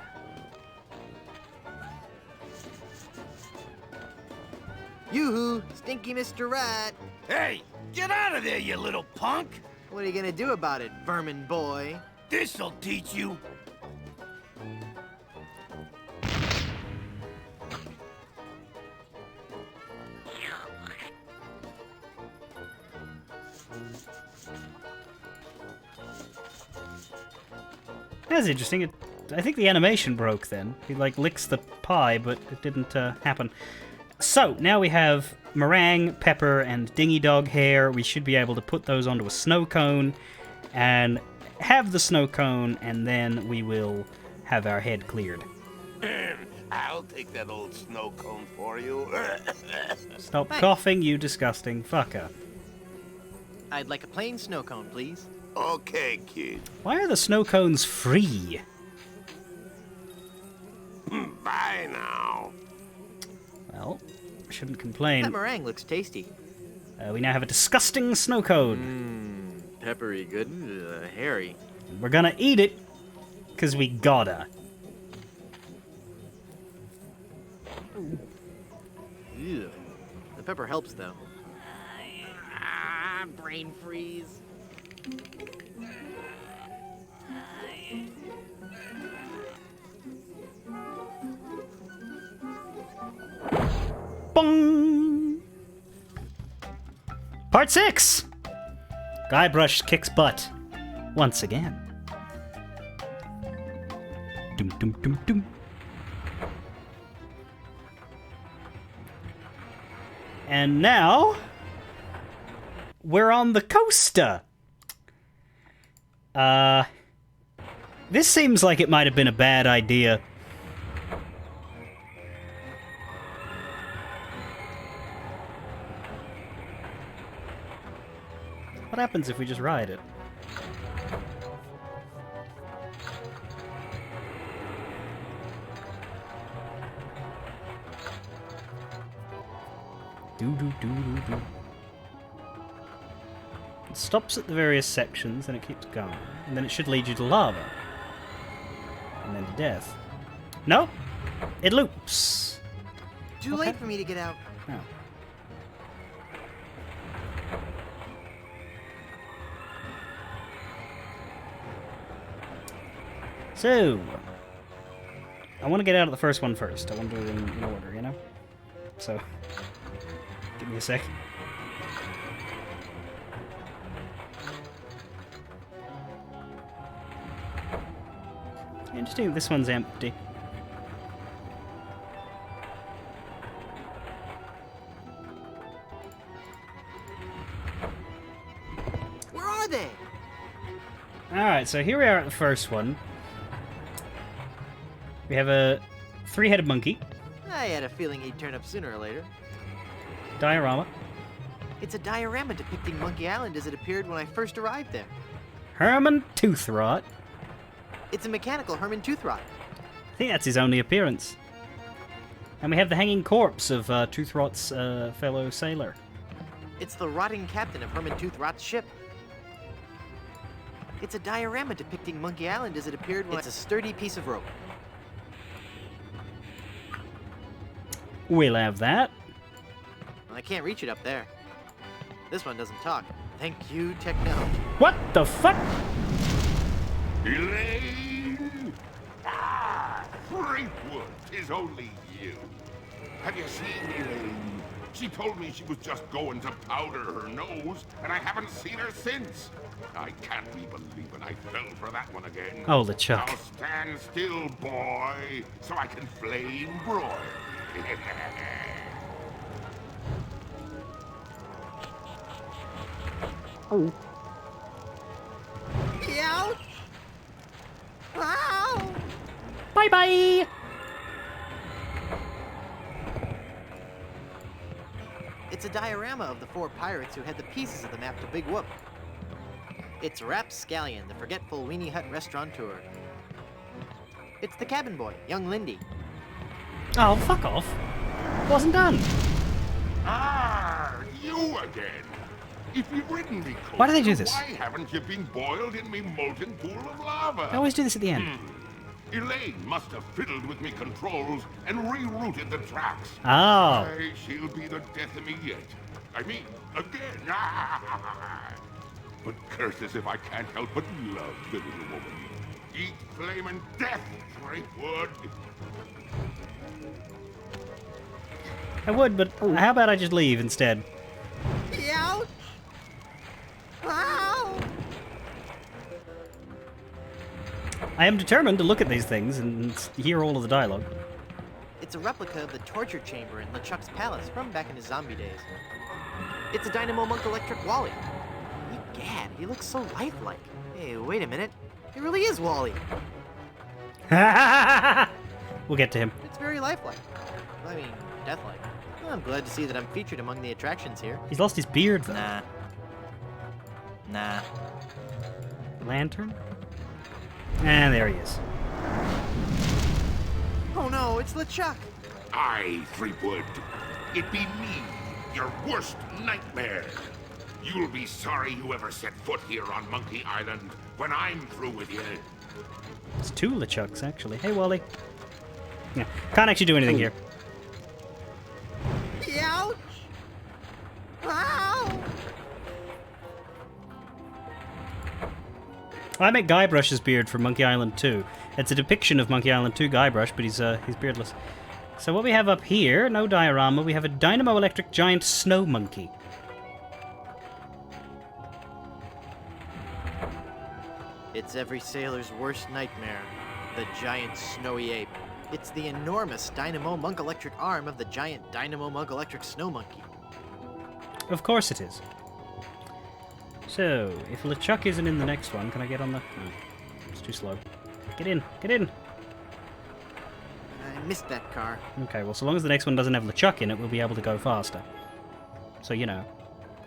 Yoo-hoo, stinky Mr. Rat. Hey, get out of there, you little punk. What are you gonna do about it, vermin boy? This'll teach you. That's interesting. I think the animation broke then. He like licks the pie, but it didn't happen. So now we have meringue, pepper, and dingy dog hair. We should be able to put those onto a snow cone and have the snow cone, and then we will have our head cleared. I'll take that old snow cone for you. Stop Thanks. coughing, you disgusting fucker. I'd like a plain snow cone, please. Okay, kid. Why are the snow cones free? Bye now. Well, I shouldn't complain. That meringue looks tasty. We now have a disgusting snow cone. Peppery, good, hairy. We're gonna eat it, because we gotta. Ew. The pepper helps, though. Brain freeze. Bong! Part 6! Guybrush kicks butt. Once again. Dum dum dum dum. And now we're on the coaster. This seems like it might have been a bad idea. What happens if we just ride it? Do. It stops at the various sections and it keeps going. And then it should lead you to lava. And then to death. No! It loops! Too late for me to get out. Oh. So, I want to get out of the first one first. I want to do it in order, you know? So, give me a sec. Interesting, this one's empty. Where are they? Alright, so here we are at the first one. We have a three-headed monkey. I had a feeling he'd turn up sooner or later. Diorama. It's a diorama depicting Monkey Island as it appeared when I first arrived there. Herman Toothrot. It's a mechanical Herman Toothrot. I think that's his only appearance. And we have the hanging corpse of Toothrot's fellow sailor. It's the rotting captain of Herman Toothrot's ship. It's a diorama depicting Monkey Island as it appeared when it's a sturdy piece of rope. We'll have that. Well, I can't reach it up there. This one doesn't talk. Thank you, technology. What the fuck? Elaine! Ah, Frankwood, 'tis only you. Have you seen Elaine? She told me she was just going to powder her nose, and I haven't seen her since. I can't be believing I fell for that one again. Oh, LeChuck. Now stand still, boy, so I can flame broil. Oh. Ouch! Ow! Bye-bye! It's a diorama of the four pirates who had the pieces of the map to Big Whoop. It's Rapscallion, the forgetful Weenie Hut restaurateur. It's the cabin boy, young Lindy. Oh, fuck off. Wasn't done. Ah, you again. If you've ridden me, Why do they do this? Why haven't you been boiled in me molten pool of lava? They always do this at the end. Elaine must have fiddled with me controls and rerouted the tracks. Oh. Aye, she'll be the death of me yet. I mean, again. But curses if I can't help but love the little woman. Eat flamin' death, Threepwood! I would, but how about I just leave instead? Ouch! Ow! I am determined to look at these things and hear all of the dialogue. It's a replica of the torture chamber in LeChuck's palace from back in his zombie days. It's a Dynamo Monk Electric Wally. Egad, he looks so lifelike. Hey, wait a minute. It really is Wally. We'll get to him. It's very lifelike. I mean, deathlike. Well, I'm glad to see that I'm featured among the attractions here. He's lost his beard, though. Nah. Lantern? And there he is. Oh no, it's LeChuck. Aye, Threepwood. It be me, your worst nightmare. You'll be sorry you ever set foot here on Monkey Island when I'm through with you. It's two LeChucks, actually. Hey, Wally. Yeah, can't actually do anything here. Ouch! Ow! I make Guybrush's beard for Monkey Island 2. It's a depiction of Monkey Island 2 Guybrush, but he's beardless. So what we have up here, no diorama, we have a Dynamo Electric Giant Snow Monkey. It's every sailor's worst nightmare, the giant snowy ape. It's the enormous Dynamo Monk Electric arm of the giant Dynamo Monk Electric Snow Monkey. Of course it is. So, if LeChuck isn't in the next one, can I get on the... No, it's too slow. Get in, get in! I missed that car. Okay, well, so long as the next one doesn't have LeChuck in it, we'll be able to go faster. So, you know,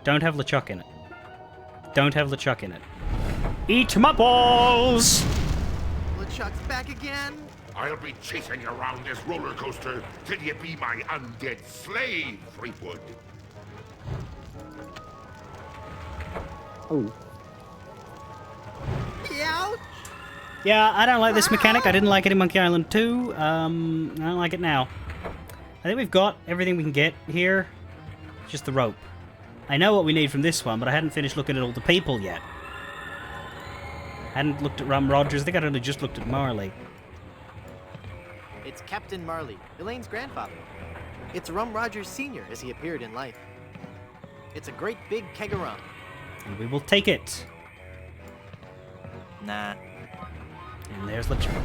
don't have LeChuck in it. Don't have LeChuck in it. Eat my balls! LeChuck's back again? I'll be chasing you around this roller coaster till you be my undead slave, Threepwood. Oh. Ouch! Yeah, I don't like this mechanic. I didn't like it in Monkey Island 2. I don't like it now. I think we've got everything we can get here. Just the rope. I know what we need from this one, but I hadn't finished looking at all the people yet. I hadn't looked at Rum Rogers. I think I'd only just looked at Marley. It's Captain Marley, Elaine's grandfather. It's Rum Rogers Sr. as he appeared in life. It's a great big keg of rum. And we will take it. Nah. And there's LeChuck.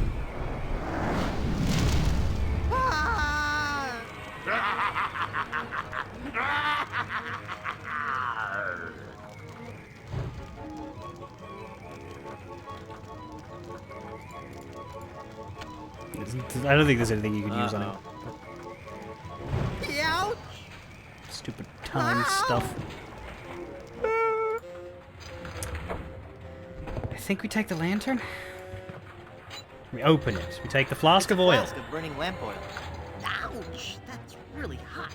I don't think there's anything you can use on it. Ouch! Stupid time stuff. I think we take the lantern. We open it. We take the flask of oil. Flask of burning lamp oil. Ouch! That's really hot.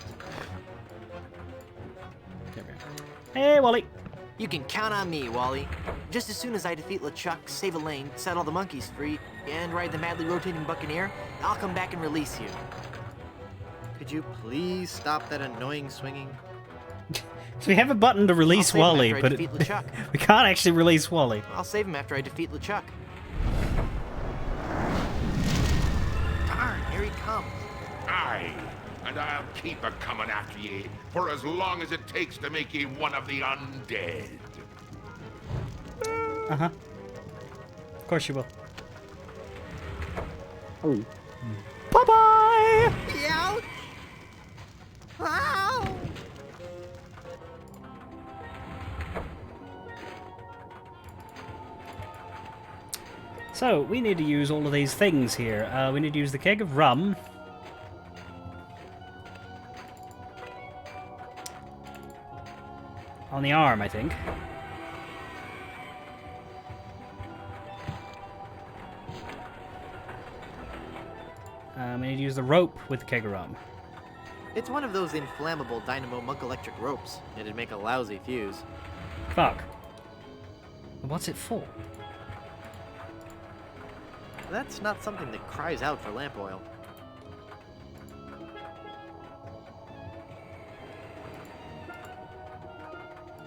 There we go. Hey, Wally. You can count on me, Wally. Just as soon as I defeat LeChuck, save Elaine, set all the monkeys free, and ride the madly rotating Buccaneer, I'll come back and release you. Could you please stop that annoying swinging? So we have a button to release Wally, but we can't actually release Wally. I'll save him after I defeat LeChuck. Darn, here he comes. Aye, and I'll keep a coming after ye for as long as it takes to make ye one of the undead. Uh-huh. Of course you will. Oh. Bye-bye! Ouch! Ow! So, we need to use all of these things here. We need to use the keg of rum. On the arm, I think. We need to use the rope with the keg of rum. It's one of those inflammable Dynamo Monk Electric ropes. It'd make a lousy fuse. Fuck. What's it for? That's not something that cries out for lamp oil.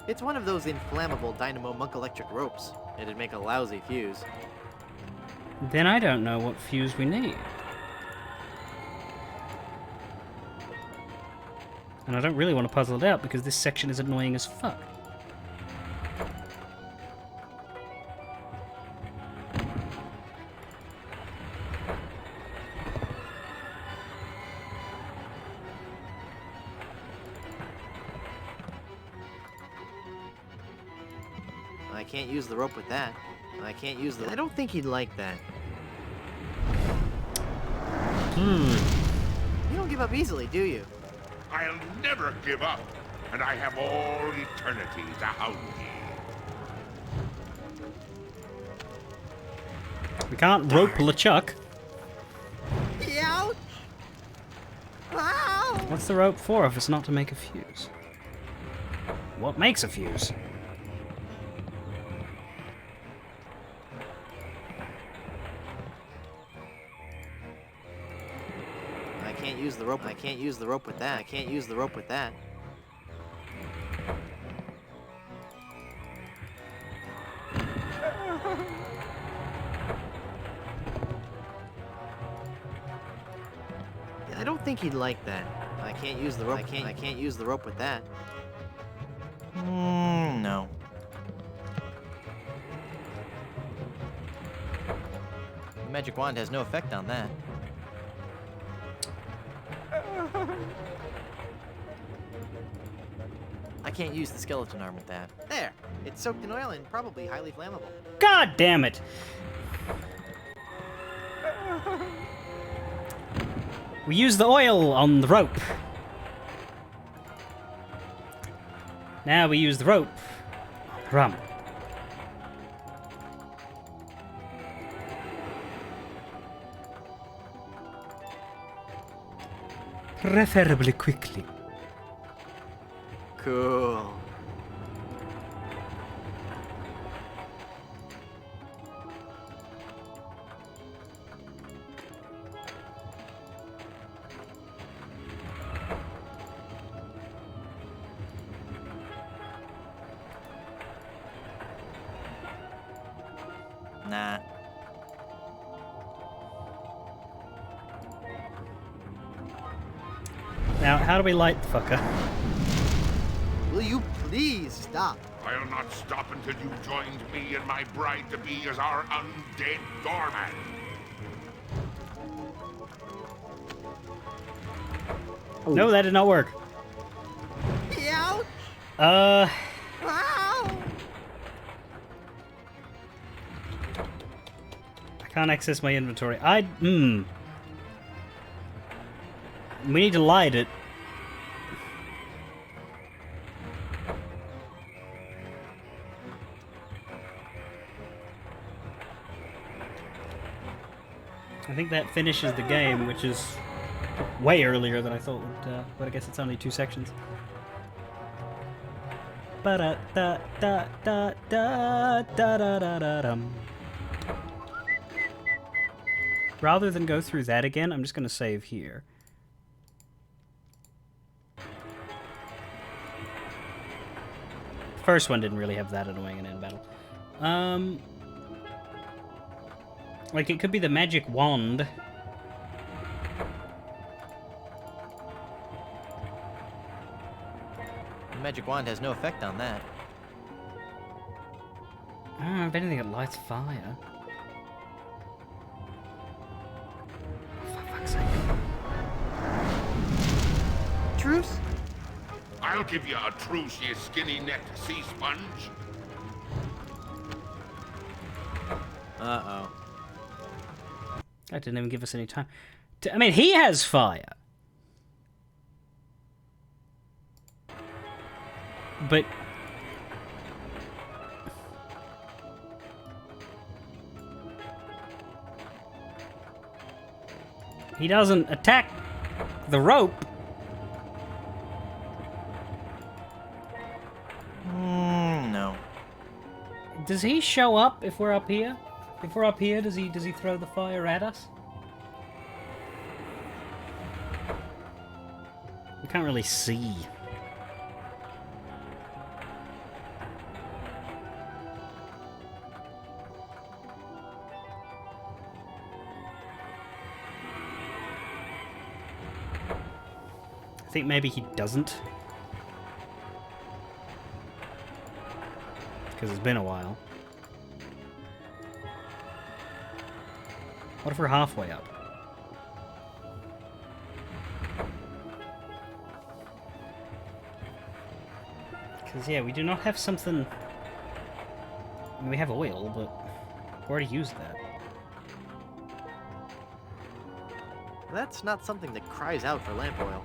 It's one of those inflammable dynamo monk electric ropes. It'd make a lousy fuse. Then I don't know what fuse we need. And I don't really want to puzzle it out because this section is annoying as fuck. I can't use the rope with that. I can't use the... I don't think he'd like that. You don't give up easily, do you? I'll never give up, and I have all eternity to hound ye. We can't rope LeChuck. Ouch! Ow! What's the rope for if it's not to make a fuse? What makes a fuse? I can't use the rope. I can't use the rope with that. I can't use the rope with that. I don't think he'd like that. I can't use the rope. I can't use the rope with that. No. The magic wand has no effect on that. I can't use the skeleton arm with that. There! It's soaked in oil and probably highly flammable. God damn it! We use the oil on the rope. Now we use the rope on the rum. Preferably quickly. Cool. Nah. Now, how do we light the fucker? Will you please stop? I'll not stop until you've joined me and my bride-to-be as our undead doorman. No, that did not work. Ouch! Ow! I can't access my inventory. We need to light it. I think that finishes the game, which is way earlier than I thought would, but I guess it's only 2 sections. Ba-da-da-da-da-da-da-da-da-dum. Rather than go through that again, I'm just going to save here. First one didn't really have that annoying an end battle. Like, it could be the magic wand. The magic wand has no effect on that. If anything, it lights fire. For fuck's sake. Truce? I'll give you a truce, you skinny-necked sea sponge. Uh-oh. That didn't even give us any time. I mean, he has fire. But... he doesn't attack the rope. No. Does he show up if we're up here? If we're up here, does he throw the fire at us? We can't really see. I think maybe he doesn't. Because it's been a while. What if we're halfway up? Because, yeah, we do not have something... I mean, we have oil, but we already used that. That's not something that cries out for lamp oil.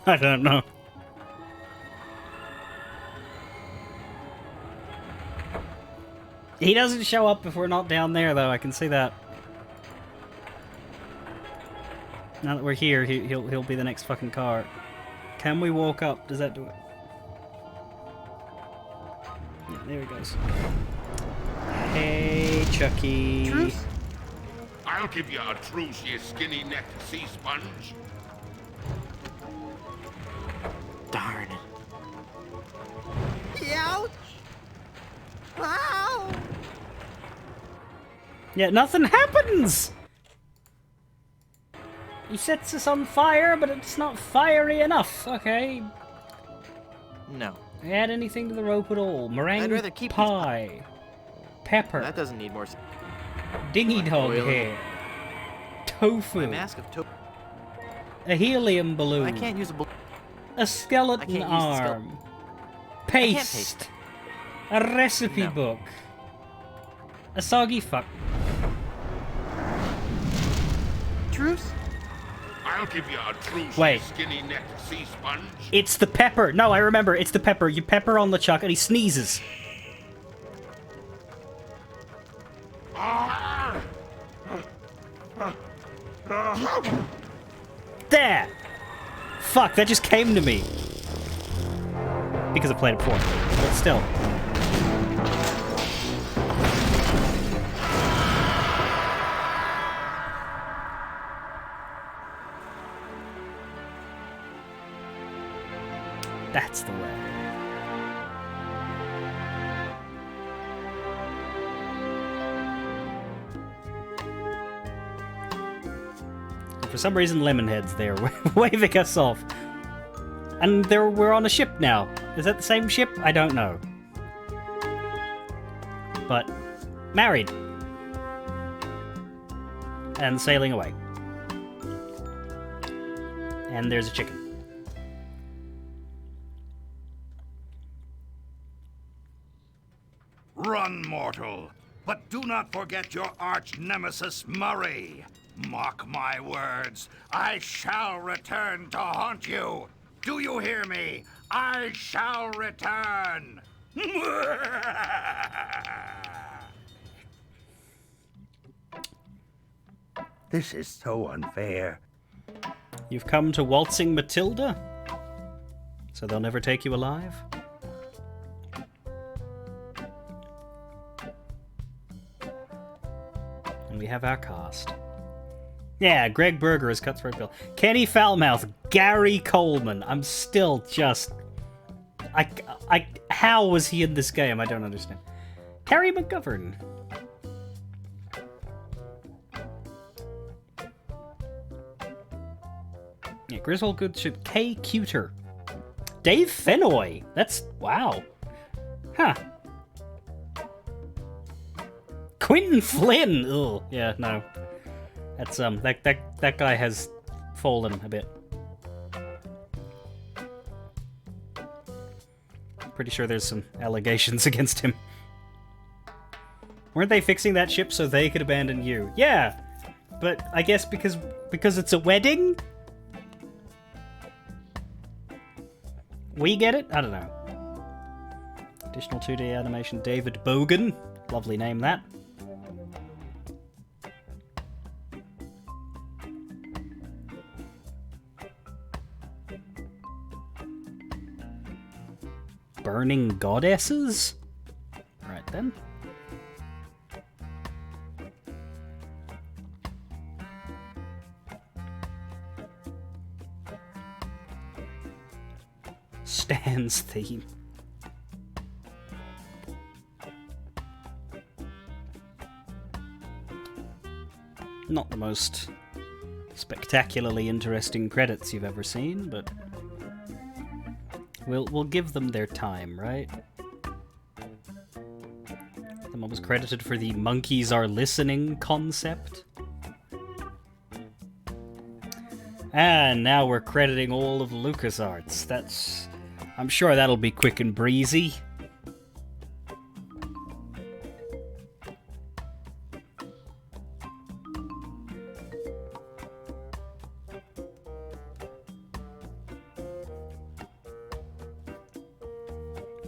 I don't know. He doesn't show up if we're not down there, though. I can see that. Now that we're here, he'll be the next fucking car. Can we walk up? Does that do it? Yeah, there he goes. Hey, Chucky. Truce? I'll give you a truce, you skinny-necked sea sponge. Darn. Ouch! Ow! Yeah, nothing happens! He sets us on fire, but it's not fiery enough. Okay. No. Add anything to the rope at all. Meringue I'd rather keep pie. Pepper. That doesn't need more. Dingy Like dog oil. hair. Tofu. My mask of tofu. A helium balloon. I can't use a balloon. A skeleton I can't use the arm. I can't Paste. paste. A recipe No. book. A soggy fuck. Truce? I'll give you a truce, Wait. you skinny-necked sea sponge. It's the pepper. No, I remember. It's the pepper. You pepper on LeChuck and he sneezes. There! Fuck, that just came to me. Because I played it before. But still. That's the way. For some reason, Lemonhead's there, waving us off. And we're on a ship now. Is that the same ship? I don't know. But, married. And sailing away. And there's a chicken. Run, mortal, but do not forget your arch nemesis Murray. Mark my words, I shall return to haunt you. Do you hear me? I shall return. This is so unfair. You've come to waltzing Matilda? So they'll never take you alive? And we have our cast. Yeah, Greg Berger as Cutthroat Bill. Kenny Foulmouth, Gary Coleman. I'm still just... how was he in this game? I don't understand. Terry McGovern. Yeah, Griswold Goodship. Kay Cuter. Dave Fennoy. That's... wow. Huh. Quentin Flynn. Ugh. Yeah, no. That's that guy has fallen a bit. Pretty sure there's some allegations against him. Weren't they fixing that ship so they could abandon you? Yeah, but I guess because it's a wedding? We get it? I don't know. Additional 2D animation, David Bogan. Lovely name, that. Burning goddesses? Right then. Stan's theme. Not the most spectacularly interesting credits you've ever seen, but we'll give them their time, right? Someone was credited for the monkeys are listening concept. And now we're crediting all of LucasArts. I'm sure that'll be quick and breezy.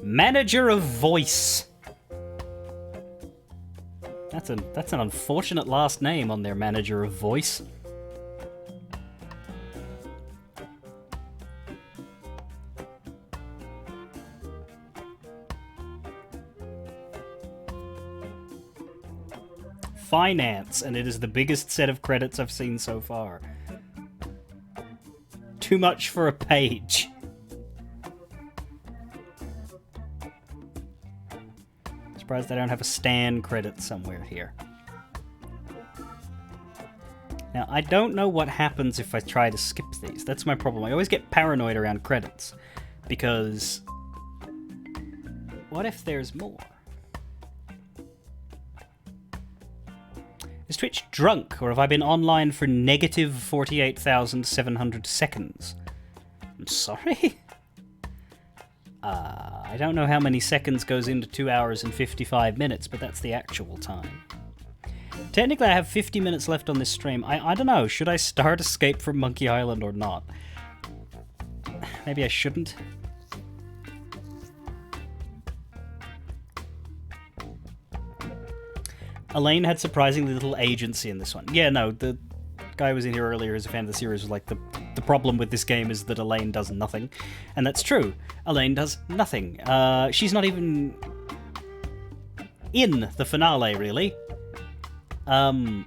Manager of Voice. That's an unfortunate last name on their Manager of Voice. Finance, and it is the biggest set of credits I've seen so far. Too much for a page. Surprised I don't have a Stan credit somewhere here. Now, I don't know what happens if I try to skip these. That's my problem. I always get paranoid around credits. Because... what if there's more? Is Twitch drunk, or have I been online for negative 48,700 seconds? I'm sorry? I don't know how many seconds goes into 2 hours and 55 minutes, but that's the actual time. Technically, I have 50 minutes left on this stream. I don't know, should I start Escape from Monkey Island or not? Maybe I shouldn't. Elaine had surprisingly little agency in this one. Yeah, no, the guy who was in here earlier as a fan of the series was like, the problem with this game is that Elaine does nothing. And that's true. Elaine does nothing. She's not even in the finale, really. Note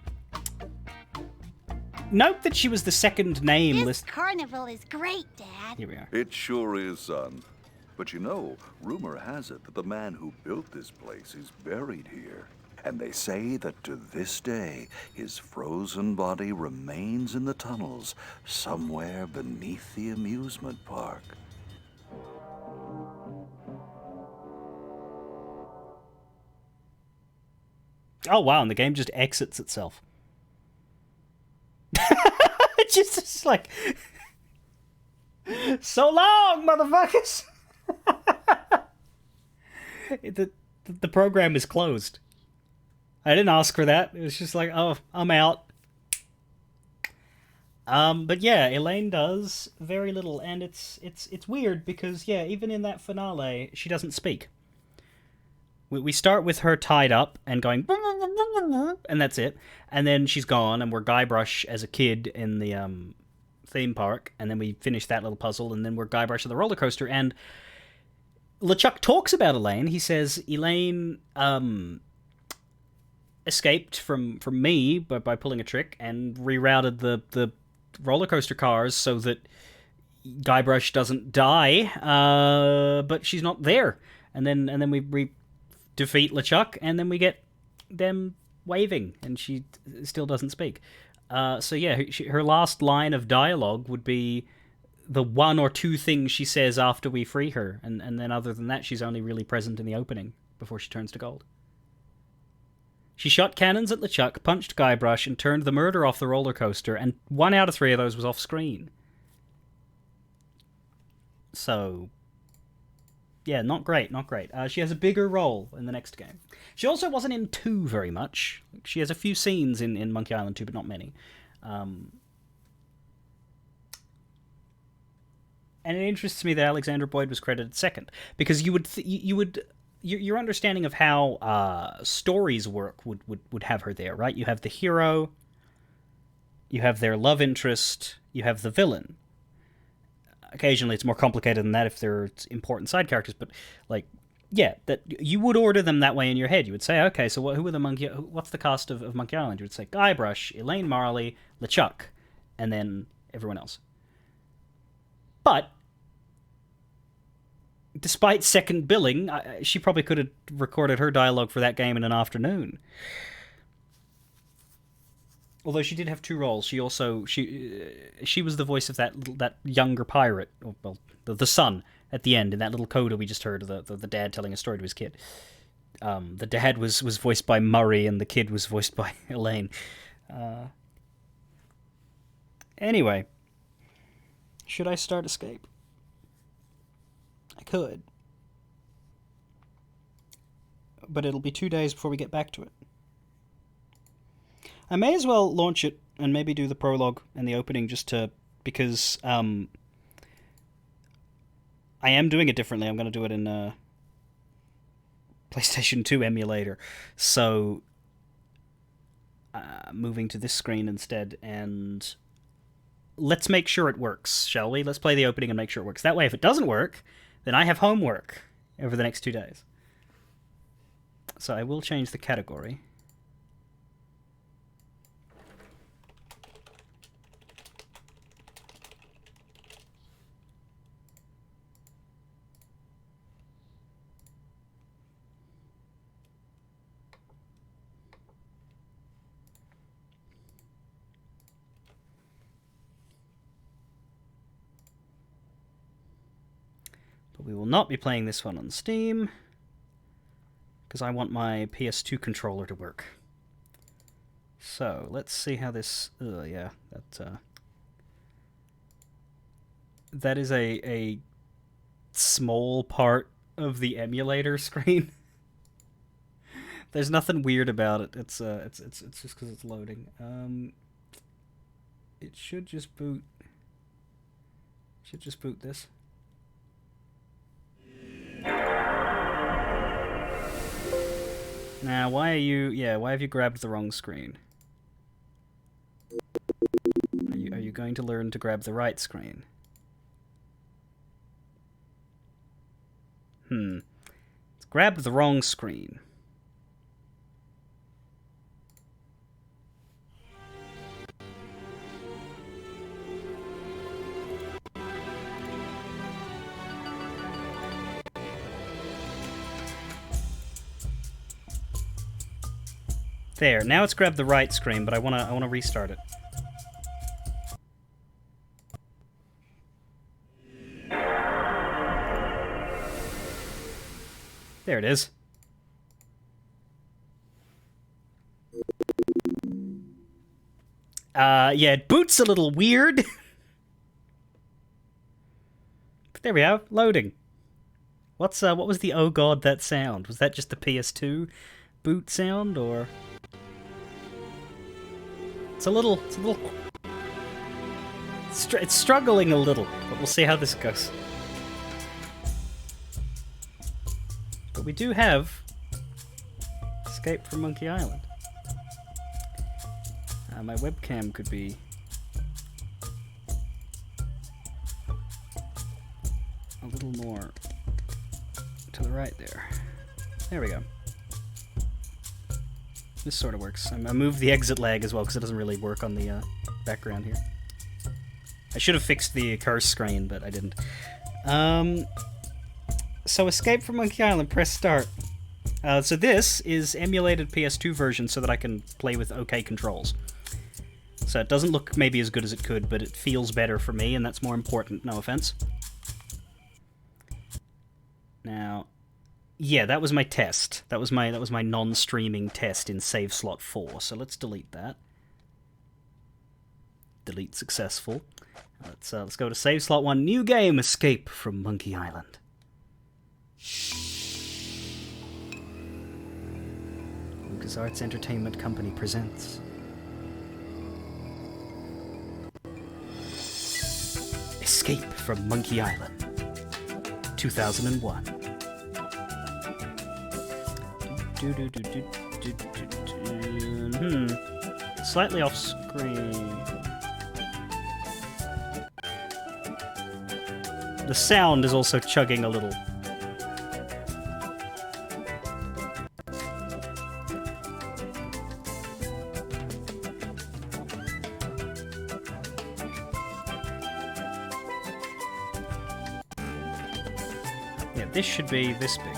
that she was the second name This carnival is great, Dad. Here we are. It sure is, son. But you know, rumor has it that the man who built this place is buried here. And they say that to this day, his frozen body remains in the tunnels somewhere beneath the amusement park. Oh wow, and the game just exits itself. It's just like... so long, motherfuckers! The program is closed. I didn't ask for that. It was just like, oh, I'm out. But yeah, Elaine does very little, and it's weird because, yeah, even in that finale, she doesn't speak. We start with her tied up and going, and that's it. And then she's gone, and we're Guybrush as a kid in the theme park, and then we finish that little puzzle, and then we're Guybrush at the roller coaster, and LeChuck talks about Elaine. He says, Elaine, escaped from me by pulling a trick and rerouted the roller coaster cars so that Guybrush doesn't die, but she's not there. And then we defeat LeChuck, and then we get them waving, and she still doesn't speak. So yeah, her last line of dialogue would be the one or two things she says after we free her, and then other than that, she's only really present in the opening before she turns to gold. She shot cannons at LeChuck, punched Guybrush, and turned the murder off the roller coaster, and 1 out of 3 of those was off screen. So, yeah, not great, not great. She has a bigger role in the next game. She also wasn't in 2 very much. She has a few scenes in Monkey Island 2, but not many. And it interests me that Alexandra Boyd was credited second, because your understanding of how stories work would have her there, right? You have the hero, you have their love interest, you have the villain. Occasionally it's more complicated than that if they're important side characters, but like, yeah, that you would order them that way in your head. You would say, okay, so who are the what's the cast of Monkey Island? You would say Guybrush, Elaine Marley, LeChuck, and then everyone else. But despite second billing, she probably could have recorded her dialogue for that game in an afternoon. Although she did have two roles. She also she was the voice of that younger pirate, or, well, the son at the end in that little coda we just heard of the dad telling a story to his kid. The dad was voiced by Murray, and the kid was voiced by Elaine. Anyway, should I start Escape? I could. But it'll be 2 days before we get back to it. I may as well launch it and maybe do the prologue and the opening because I am doing it differently. I'm going to do it in PlayStation 2 emulator. So, moving to this screen instead, and let's make sure it works, shall we? Let's play the opening and make sure it works. That way, if it doesn't work, then I have homework over the next 2 days. So I will change the category. But we will not be playing this one on Steam, because I want my PS2 controller to work. So, let's see how this... yeah, that is a small part of the emulator screen. There's nothing weird about it. It's just because it's loading. It should just boot... Should just boot this. Now, why have you grabbed the wrong screen? Are you going to learn to grab the right screen? It's grabbed the wrong screen. There, now it's grabbed the right screen, but I wanna restart it. There it is. Yeah, it boots a little weird. But there we are, loading. What was the oh god that sound? Was that just the PS2 boot sound, or? It's struggling a little, but we'll see how this goes. But we do have Escape from Monkey Island. My webcam could be a little more to the right there. There we go. This sort of works. I moved the exit lag as well because it doesn't really work on the background here. I should have fixed the curse screen, but I didn't. So Escape from Monkey Island, press start. So this is emulated PS2 version so that I can play with OK controls. So it doesn't look maybe as good as it could, but it feels better for me, and that's more important, no offense. Now, yeah, that was my test. That was my non-streaming test in save slot 4. So let's delete that. Delete successful. Let's go to save slot 1. New game, Escape from Monkey Island. LucasArts Entertainment Company presents Escape from Monkey Island, 2001. Slightly off screen. The sound is also chugging a little. Yeah, this should be this big.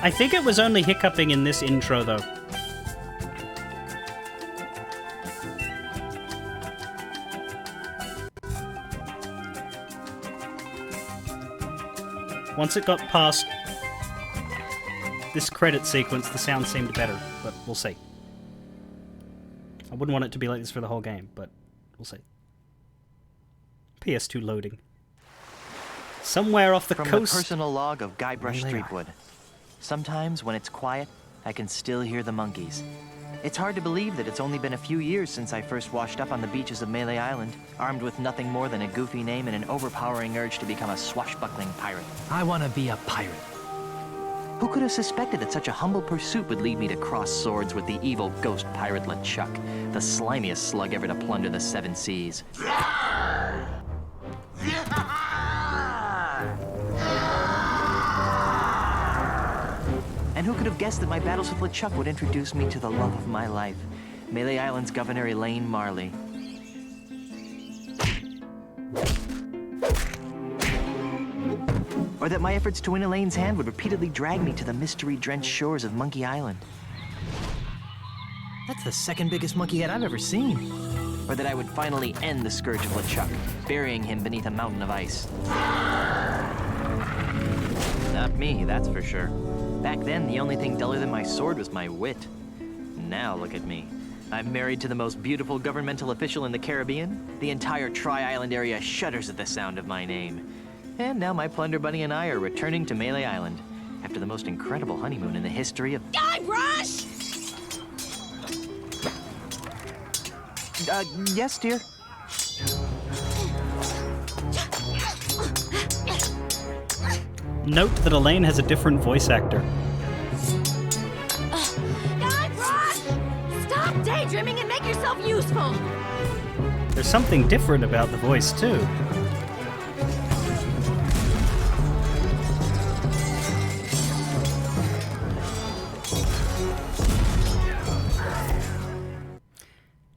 I think it was only hiccuping in this intro, though. Once it got past this credit sequence, the sound seemed better, but we'll see. I wouldn't want it to be like this for the whole game, but we'll see. PS2 loading. Somewhere off the coast. From the personal log of Guybrush Threepwood. Sometimes, when it's quiet, I can still hear the monkeys. It's hard to believe that it's only been a few years since I first washed up on the beaches of Melee Island, armed with nothing more than a goofy name and an overpowering urge to become a swashbuckling pirate. I want to be a pirate. Who could have suspected that such a humble pursuit would lead me to cross swords with the evil ghost pirate LeChuck, the slimiest slug ever to plunder the seven seas? And who could have guessed that my battles with LeChuck would introduce me to the love of my life, Melee Island's Governor Elaine Marley. Or that my efforts to win Elaine's hand would repeatedly drag me to the mystery-drenched shores of Monkey Island. That's the second biggest monkey head I've ever seen. Or that I would finally end the scourge of LeChuck, burying him beneath a mountain of ice. Not me, that's for sure. Back then, the only thing duller than my sword was my wit. Now look at me. I'm married to the most beautiful governmental official in the Caribbean. The entire Tri-Island area shudders at the sound of my name. And now my Plunder Bunny and I are returning to Melee Island after the most incredible honeymoon in the history of... Guybrush! Yes, dear? Note that Elaine has a different voice actor. Guybrush! Stop daydreaming and make yourself useful! There's something different about the voice, too.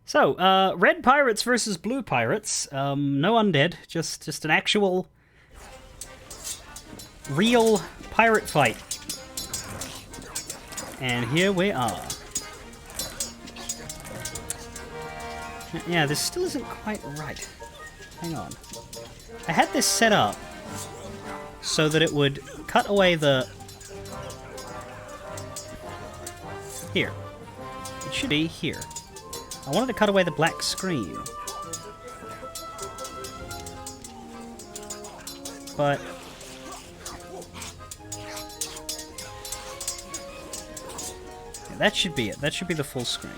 So, red pirates versus blue pirates. No undead, just an actual, real pirate fight. And here we are. Yeah, this still isn't quite right. Hang on. I had this set up so that it would cut away the... Here. It should be here. I wanted to cut away the black screen. But... yeah, that should be it. That should be the full screen.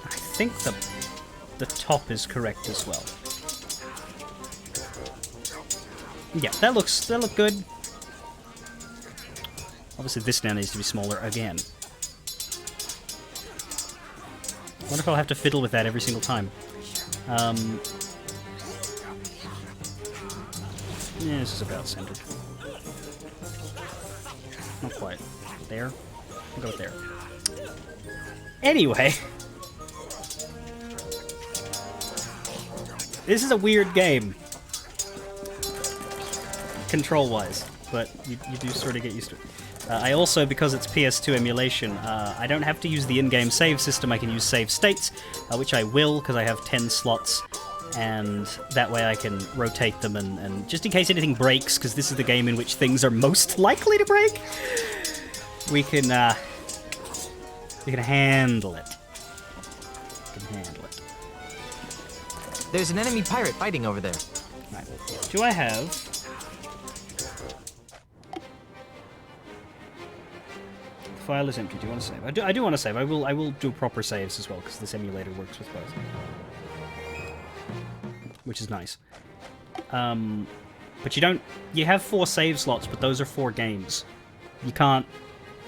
I think the top is correct as well. Yeah, that looks good. Obviously this now needs to be smaller again. I wonder if I'll have to fiddle with that every single time. Yeah, this is about centered. Not quite. There? I'll go with there. Anyway. This is a weird game. Control-wise. But you do sort of get used to it. I also, because it's PS2 emulation, I don't have to use the in-game save system. I can use save states, which I will, because I have 10 slots, and that way I can rotate them, and just in case anything breaks, because this is the game in which things are most likely to break, we can handle it. We can handle it. There's an enemy pirate fighting over there. Right. Do I have... File is empty. Do you want to save? I do want to save. I will do proper saves as well, because this emulator works with both. Which is nice. But you don't... You have 4 save slots, but those are 4 games. You can't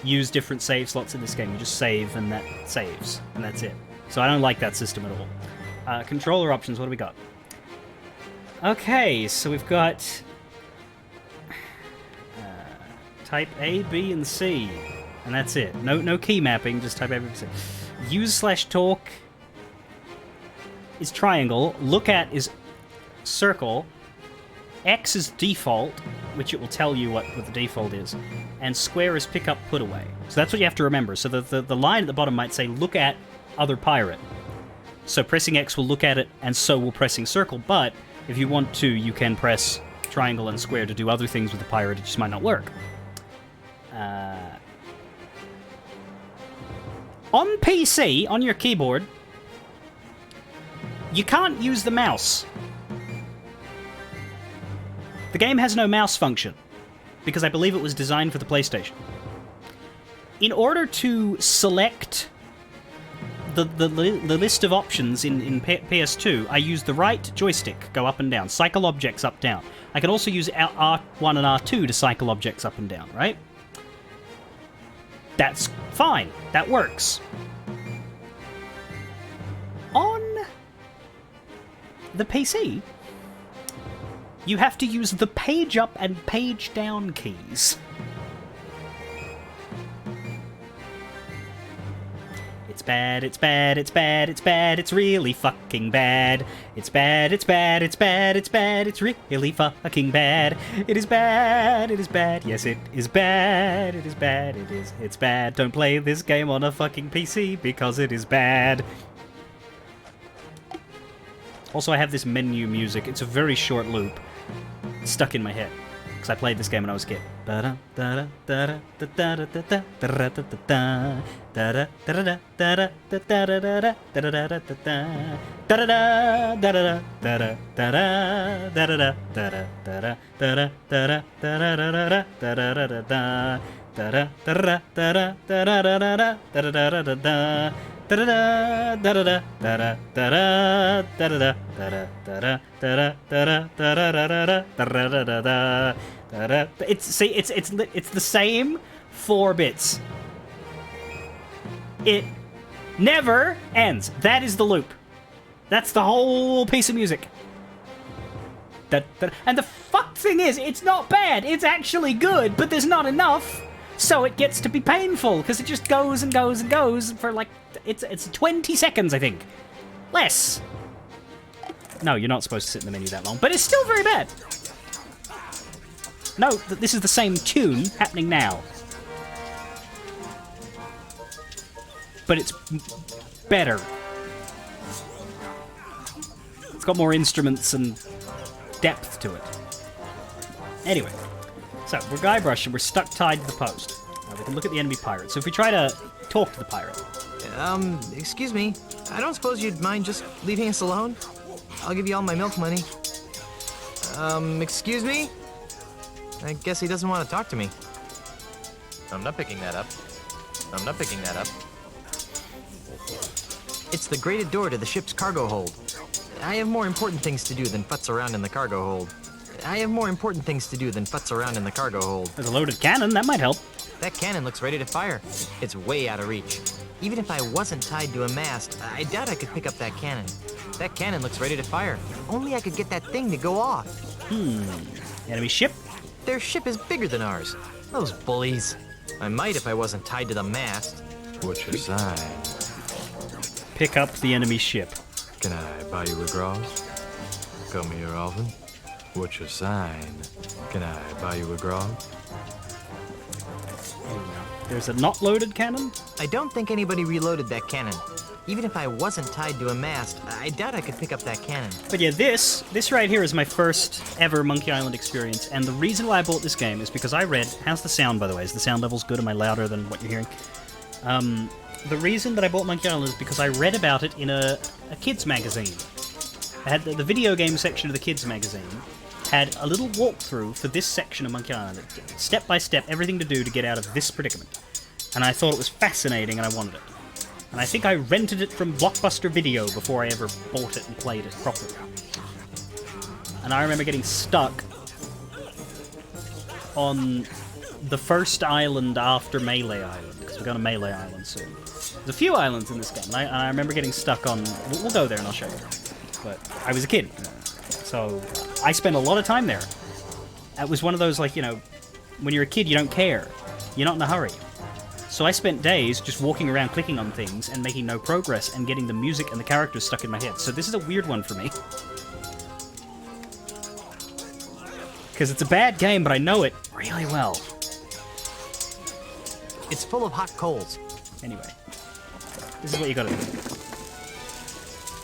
use different save slots in this game. You just save, and that saves. And that's it. So I don't like that system at all. Controller options, what do we got? Okay, so we've got... type A, B, and C. And that's it. No key mapping, just type A, B, and C. Use/talk is triangle. Look at is circle. X is default, which it will tell you what the default is. And square is pick up, put away. So that's what you have to remember. So the line at the bottom might say, look at other pirate. So pressing X will look at it, and so will pressing circle. But if you want to, you can press triangle and square to do other things with the pirate. It just might not work. On PC, on your keyboard, you can't use the mouse. The game has no mouse function, because I believe it was designed for the PlayStation. In order to select the list of options in PS2, I use the right joystick, go up and down, cycle objects up, down. I can also use R1 and R2 to cycle objects up and down, right? That's fine. That works. On the PC, you have to use the page up and page down keys. It's bad, it's bad, it's bad, it's bad, it's really fucking bad. It's bad, it's bad, it's bad, it's bad, it's really fucking bad. It is bad, it is bad, yes it is bad, it is bad, it's bad. Don't play this game on a fucking PC because it is bad. Also, I have this menu music. It's a very short loop. It's stuck in my head. Because I played this game when I was a kid. It's the same 4 bits. It never ends. That is the loop. That's the whole piece of music. And the fuck thing is, it's not bad. It's actually good, but there's not enough. So it gets to be painful, because it just goes and goes and goes for like, it's 20 seconds, I think. Less. No, you're not supposed to sit in the menu that long, but it's still very bad. No, this is the same tune happening now. But it's better. It's got more instruments and depth to it. Anyway. So, we're Guybrush and we're stuck tied to the post. We can look at the enemy pirate. So if we try to talk to the pirate... Excuse me. I don't suppose you'd mind just leaving us alone? I'll give you all my milk money. Excuse me? I guess he doesn't want to talk to me. I'm not picking that up. I'm not picking that up. It's the grated door to the ship's cargo hold. I have more important things to do than futz around in the cargo hold. I have more important things to do than futz around in the cargo hold. There's a loaded cannon, that might help. That cannon looks ready to fire. It's way out of reach. Even if I wasn't tied to a mast, I doubt I could pick up that cannon. That cannon looks ready to fire. If only I could get that thing to go off. Enemy ship? Their ship is bigger than ours. Those bullies. I might if I wasn't tied to the mast. What's your sign? Pick up the enemy ship. Can I buy you a grog? Come here often? What's your sign? Can I buy you a grog? There's a not loaded cannon? I don't think anybody reloaded that cannon. Even if I wasn't tied to a mast, I doubt I could pick up that cannon. But yeah, this right here is my first ever Monkey Island experience, and the reason why I bought this game is because I read... How's the sound, by the way? Is the sound levels good? Am I louder than what you're hearing? The reason that I bought Monkey Island is because I read about it in a kids magazine. I had the video game section of the kids magazine had a little walkthrough for this section of Monkey Island, step by step, everything to do to get out of this predicament. And I thought it was fascinating and I wanted it. And I think I rented it from Blockbuster Video before I ever bought it and played it properly. And I remember getting stuck on the first island after Melee Island, because we're going to Melee Island soon. There's a few islands in this game, and I remember getting stuck on... We'll go there and I'll show you. But I was a kid, so I spent a lot of time there. It was one of those, like, you know, when you're a kid, you don't care. You're not in a hurry. So I spent days just walking around clicking on things and making no progress and getting the music and the characters stuck in my head. So this is a weird one for me. Because it's a bad game, but I know it really well. It's full of hot coals. Anyway, this is what you gotta do.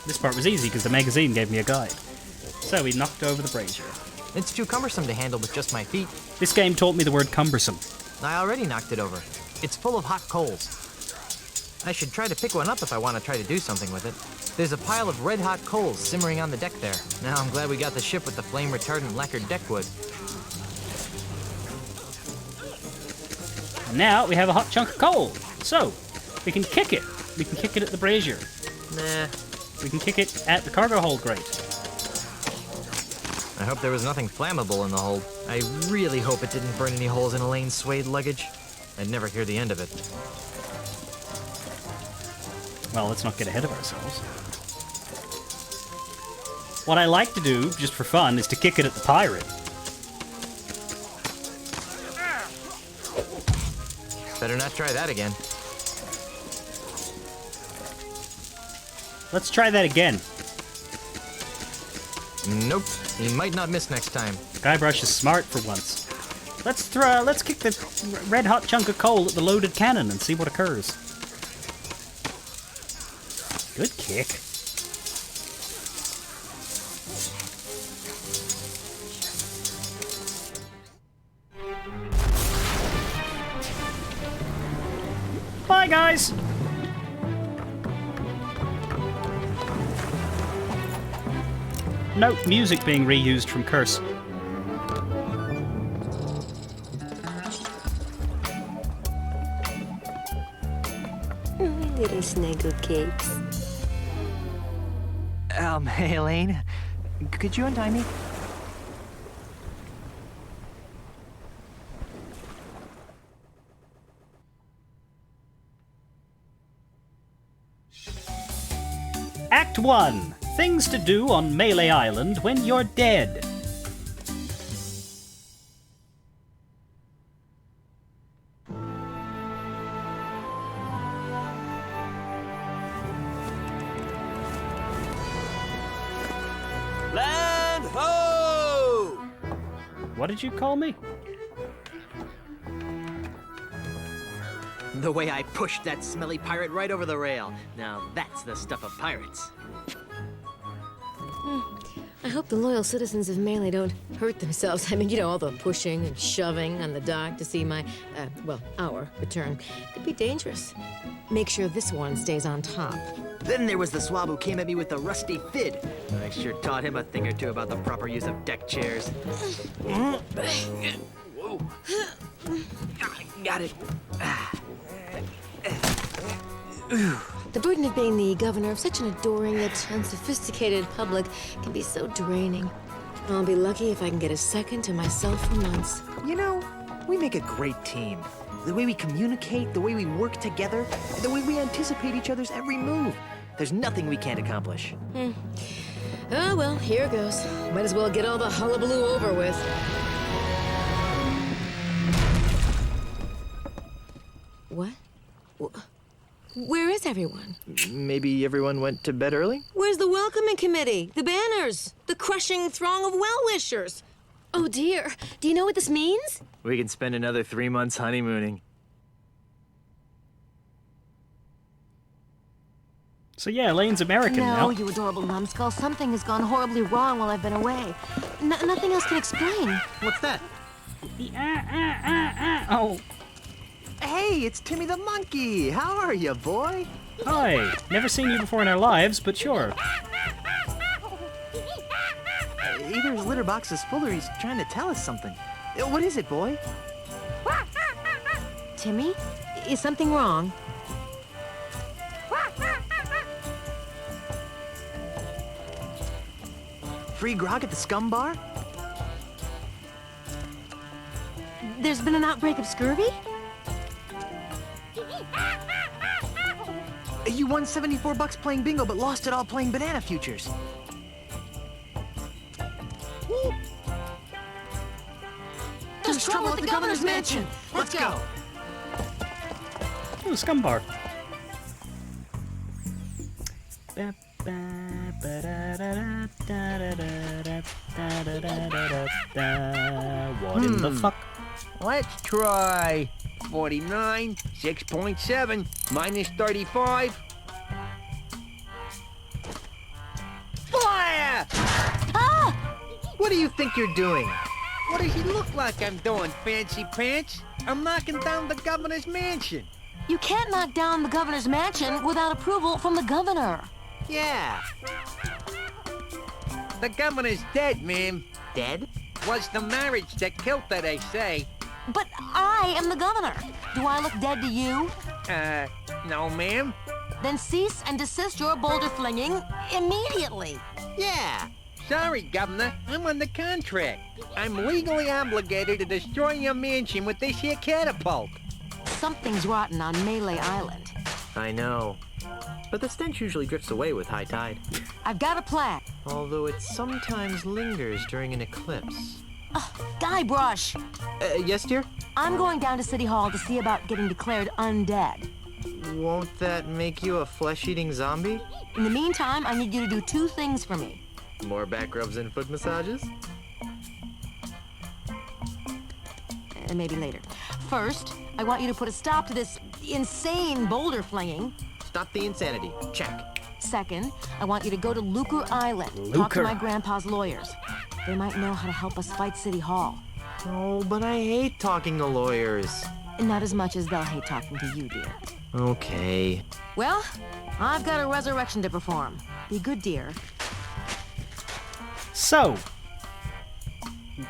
This part was easy because the magazine gave me a guide. So we knocked over the brazier. It's too cumbersome to handle with just my feet. This game taught me the word cumbersome. I already knocked it over. It's full of hot coals. I should try to pick one up if I want to try to do something with it. There's a pile of red-hot coals simmering on the deck there. Now I'm glad we got the ship with the flame-retardant lacquered deck wood. And now we have a hot chunk of coal. So, we can kick it. We can kick it at the brazier. Nah. We can kick it at the cargo hold grate. I hope there was nothing flammable in the hold. I really hope it didn't burn any holes in Elaine's suede luggage. I'd never hear the end of it. Well, let's not get ahead of ourselves. What I like to do, just for fun, is to kick it at the pirate. Better not try that again. Let's try that again. Nope. He might not miss next time. Guybrush is smart for once. Let's kick the red hot chunk of coal at the loaded cannon and see what occurs. Good kick. Bye, guys. Note music being reused from Curse. Little snuggle cakes. Hey, Elaine. Could you untie me? Act 1. Things to do on Melee Island when you're dead. Land ho! What did you call me? The way I pushed that smelly pirate right over the rail. Now that's the stuff of pirates. I hope the loyal citizens of Melee don't hurt themselves. I mean, you know, all the pushing and shoving on the dock to see my, our return. Could be dangerous. Make sure this one stays on top. Then there was the swab who came at me with the rusty fid. I sure taught him a thing or two about the proper use of deck chairs. Whoa. Got it. The burden of being the governor of such an adoring yet unsophisticated public can be so draining. I'll be lucky if I can get a second to myself for months. You know, we make a great team. The way we communicate, the way we work together, the way we anticipate each other's every move. There's nothing we can't accomplish. Oh, well, here goes. Might as well get all the hullabaloo over with. What? Where is everyone? Maybe everyone went to bed early? Where's the welcoming committee? The banners? The crushing throng of well-wishers? Oh, dear. Do you know what this means? We can spend another 3 months honeymooning. So yeah, Elaine's American now. No, you adorable numbskull. Something has gone horribly wrong while I've been away. Nothing else can explain. What's that? Oh. Hey, it's Timmy the monkey. How are you, boy? Hi. Never seen you before in our lives, but sure. Either his litter box is full or he's trying to tell us something. What is it, boy? Timmy? Is something wrong? Free grog at the scum bar? There's been an outbreak of scurvy? You won $74 playing bingo, but lost it all playing banana futures. There's trouble at the governor's mansion. Let's go. Oh, scum bar. What in the fuck? Let's try 49, 6.7, minus 35. Fire! Ah! What do you think you're doing? What does he look like I'm doing, fancy pants? I'm knocking down the governor's mansion. You can't knock down the governor's mansion without approval from the governor. Yeah. The governor's dead, ma'am. Dead? Was the marriage that killed her, they say. But I am the governor. Do I look dead to you? No, ma'am. Then cease and desist your boulder flinging immediately. Yeah. Sorry, Governor. I'm under contract. I'm legally obligated to destroy your mansion with this here catapult. Something's rotten on Melee Island. I know. But the stench usually drifts away with high tide. I've got a plan. Although it sometimes lingers during an eclipse. Guybrush! Yes, dear? I'm going down to City Hall to see about getting declared undead. Won't that make you a flesh-eating zombie? In the meantime, I need you to do 2 things for me. More back rubs and foot massages? Maybe later. First, I want you to put a stop to this insane boulder flinging. Stop the insanity. Check. Second, I want you to go to Lucre Island. Talk to my grandpa's lawyers. They might know how to help us fight City Hall. Oh, but I hate talking to lawyers. Not as much as they'll hate talking to you, dear. Okay. Well, I've got a resurrection to perform. Be good, dear. So.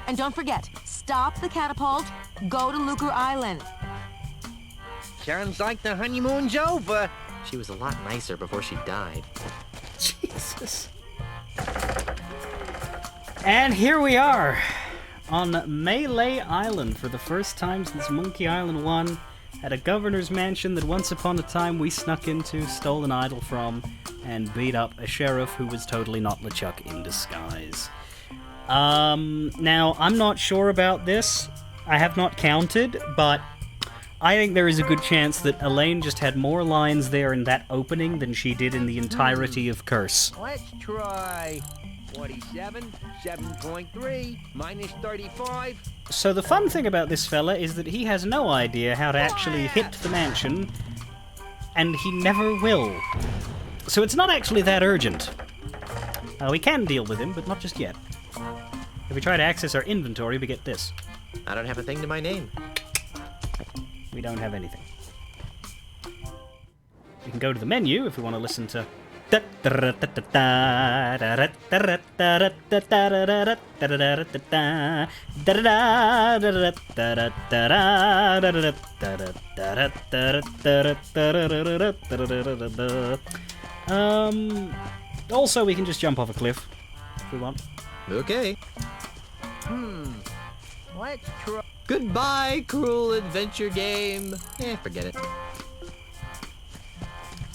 And don't forget, stop the catapult, go to Lucre Island. Sounds like the honeymoon's over. She was a lot nicer before she died. Jesus. And here we are on Melee Island for the first time since Monkey Island 1, at a governor's mansion that once upon a time we snuck into, stole an idol from, and beat up a sheriff who was totally not LeChuck in disguise. Now, I'm not sure about this. I have not counted, but I think there is a good chance that Elaine just had more lines there in that opening than she did in the entirety of Curse. Let's try 47, 7.3, minus 35. So the fun thing about this fella is that he has no idea how to actually hit the mansion, and he never will. So it's not actually that urgent. We can deal with him, but not just yet. If we try to access our inventory, we get this. I don't have a thing to my name. We don't have anything. We can go to the menu if we want to listen to... Also, we can just jump off a cliff if we want. Okay. Let's try... Goodbye, cruel adventure game. Forget it.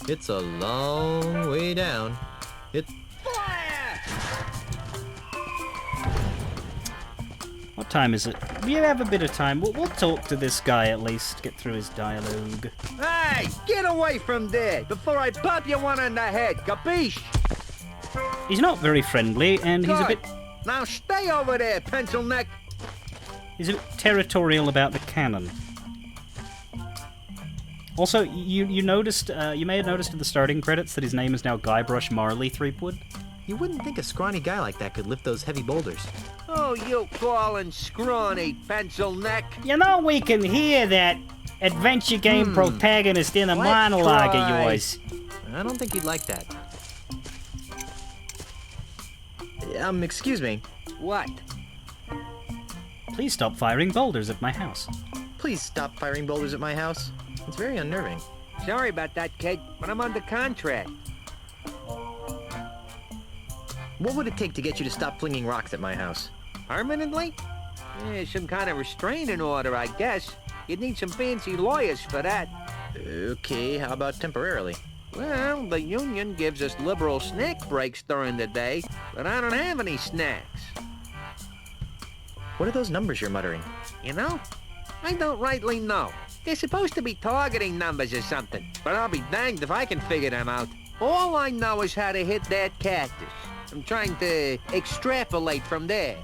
It's a long way down. What time is it? We have a bit of time. We'll talk to this guy at least, get through his dialogue. Hey, get away from there before I pop you one on the head, capiche? He's not very friendly, and he's a bit... Now stay over there, pencil neck. He's a bit territorial about the cannon. Also, you noticed, you may have noticed in the starting credits that his name is now Guybrush Marley Threepwood. You wouldn't think a scrawny guy like that could lift those heavy boulders. Oh, you calling scrawny, pencil neck. You know, we can hear that adventure game protagonist in a monologue of yours. I don't think you'd like that. Excuse me. What? Please stop firing boulders at my house. Please stop firing boulders at my house. It's very unnerving. Sorry about that, kid, but I'm under contract. What would it take to get you to stop flinging rocks at my house? Permanently? Some kind of restraining order, I guess. You'd need some fancy lawyers for that. Okay, how about temporarily? Well, the union gives us liberal snack breaks during the day, but I don't have any snacks. What are those numbers you're muttering? You know, I don't rightly know. They're supposed to be targeting numbers or something, but I'll be danged if I can figure them out. All I know is how to hit that cactus. I'm trying to extrapolate from there.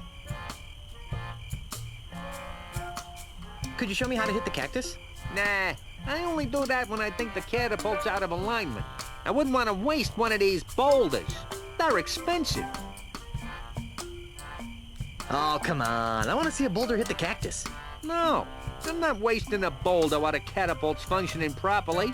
Could you show me how to hit the cactus? Nah, I only do that when I think the catapult's out of alignment. I wouldn't want to waste one of these boulders. They're expensive. Oh, come on. I want to see a boulder hit the cactus. No, I'm not wasting a boulder while the catapult's functioning properly.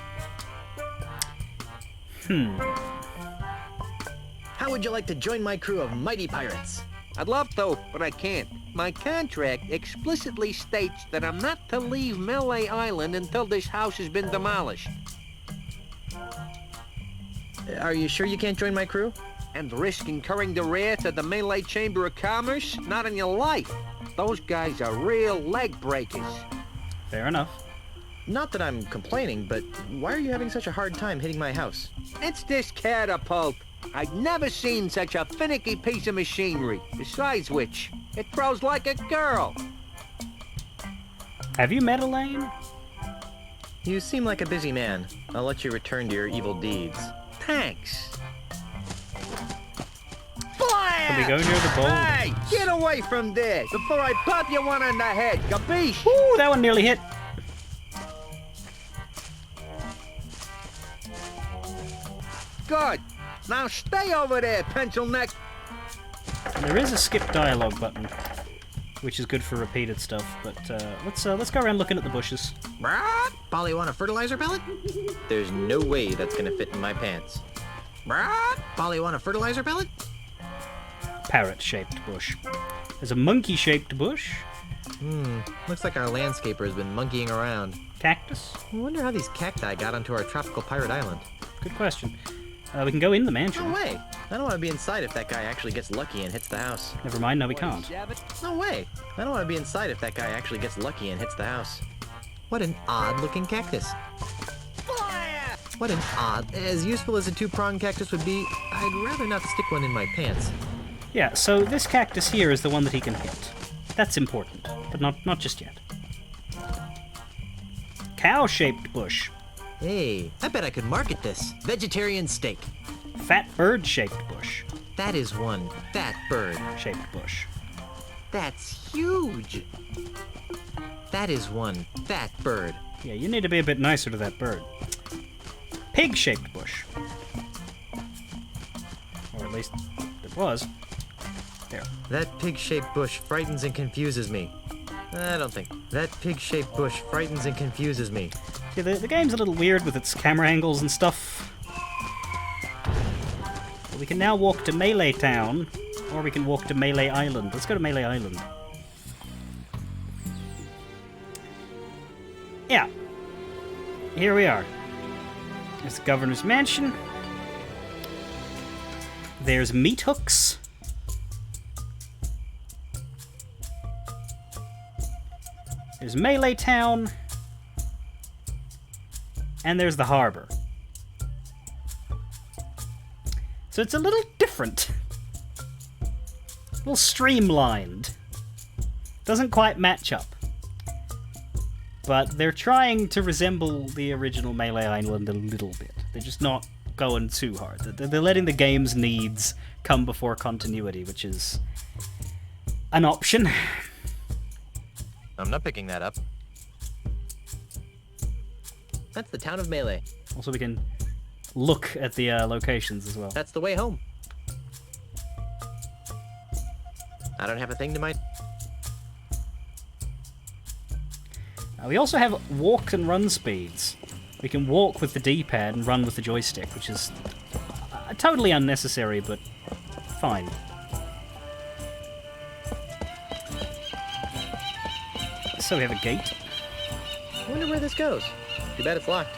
How would you like to join my crew of mighty pirates? I'd love to, but I can't. My contract explicitly states that I'm not to leave Melee Island until this house has been demolished. Are you sure you can't join my crew? And risk incurring the wrath of the Melee Chamber of Commerce? Not in your life. Those guys are real leg breakers. Fair enough. Not that I'm complaining, but why are you having such a hard time hitting my house? It's this catapult. I've never seen such a finicky piece of machinery. Besides which, it throws like a girl. Have you met Elaine? You seem like a busy man. I'll let you return to your evil deeds. Thanks. Can we go near the bowl? Hey, get away from there before I pop you one on the head, capiche? Ooh, that one nearly hit. Good. Now stay over there, pencil neck. There is a skip dialogue button, which is good for repeated stuff. But let's go around looking at the bushes. Polly, want a fertilizer pellet? There's no way that's gonna fit in my pants. Polly, want a fertilizer pellet? Parrot-shaped bush. There's a monkey-shaped bush. Looks like our landscaper has been monkeying around. Cactus? I wonder how these cacti got onto our tropical pirate island. Good question. We can go in the mansion. No way! I don't want to be inside if that guy actually gets lucky and hits the house. Never mind, no we can't. No way! I don't want to be inside if that guy actually gets lucky and hits the house. What an odd-looking cactus. What an odd... As useful as a two-pronged cactus would be, I'd rather not stick one in my pants. Yeah, so this cactus here is the one that he can hit. That's important, but not just yet. Cow-shaped bush. Hey, I bet I could market this. Vegetarian steak. Fat bird-shaped bush. That is one fat bird-shaped bush. That's huge. That is one fat bird. Yeah, you need to be a bit nicer to that bird. Pig-shaped bush. Or at least it was. There. That pig-shaped bush frightens and confuses me. I don't think. That pig-shaped bush frightens and confuses me. Yeah, the game's a little weird with its camera angles and stuff. But we can now walk to Melee Town, or we can walk to Melee Island. Let's go to Melee Island. Yeah. Here we are. There's the governor's mansion. There's meat hooks. There's Melee Town. And there's the harbor. So it's a little different. A little streamlined. Doesn't quite match up. But they're trying to resemble the original Melee Island a little bit. They're just not going too hard. They're letting the game's needs come before continuity, which is an option. I'm not picking that up. That's the town of Melee. Also, we can look at the locations as well. That's the way home. I don't have a thing to my... We also have walk and run speeds. We can walk with the D-pad and run with the joystick, which is totally unnecessary, but fine. So we have a gate. I wonder where this goes. Too bad it's locked.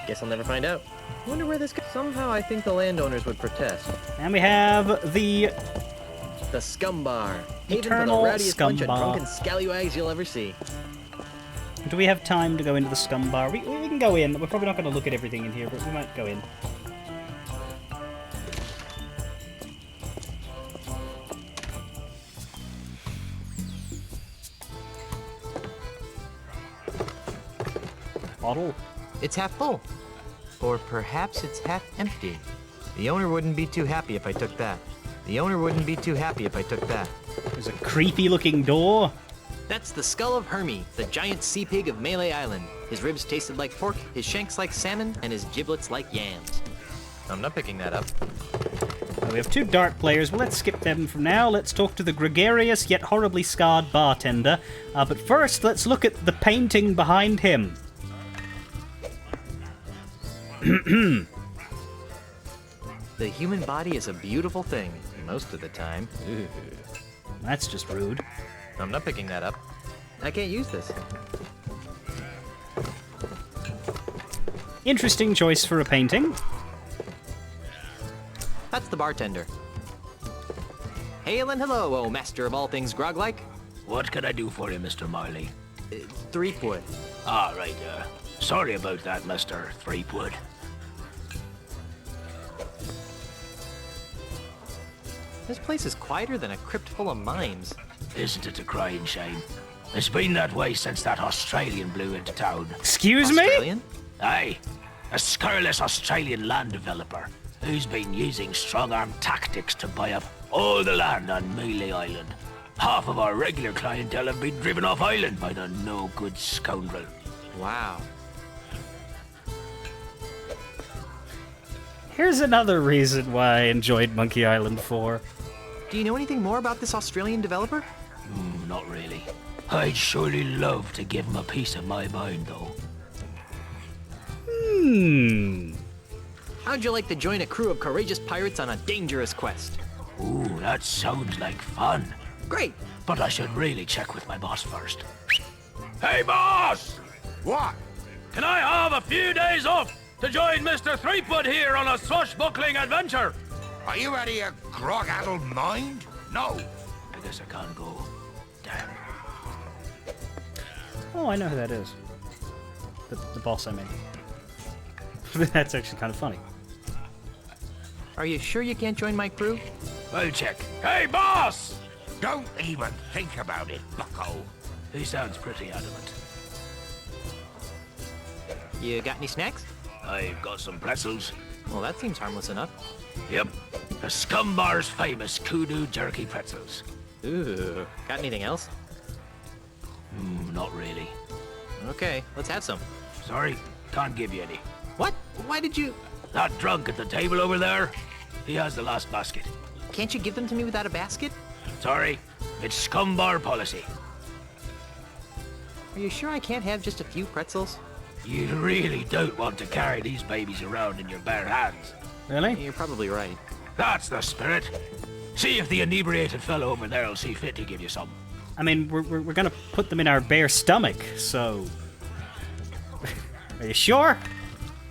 Guess I'll never find out. Wonder where this goes. Somehow I think the landowners would protest. And we have the The Scum Bar. Haven for the Eternal rowdiest bunch of Scum Bar. drunken scallywags you'll ever see. Do we have time to go into the Scum Bar? We can go in. We're probably not going to look at everything in here, but we might go in. Bottle? It's half full. Or perhaps it's half empty. The owner wouldn't be too happy if I took that. The owner wouldn't be too happy if I took that. There's a creepy looking door. That's the skull of EfMI, the giant sea pig of Melee Island. His ribs tasted like pork, his shanks like salmon, and his giblets like yams. I'm not picking that up. We have two dart players. Well, let's skip them from now. Let's talk to the gregarious yet horribly scarred bartender. But first, let's look at the painting behind him. The human body is a beautiful thing, most of the time. Ooh. That's just rude. I'm not picking that up. I can't use this. Interesting choice for a painting. That's the bartender. Hail and hello, oh master of all things grog-like. What can I do for you, Mr. Marley? Threepwood. Ah, right, sorry about that, Mr. Threepwood. This place is quieter than a crypt full of mimes. Isn't it a crying shame? It's been that way since that Australian blew into town. Excuse Australian? me? Aye, a scurrilous Australian land developer who's been using strong-arm tactics to buy up all the land on Melee Island. Half of our regular clientele have been driven off island by the no-good scoundrel. Wow. Here's another reason why I enjoyed Monkey Island 4. Do you know anything more about this Australian developer? Not really. I'd surely love to give him a piece of my mind, though. How'd you like to join a crew of courageous pirates on a dangerous quest? Ooh, that sounds like fun. Great. But I should really check with my boss first. Hey, boss! What? Can I have a few days off to join Mr. Threepwood here on a swashbuckling adventure? Are you out of your grog-addled mind? No. I guess I can't go. Damn. Oh, I know who that is. The boss, I mean. That's actually kind of funny. Are you sure you can't join my crew? I'll check. Hey, boss! Don't even think about it, bucko. He sounds pretty adamant. You got any snacks? I've got some pretzels. Well, that seems harmless enough. Yep. The Scum Bar's famous kudu jerky pretzels. Ooh. Got anything else? Not really. Okay, let's have some. Sorry, can't give you any. What? Why did you... That drunk at the table over there, he has the last basket. Can't you give them to me without a basket? Sorry, it's Scum Bar policy. Are you sure I can't have just a few pretzels? You really don't want to carry these babies around in your bare hands. Really? You're probably right. That's the spirit. See if the inebriated fellow over there will see fit to give you some. I mean, we're gonna put them in our bare stomach, so... Are you sure?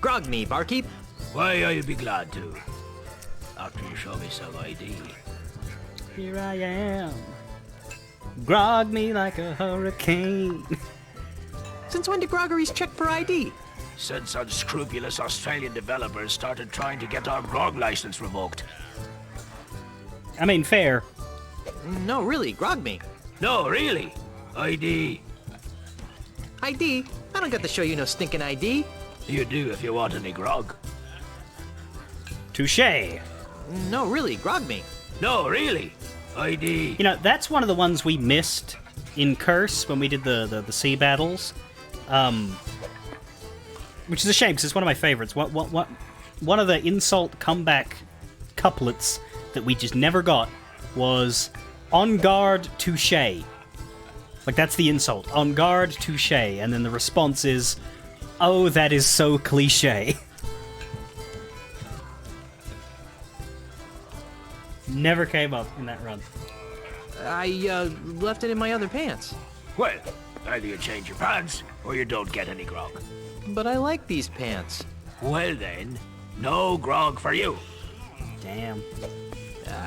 Grog me, barkeep. Why, I'd be glad to. After you show me some ID. Here I am. Grog me like a hurricane. Since when do groggeries check for ID? Since unscrupulous Australian developers started trying to get our grog license revoked. I mean, fair. No, really, grog me. No, really. ID. ID? I don't got to show you no stinking ID. You do if you want any grog. Touché. No, really, grog me. No, really. ID. You know, that's one of the ones we missed in Curse when we did the sea battles. Which is a shame, because it's one of my favorites. One of the insult comeback couplets that we just never got was "On guard, touché." Like, that's the insult. "On guard, touché." And then the response is, "Oh, that is so cliché." Never came up in that run. I left it in my other pants. Well, either you change your pants, or you don't get any grog. But I like these pants. Well then, no grog for you. Damn.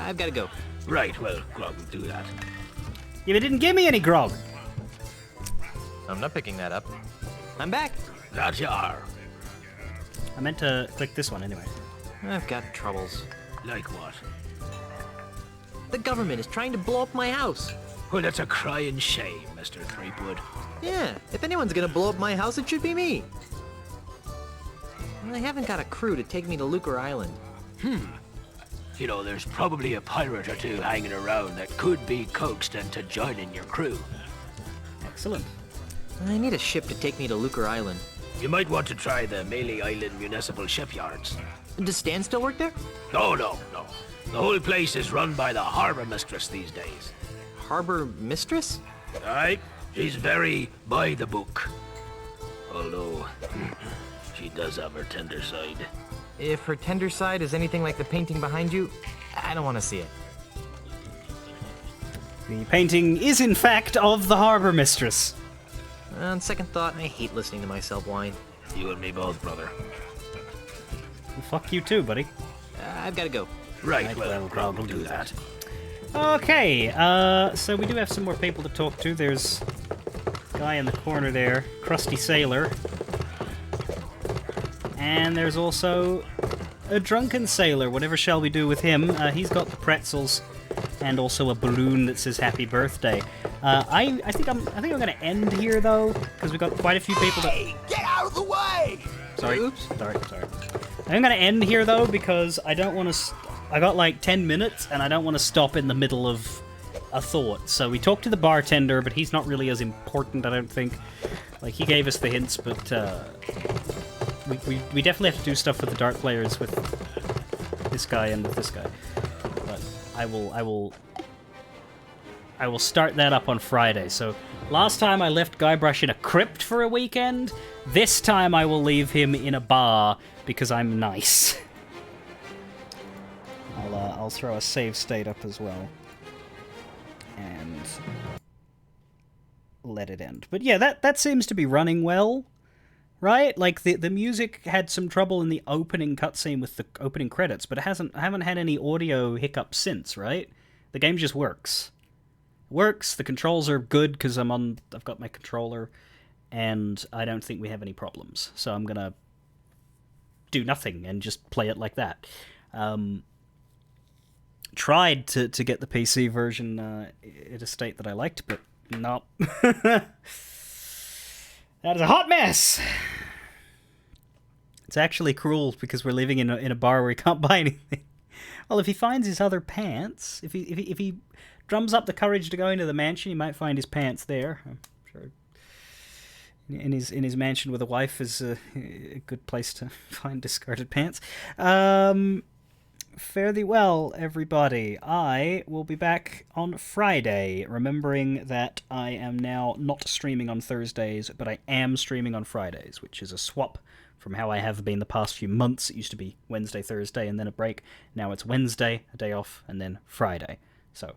I've got to go. Right, well, Grog will do that. Yeah, but didn't give me any grog. I'm not picking that up. I'm back. That you are. I meant to click this one anyway. I've got troubles. Like what? The government is trying to blow up my house. Well, that's a crying shame, Mr. Threepwood. Yeah, if anyone's gonna blow up my house, it should be me. I haven't got a crew to take me to Lucre Island. You know, there's probably a pirate or two hanging around that could be coaxed into joining your crew. Excellent. I need a ship to take me to Lucre Island. You might want to try the Melee Island Municipal Shipyards. Does Stan still work there? No. The whole place is run by the harbor mistress these days. Harbor mistress? Aye, she's very by the book. Although, she does have her tender side. If her tender side is anything like the painting behind you, I don't want to see it. The painting is, in fact, of the harbor mistress. On second thought, I hate listening to myself whine. You and me both, brother. Well, fuck you too, buddy. I've got to go. Right, well, Grog will do that. Okay, so we do have some more people to talk to. There's a guy in the corner there, Krusty Sailor. And there's also a drunken sailor. Whatever shall we do with him? He's got the pretzels and also a balloon that says "Happy Birthday." I think I'm going to end here though, because we've got quite a few people that. Hey, get out of the way! Sorry. Oops. Sorry. I'm going to end here though because I don't want to. I got like 10 minutes and I don't want to stop in the middle of a thought. So we talked to the bartender, but he's not really as important, I don't think. Like, he gave us the hints, but we definitely have to do stuff with the dart players with this guy and with this guy. But I will start that up on Friday. So last time I left Guybrush in a crypt for a weekend. This time I will leave him in a bar because I'm nice. I'll throw a save state up as well. And let it end. But yeah, that seems to be running well. Right? Like, the music had some trouble in the opening cutscene with the opening credits, but I haven't had any audio hiccups since, right? The game just works. Works, the controls are good because I've got my controller, and I don't think we have any problems. So I'm gonna do nothing and just play it like that. Tried to get the PC version in a state that I liked, but not. That is a hot mess! It's actually cruel because we're living in a bar where he can't buy anything. Well, if he finds his other pants, if he drums up the courage to go into the mansion, he might find his pants there. I'm sure in his mansion with a wife is a good place to find discarded pants. Fare thee well, everybody. I will be back on Friday, remembering that I am now not streaming on Thursdays, but I am streaming on Fridays, which is a swap from how I have been the past few months. It used to be Wednesday, Thursday, and then a break. Now it's Wednesday, a day off, and then Friday. So,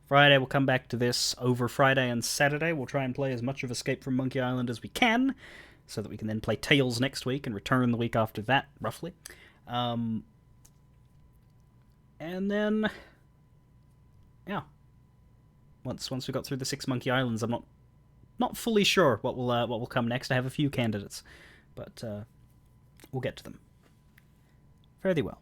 Friday we'll come back to this. Over Friday and Saturday, we'll try and play as much of Escape from Monkey Island as we can, so that we can then play Tales next week and return the week after that, roughly. And then, yeah, once we got through the 6 Monkey Islands, I'm not fully sure what will come next. I have a few candidates, but we'll get to them. Fare thee well.